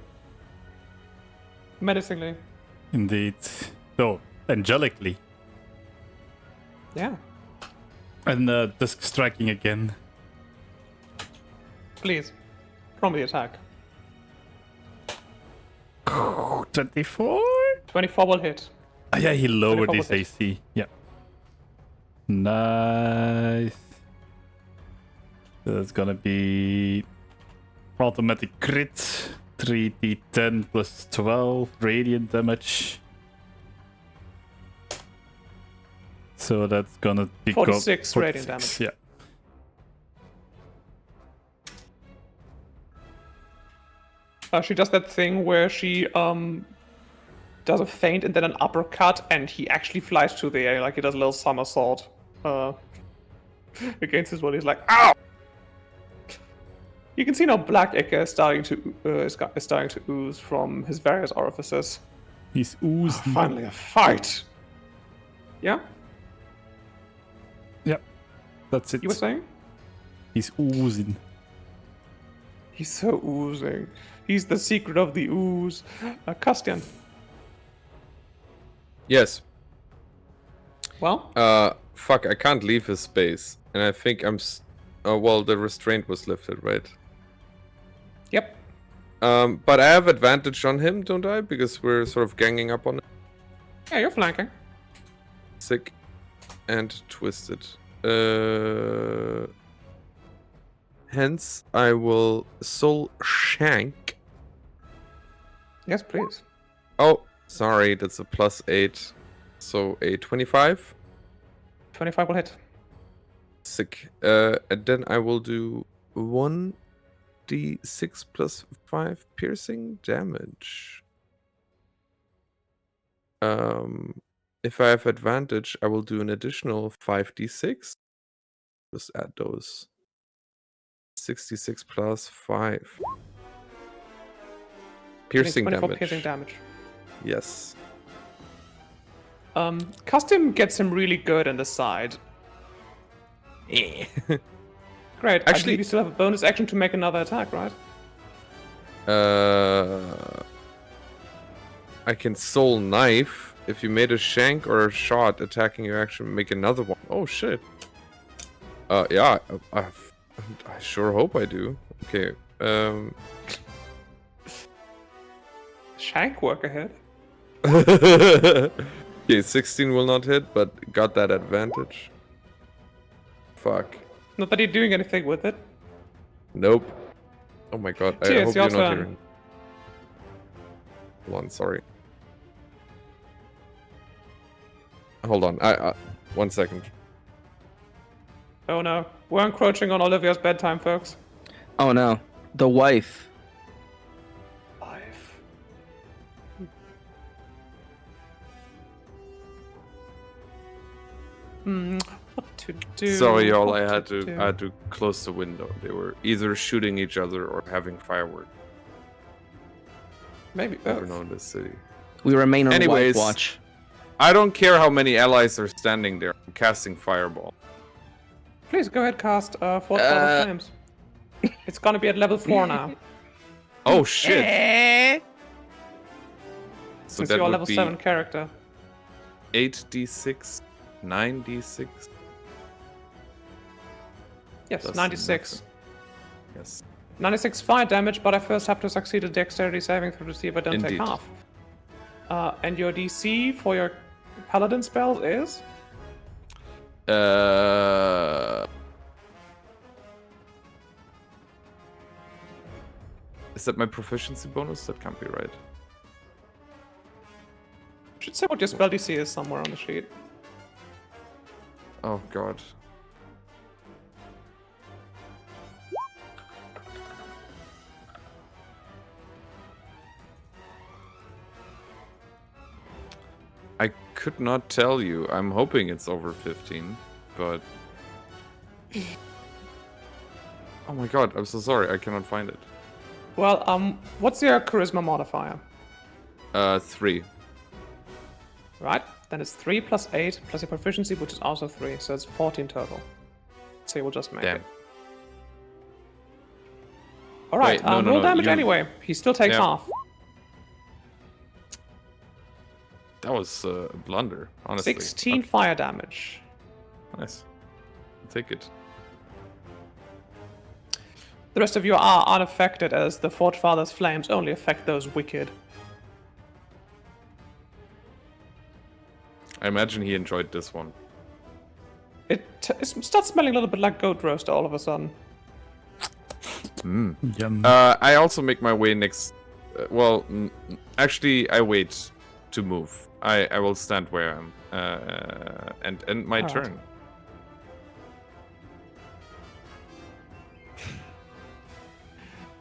Menacingly. indeed. Oh, angelically. Yeah. And Dusk striking again. Please. From the attack. 24? 24 will hit. Ah, yeah, he lowered 24 his will hit. AC. Yeah. Nice. That's gonna be automatic crit. 3d10 plus 12 radiant damage. So that's gonna be 46 radiant damage. Yeah. She does that thing where she does a feint and then an uppercut, and he actually flies through the air like he does a little somersault against his body. He's like, ow! You can see now black ichor is starting to ooze from his various orifices. He's oozing. Finally, a fight. Yeah, Yep. That's it. you were saying? He's oozing. He's so oozing. He's the secret of the ooze. Castian. yes. Well, Fuck, I can't leave his space. And I think well, the restraint was lifted, right? yep. But I have advantage on him, don't I? Because we're sort of ganging up on him. Yeah, you're flanking. Sick and twisted. Hence, I will soul shank. Yes, please. Oh, sorry, that's a +8. So a 25. 25 will hit. Sick. And then I will do 1d6 plus 5 piercing damage. If I have advantage, I will do an additional 5d6. Just add those. 66 plus 5. Piercing 24 damage. piercing damage. Yes. Custom gets him really good in the side. Great. I Actually- believe you still have a bonus action to make another attack, right? I can soul knife. If you made a shank or a shot attacking your action, make another one. Oh shit. Yeah, I sure hope I do. Okay. Shank work ahead. Okay, 16 will not hit, but got that advantage. Fuck. Not that you're doing anything with it. Nope. Oh my god, I Cheers, hope your you're not turn. hearing. Hold on, sorry. Hold on, I 1 second. Oh no. We're encroaching on Olivia's bedtime, folks. Oh no, the wife. 5. What to do? Sorry, y'all. what I had do. to close the window. They were either shooting each other or having fireworks. Maybe Never both. know in this city. We remain on Anyways. wife watch. I don't care how many allies are standing there. I'm casting fireball. Please go ahead, cast Fourth Cloud of Flames. It's gonna be at level 4 now. Oh shit! So Since that you're a would level be 7 character. 8d6, 9d6. Yes, That's 96. Yes. 96 fire damage, but I first have to succeed a dexterity saving throw to see if I don't take Indeed. half. And your DC for your paladin spells is? Is that my proficiency bonus? That can't be right. Should say what your spell DC is somewhere on the sheet. Oh god. I could not tell you. I'm hoping it's over 15, but... Oh my god, I'm so sorry. I cannot find it. Well, what's your charisma modifier? 3. Right? Then it's 3 plus 8 plus your proficiency, which is also 3, so it's 14 total. So we'll just make Damn. it. Alright, Wait, no, roll no, damage you- anyway. He still takes Yeah. half. That was a blunder, honestly. 16 fire damage. Okay, nice. I'll take it. The rest of you are unaffected, as the Forge Father's flames only affect those wicked. I imagine he enjoyed this one. It starts smelling a little bit like goat roast all of a sudden. Yum. I also make my way next. Actually, I wait to move. I will stand where I am and end my Alright. turn.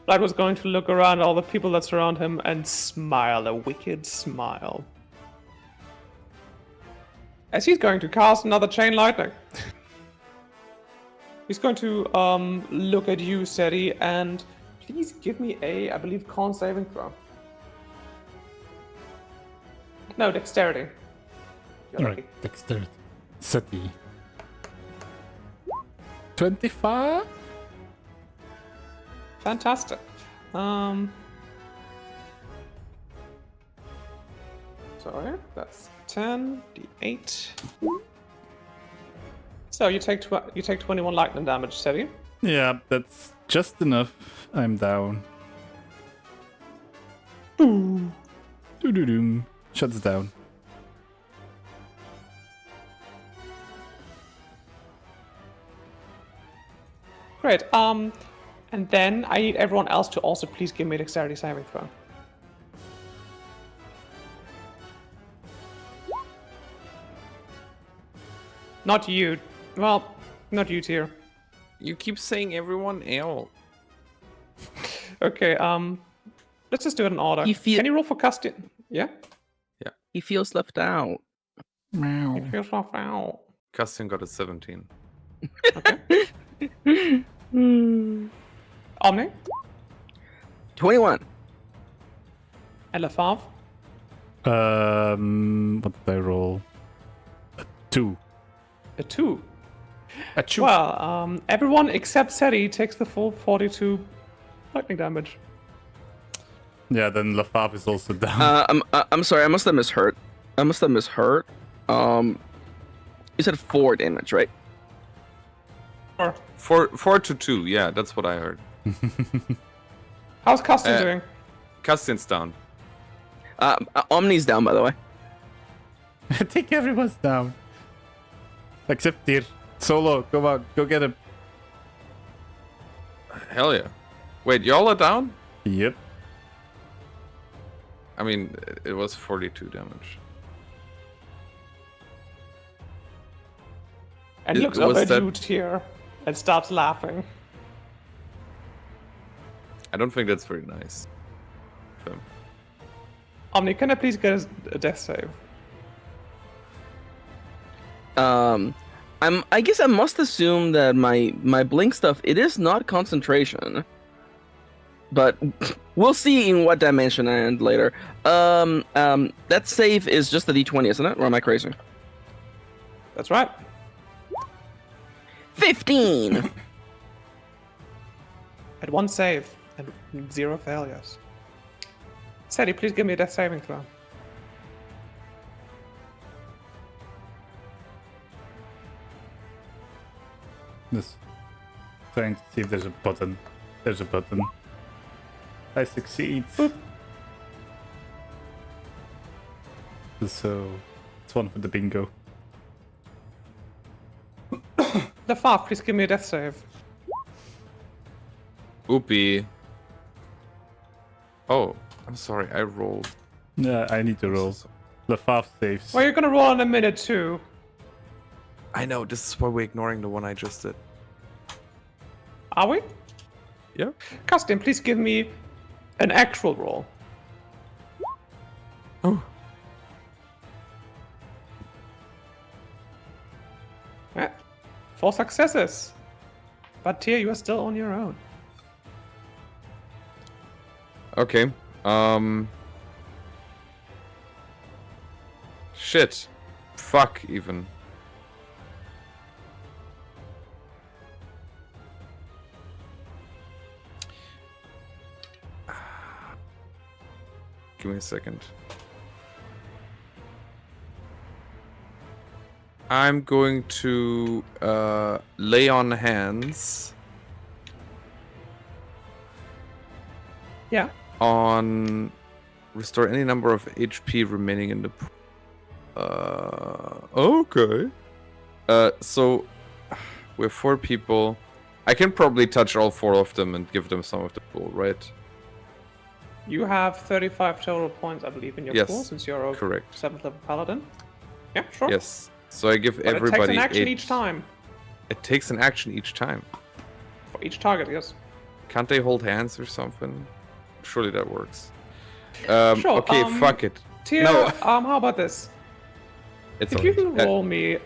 Blight was going to look around at all the people that surround him and smile a wicked smile. As he's going to cast another chain lightning. He's going to look at you, Seti, and please give me a, I believe, con saving throw. No, dexterity. You're lucky. Alright, dexterity. Seti. 25? Fantastic. Sorry, that's 10 d8. So you take 21 lightning damage, Seti. Yeah, that's just enough. I'm down. Doo-doo-doom. Shuts down. Great. And then I need everyone else to also please give me a dexterity saving throw. Not you. Well, not you, Tyr. You keep saying everyone else. Okay, let's just do it in order. You feel- Can you roll for Castian? Yeah? He feels left out. It feels off out. Castian got a 17. Okay. Omni 21. and Lefave. What did I roll? A 2. A 2. A 2. Well, everyone except Seti takes the full 42 lightning damage. Yeah, then Lafave is also down. I'm sorry. I must have misheard. You said 4 damage, right? Or, 4 to 2, yeah, that's what I heard. how's Castian doing? Castian's down. Omni's down, by the way. I think everyone's down. Except Tyr. Solo, come on, go get him. Hell yeah. Wait, y'all are down? Yep. I mean, it was 42 damage. And It- looks was up at that- you, Tyr, and stops laughing. I don't think that's very nice. of him. Omni, can I please get a death save? I guess I must assume that my blink stuff, it is not concentration. But we'll see in what dimension I end later. That save is just a d20, isn't it? Or am I crazy? That's right. 15. At 1 save and 0 failures. Seti, please give me a death saving throw. Just trying to see if there's a button. There's a button. I succeed. Boop. So it's one for the bingo. Lefave, please give me a death save. Oopie. Oh, I'm sorry, I rolled. Yeah, I need to roll. Lafave saves. Well, you're gonna roll in a minute too. I know, this is why we're ignoring the one I just did. Are we? Yeah. Castian, please give me an actual roll. Oh. Yeah. 4 successes. But Tyr, you are still on your own. Okay. Shit. Fuck, even. Give me a second. I'm going to lay on hands Yeah. on restore any number of HP remaining in the okay. So we're 4 people. I can probably touch all 4 of them and give them some of the pool, right? You have 35 total points, I believe, in your Yes, pool since you're a correct. 7th level paladin. Yeah, sure. Yes. So I give But it takes everybody an action 8. each time. It takes an action each time. For each target, yes. Can't they hold hands or something? Surely that works. Sure, okay, fuck it. Tyr, No. how about this? It's If you alright. can roll me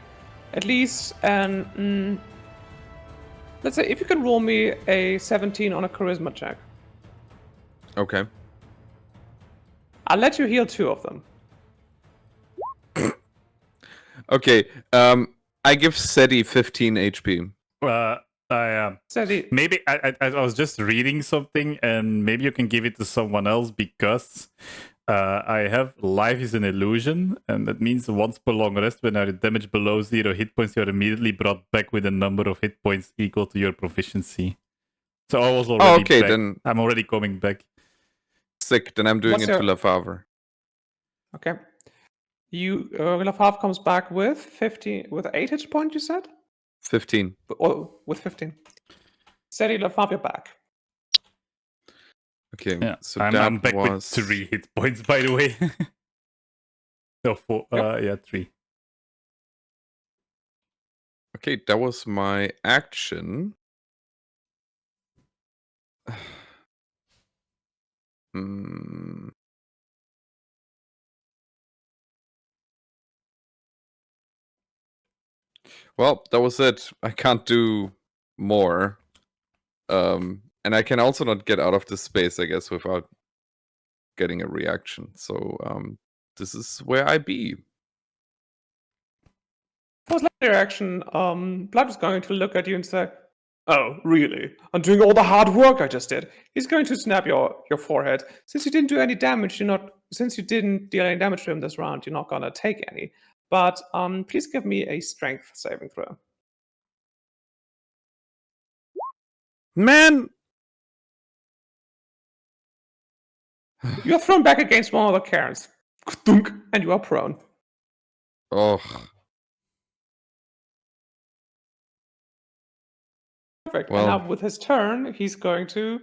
at least an... let's say, if you can roll me a 17 on a charisma check, Okay. I'll let you heal 2 of them. Okay. I give Seti 15 HP. Seti, Maybe I was just reading something, and maybe you can give it to someone else because I have life is an illusion, and that means once per long rest, when I damage below 0 hit points, you're immediately brought back with a number of hit points equal to your proficiency. So I was already okay, back. then I'm already coming back. sick. Then I'm doing What's it to your- Lafave. okay. You, Lafave comes back with 15, with 8 hit points, you said? 15. Oh, with 15. Seti, Lafave, you're back. Okay. Yeah, So I'm that back was with 3 hit points, by the way. No, 4. Yep. Yeah, 3. Okay, that was my action. Hmm. Well, that was it. I can't do more. And I can also not get out of this space, I guess, without getting a reaction. So, this is where I be. For his later action, Blood is going to look at you and say, "Oh, really? I'm doing all the hard work I just did." He's going to snap your forehead. Since you didn't do any damage, since you didn't deal any damage to him this round, you're not gonna take any. But please give me a strength saving throw. Man! You are thrown back against one of the Karens, and you are prone. Oh, Perfect. Well- And now with his turn, he's going to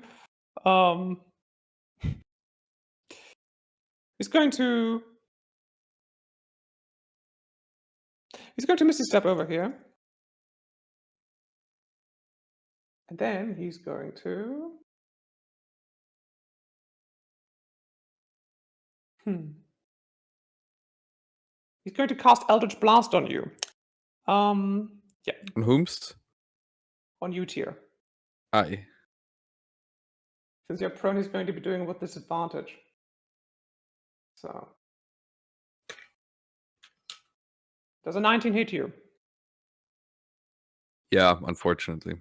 misty step over here. And then he's going to he's going to cast Eldritch Blast on you. Yeah, and whomst? on you tier. Aye. Since you're prone, he's going to be doing it with disadvantage. So does a 19 hit you? Yeah, unfortunately.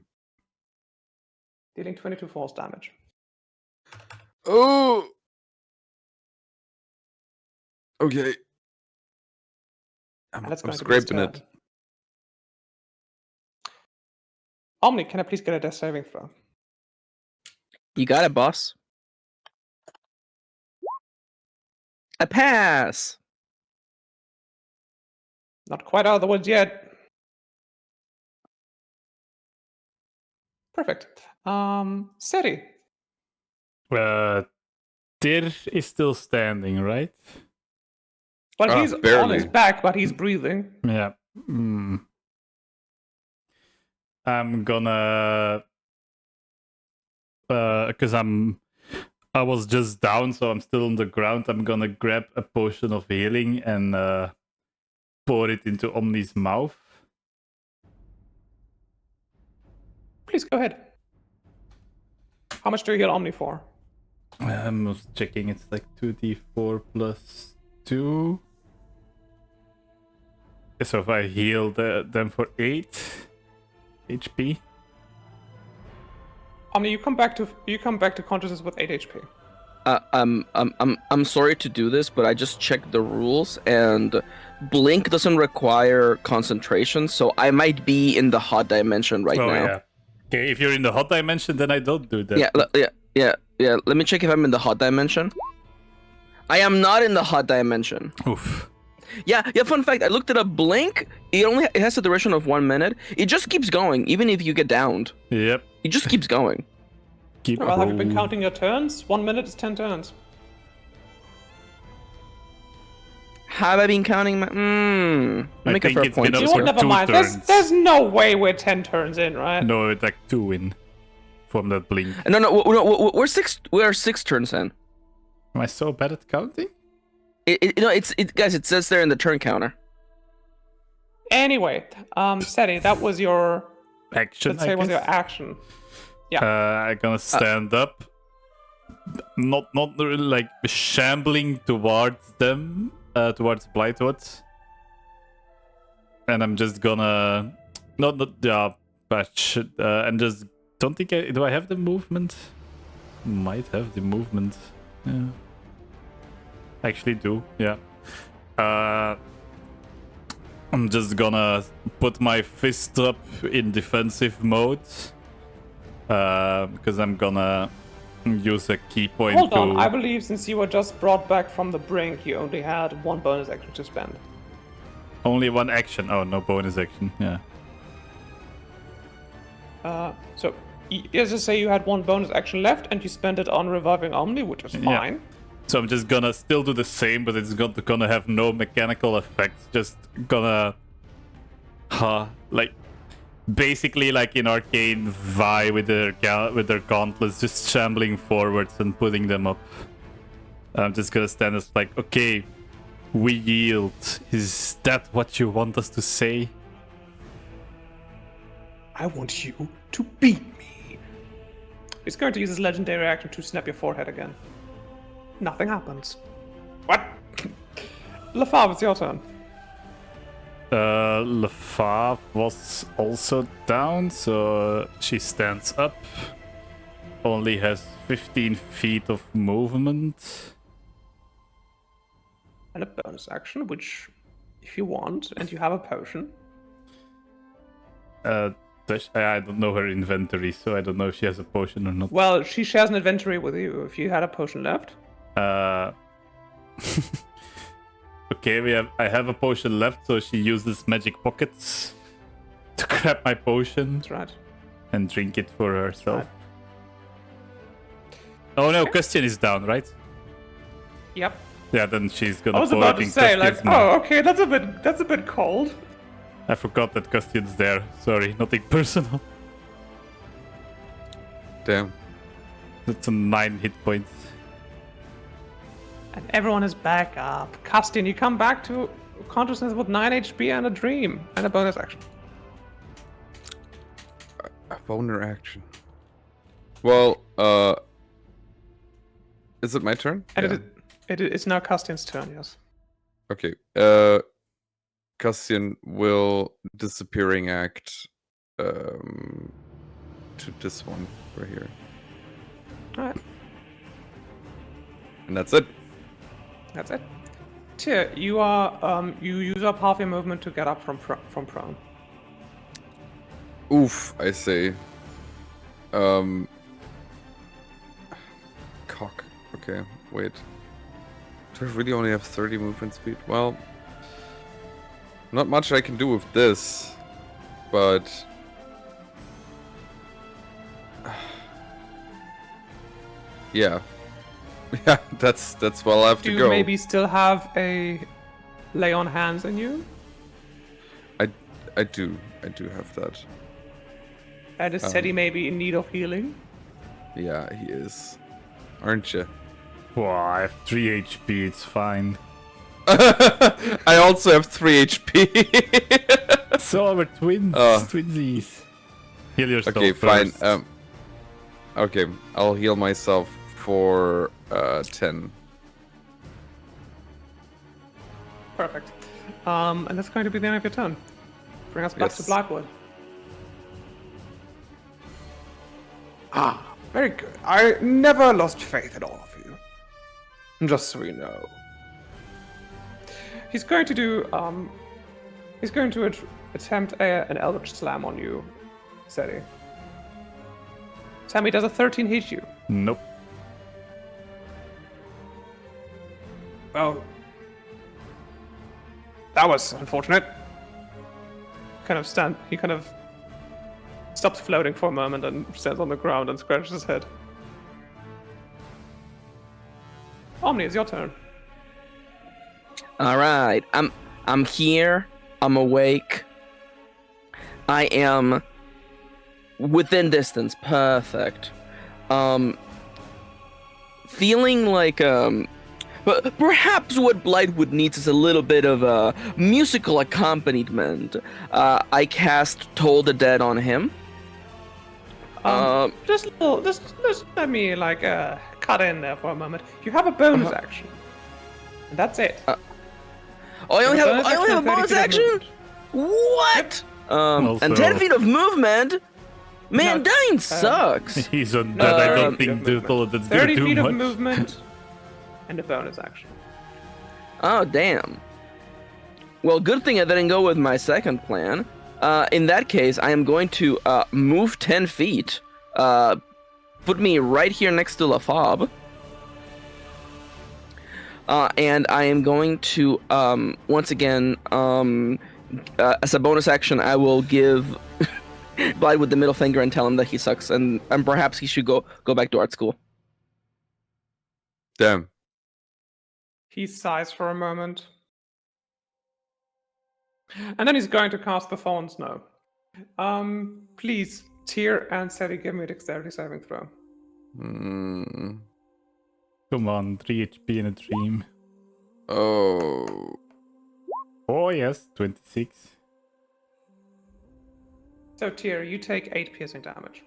Dealing 22 force damage. Oh! Okay. I'm And that's going to be his scraping it. turn. Omni, can I please get a death saving throw? You got it, boss. A pass. Not quite out of the woods yet. Perfect. Seti. Tyr is still standing, right? Well, he's on barely. his back, but he's breathing. Yeah. I'm gonna because I was just down, so I'm still on the ground. I'm gonna grab a potion of healing and pour it into Omni's mouth. Please go ahead. How much do you heal Omni for? I'm just checking. It's like 2d4 plus 2. So if I heal them for 8 HP. Omni, you come back to consciousness with 8 HP. I'm sorry to do this, but I just checked the rules, and blink doesn't require concentration, so I might be in the hot dimension right now. Yeah. Okay, if you're in the hot dimension, then I don't do that. Yeah. Let me check if I'm in the hot dimension. I am not in the hot dimension. Oof. Yeah. Fun fact: I looked at a blink. It has a duration of 1 minute. It just keeps going, even if you get downed. Yep. It just keeps going. Keep Well, have you been going. counting your turns? 1 minute is 10 turns. Have I been counting my? I Make a think fair it's point. been You up know for what? Never 2 mind. turns. There's no way we're 10 turns in, right? No, it's like 2 in from that blink. No. We're 6. We are 6 turns in. Am I so bad at counting? Guys. It says there in the turn counter. Anyway, Seti, that was your Action, let's say I was your guess. action. Yeah. I'm gonna stand up. Not really, like shambling towards them, towards Blightwood. And I'm just gonna and just don't think do I have the movement? Might have the movement. Yeah. Actually do, yeah. I'm just gonna put my fist up in defensive mode. Because I'm gonna use a key point Hold to... on, I believe since you were just brought back from the brink, you only had 1 bonus action to spend. Only 1 action. Oh, no bonus action, yeah. So, let's just say you had 1 bonus action left and you spent it on reviving Omni, which is fine. So I'm just gonna still do the same, but it's gonna have no mechanical effects. Just gonna... like... basically like in Arcane Vi with their gauntlets, just shambling forwards and putting them up. I'm just gonna stand as like, okay, we yield. Is that what you want us to say? I want you to beat me. He's going to use his legendary action to snap your forehead again. Nothing happens. What? Lefave, it's your turn. Lefave was also down, so she stands up. Only has 15 feet of movement. And a bonus action, which, if you want, and you have a potion. I don't know her inventory, so I don't know if she has a potion or not. Well, she shares an inventory with you. If you had a potion left. Okay, I have a potion left, so she uses magic pockets to grab my potion. That's right. And drink it for herself. Right. Oh no, Christian is down, right? Yep. Yeah, then she's gonna. I was about to say, like, oh, okay, that's a bit cold. I forgot that Christian's there. Sorry, nothing personal. Damn. That's a 9 hit points. And everyone is back up. Castian, you come back to consciousness with 9 HP and a dream and a bonus action. A boner action. Well, is it my turn? And it's now Castian's turn, yes. Okay. Castian will disappearing act to this one right here. Alright. And that's it. That's it. Tyr, you are you use up half your movement to get up from prone. Oof, I say. Cock. Okay, wait. Do I really only have 30 movement speed? Well, not much I can do with this, but yeah, yeah, that's well I have to go. Do you maybe still have a lay on hands in you? I do have that. And is Seti maybe in need of healing? Yeah, he is. Aren't you? Wow, I have 3 HP, it's fine. I also have 3 HP. So we're twins. Twinsies. Heal yourself Okay, first. fine. Okay, I'll heal myself for 10. Perfect. And that's going to be the end of your turn. Bring us back to Blightwood. Ah, very good. I never lost faith in all of you. Just so you know. He's going to do, he's going to attempt an Eldritch Slam on you, Seti. Sammy, does a 13 hit you? Nope. Well, that was unfortunate. He kind of stops floating for a moment and stands on the ground and scratches his head. Omni, it's your turn. All right, I'm here. I'm awake. I am within distance. Perfect. Feeling like but perhaps what Blightwood needs is a little bit of a musical accompaniment. I cast Toll the Dead on him. Just let me cut in there for a moment. You have a bonus action, and that's it. I only have a bonus action. What? And 10 feet of movement. Man, dying sucks. He's undead. I don't think that's gonna do 30 too feet much. of movement, and a bonus action. Oh damn. Well, good thing I didn't go with my second plan. In that case, I am going to move 10 feet. Put me right here next to Lefave. And I am going to, once again, as a bonus action, I will give Blightwood the middle finger and tell him that he sucks, and perhaps he should go back to art school. Damn. He sighs for a moment. And then he's going to cast the Thorn Snow. Please, Tyr and Seti, give me a dexterity saving throw. Mm. Come on, 3 HP in a dream. Oh. Oh yes, 26. So, Tyr, you take 8 piercing damage.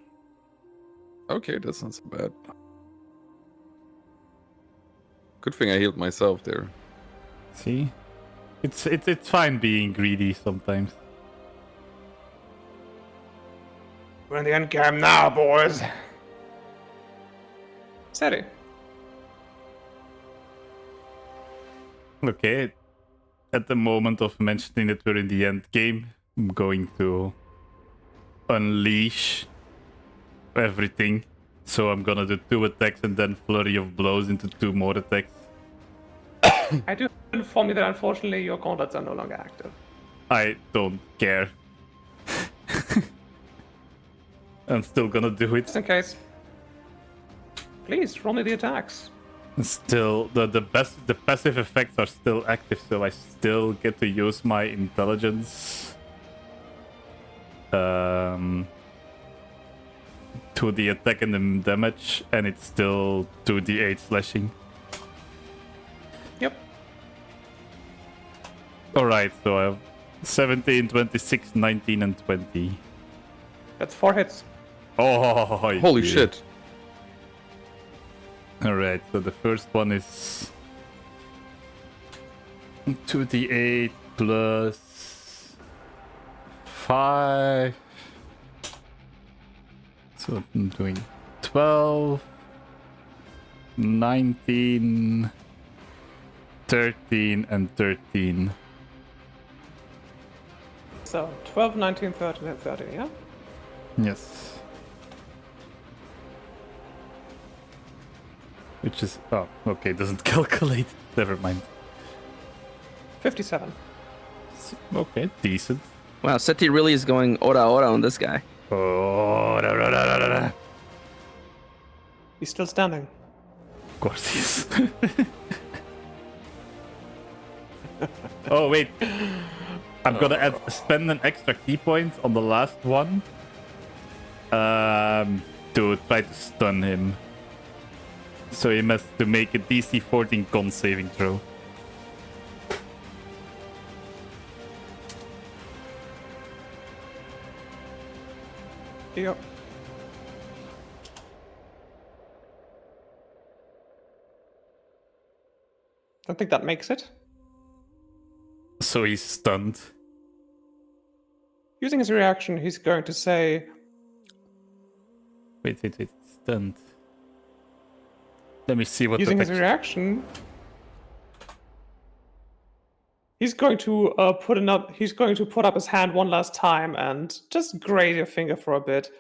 Okay, that's not so bad. Good thing I healed myself there. See? It's fine being greedy sometimes. We're in the end game now, boys. Seti. Okay. At the moment of mentioning that we're in the end game, I'm going to unleash everything. So I'm gonna do 2 attacks and then flurry of blows into 2 more attacks. I do inform you that unfortunately your gauntlets are no longer active. I don't care. I'm still gonna do it. Just in case. Please, roll me the attacks. Still, the passive effects are still active, so I still get to use my intelligence. To the attack and the damage, and it's still 2d8 slashing. Yep. Alright, so I have 17, 26, 19, and 20. That's 4 hits. Oh, Holy yeah. shit. Alright, so the first one is 2d8 plus 5. So I'm doing 12, 19, 13, and 13. So 12, 19, 13, and 13, yeah? Yes. Which is... oh, okay, doesn't calculate. Never mind. 57. Okay, decent. Wow, Seti really is going ora ora on this guy. Oh, of He's still standing. course he is. Oh, wait. I'm gonna spend an extra key point on the last one. To try to stun him. So he has to make a DC 14 con saving throw. Yep. Don't think that makes it. So he's stunned. Using his reaction, he's going to say, Wait. Stunned. Let me see what using the his reaction, he's going to put up his hand one last time and just graze your finger for a bit,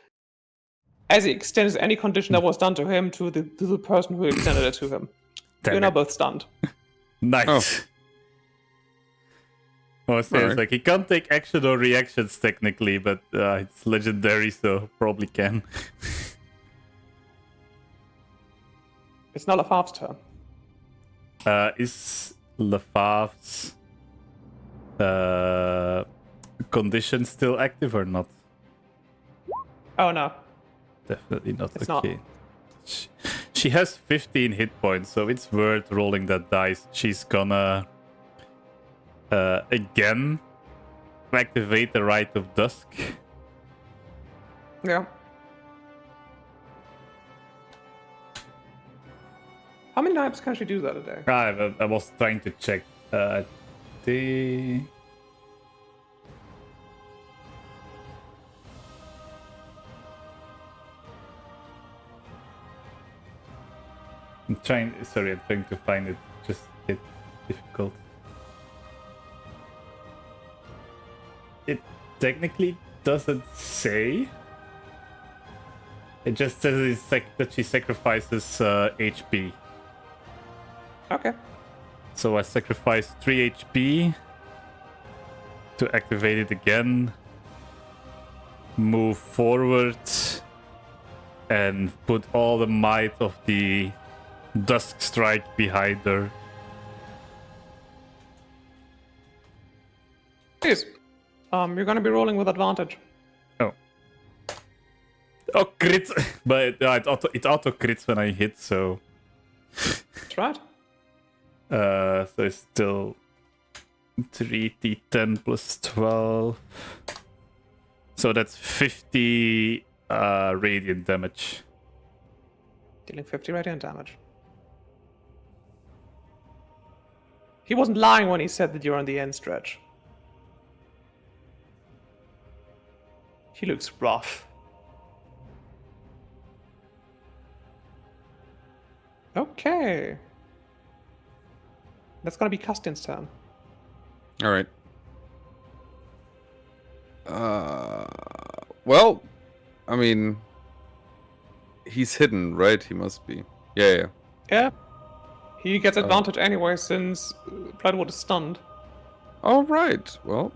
as he extends any condition that was done to him to the person who extended it to him. Damn You're now it. both stunned. Nice. Oh, so it's Alright. like he can't take action or reactions technically, but it's legendary, so probably can. It's now Lafav's turn. Is Lefavre's condition still active or not? Oh no. Definitely not. It's not. Okay. She has 15 hit points, so it's worth rolling that dice. She's gonna again activate the Rite of Dusk. Yeah. How many times can she do that a day? I was trying to check. The I'm trying to find it. Just it's difficult. It technically doesn't say. It just says that she sacrifices HP. Okay. So I sacrifice 3 HP to activate it again. Move forward and put all the might of the Dusk Strike behind her. Please. You're gonna be rolling with advantage. Oh, crit! But it auto crits when I hit, so That's right. so it's still 3d10 plus 12. So that's 50 radiant damage. Dealing 50 radiant damage. He wasn't lying when he said that you're on the end stretch. He looks rough. Okay. That's gonna be Custian's turn. All right. Well, I mean, he's hidden, right? He must be. Yeah. Yeah. He gets advantage anyway since Blightwood is stunned. All right. Well,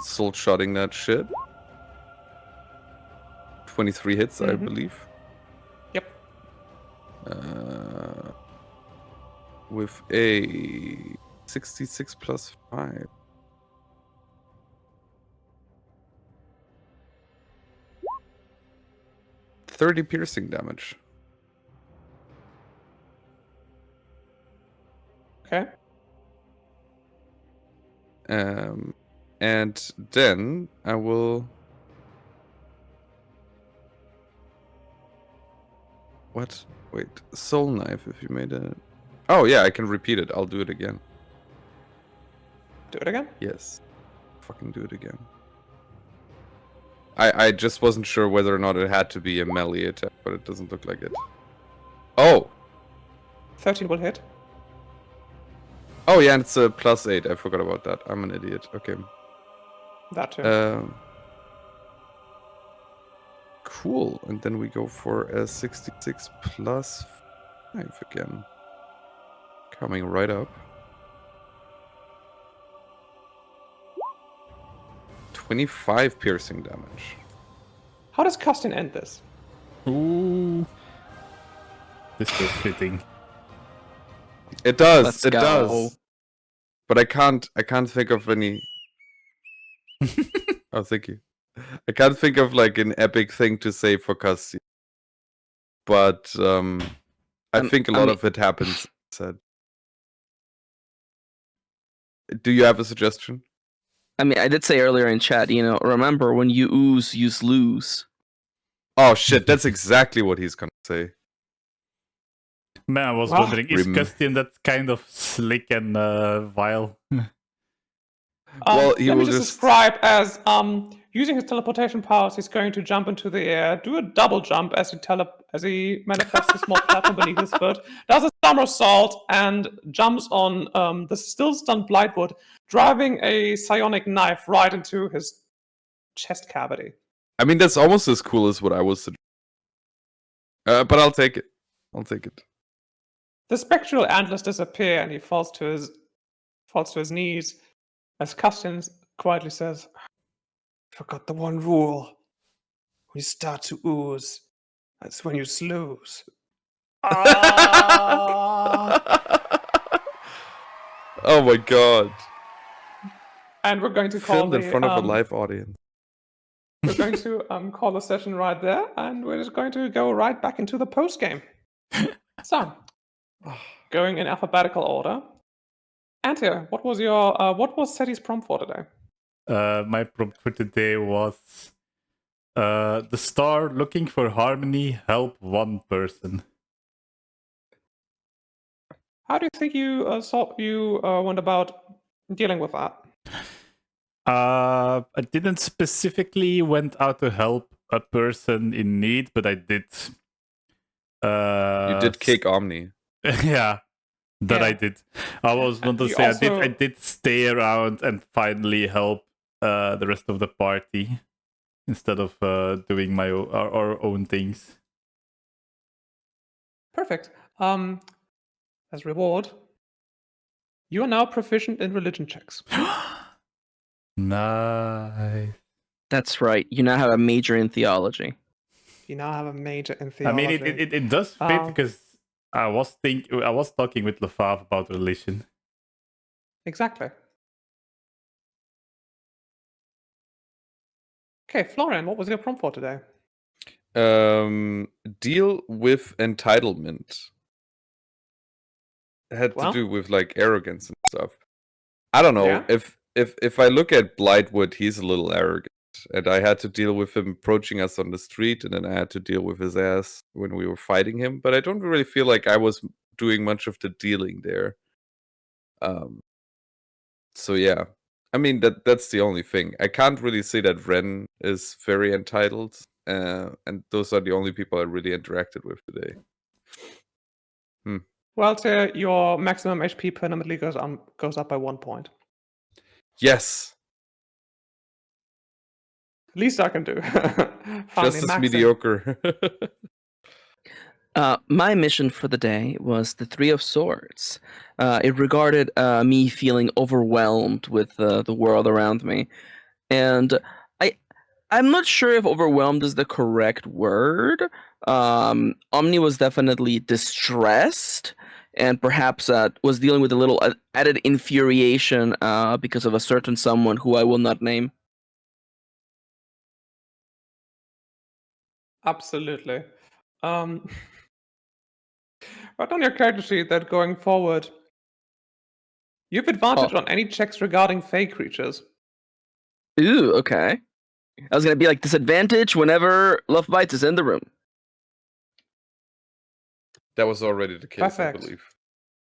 soul shotting that shit. 23 hits, I believe. Yep. With a 66 plus 5. $30 piercing damage. Okay. And then I will. What? Wait, soul knife. If you made a. Oh yeah, I can repeat it. I'll do it again. Do it again. Yes. Fucking do it again. I just wasn't sure whether or not it had to be a melee attack, but it doesn't look like it. Oh! 13 will hit. Oh yeah, and it's a +8. I forgot about that. I'm an idiot. Okay. That too. Cool. And then we go for a 66 plus 5 again. Coming right up. 25 piercing damage. How does Custian end this? Ooh. This feels fitting. It does. Let's it go. does. But I can't think of any. Oh, thank you. I can't think of like an epic thing to say for Cassie. But I think a lot of it happens. Said. Do you have a suggestion? I mean, I did say earlier in chat, remember when you ooze, you lose. Oh shit, that's exactly what he's gonna say. Man, I was Ah, wondering, is Custian that kind of slick and vile? Well, he let me will just just- describe as using his teleportation powers, he's going to jump into the air, do a double jump as he manifests a small platform beneath his foot, does a somersault and jumps on the still stunned Blightwood, driving a psionic knife right into his chest cavity. I mean, that's almost as cool as what I was suggesting. But I'll take it. I'll take it. The spectral antlers disappear and he falls to his knees as Custian quietly says, "Forgot the one rule. When you start to ooze, that's when you snooze." Oh my god. And we're going to call Filmed in front of a live audience. We're going to call the session right there, and we're just going to go right back into the post game. So, going in alphabetical order. Antia, what was Seti's prompt for today? My prompt for today was the star looking for harmony, help one person. How do you think you went about dealing with that? I didn't specifically went out to help a person in need, but I did. You did kick Omni. Yeah, that I Yeah. did. I was going to You say also- I did stay around and finally help the rest of the party instead of doing our own things. Perfect. As reward, you are now proficient in religion checks. Nice. That's right. You now have a major in theology. You now have a major in I theology. mean, it does fit because I was talking with Lefave about religion. Exactly. Okay, Florian, what was your prompt for today? Deal with entitlement. It had Well? to do with like arrogance and stuff. I don't know. Yeah? If I look at Blightwood, he's a little arrogant. And I had to deal with him approaching us on the street, and then I had to deal with his ass when we were fighting him. But I don't really feel like I was doing much of the dealing there. So yeah. I mean that's the only thing. I can't really say that Ren is very entitled. And those are the only people I really interacted with today. Well, Tyr, your maximum HP permanently goes up by 1 point. Yes. Least I can do. Finally, Just as maxing. mediocre. My mission for the day was the Three of Swords. It regarded me feeling overwhelmed with the world around me, and I'm not sure if overwhelmed is the correct word. Omni was definitely distressed, and perhaps was dealing with a little added infuriation because of a certain someone who I will not name. Absolutely. Write on your character sheet that going forward, you have advantage on any checks regarding fey creatures. Ooh, okay. I was gonna be like disadvantage whenever Love Bites is in the room. That was already the case, Perfect. I believe.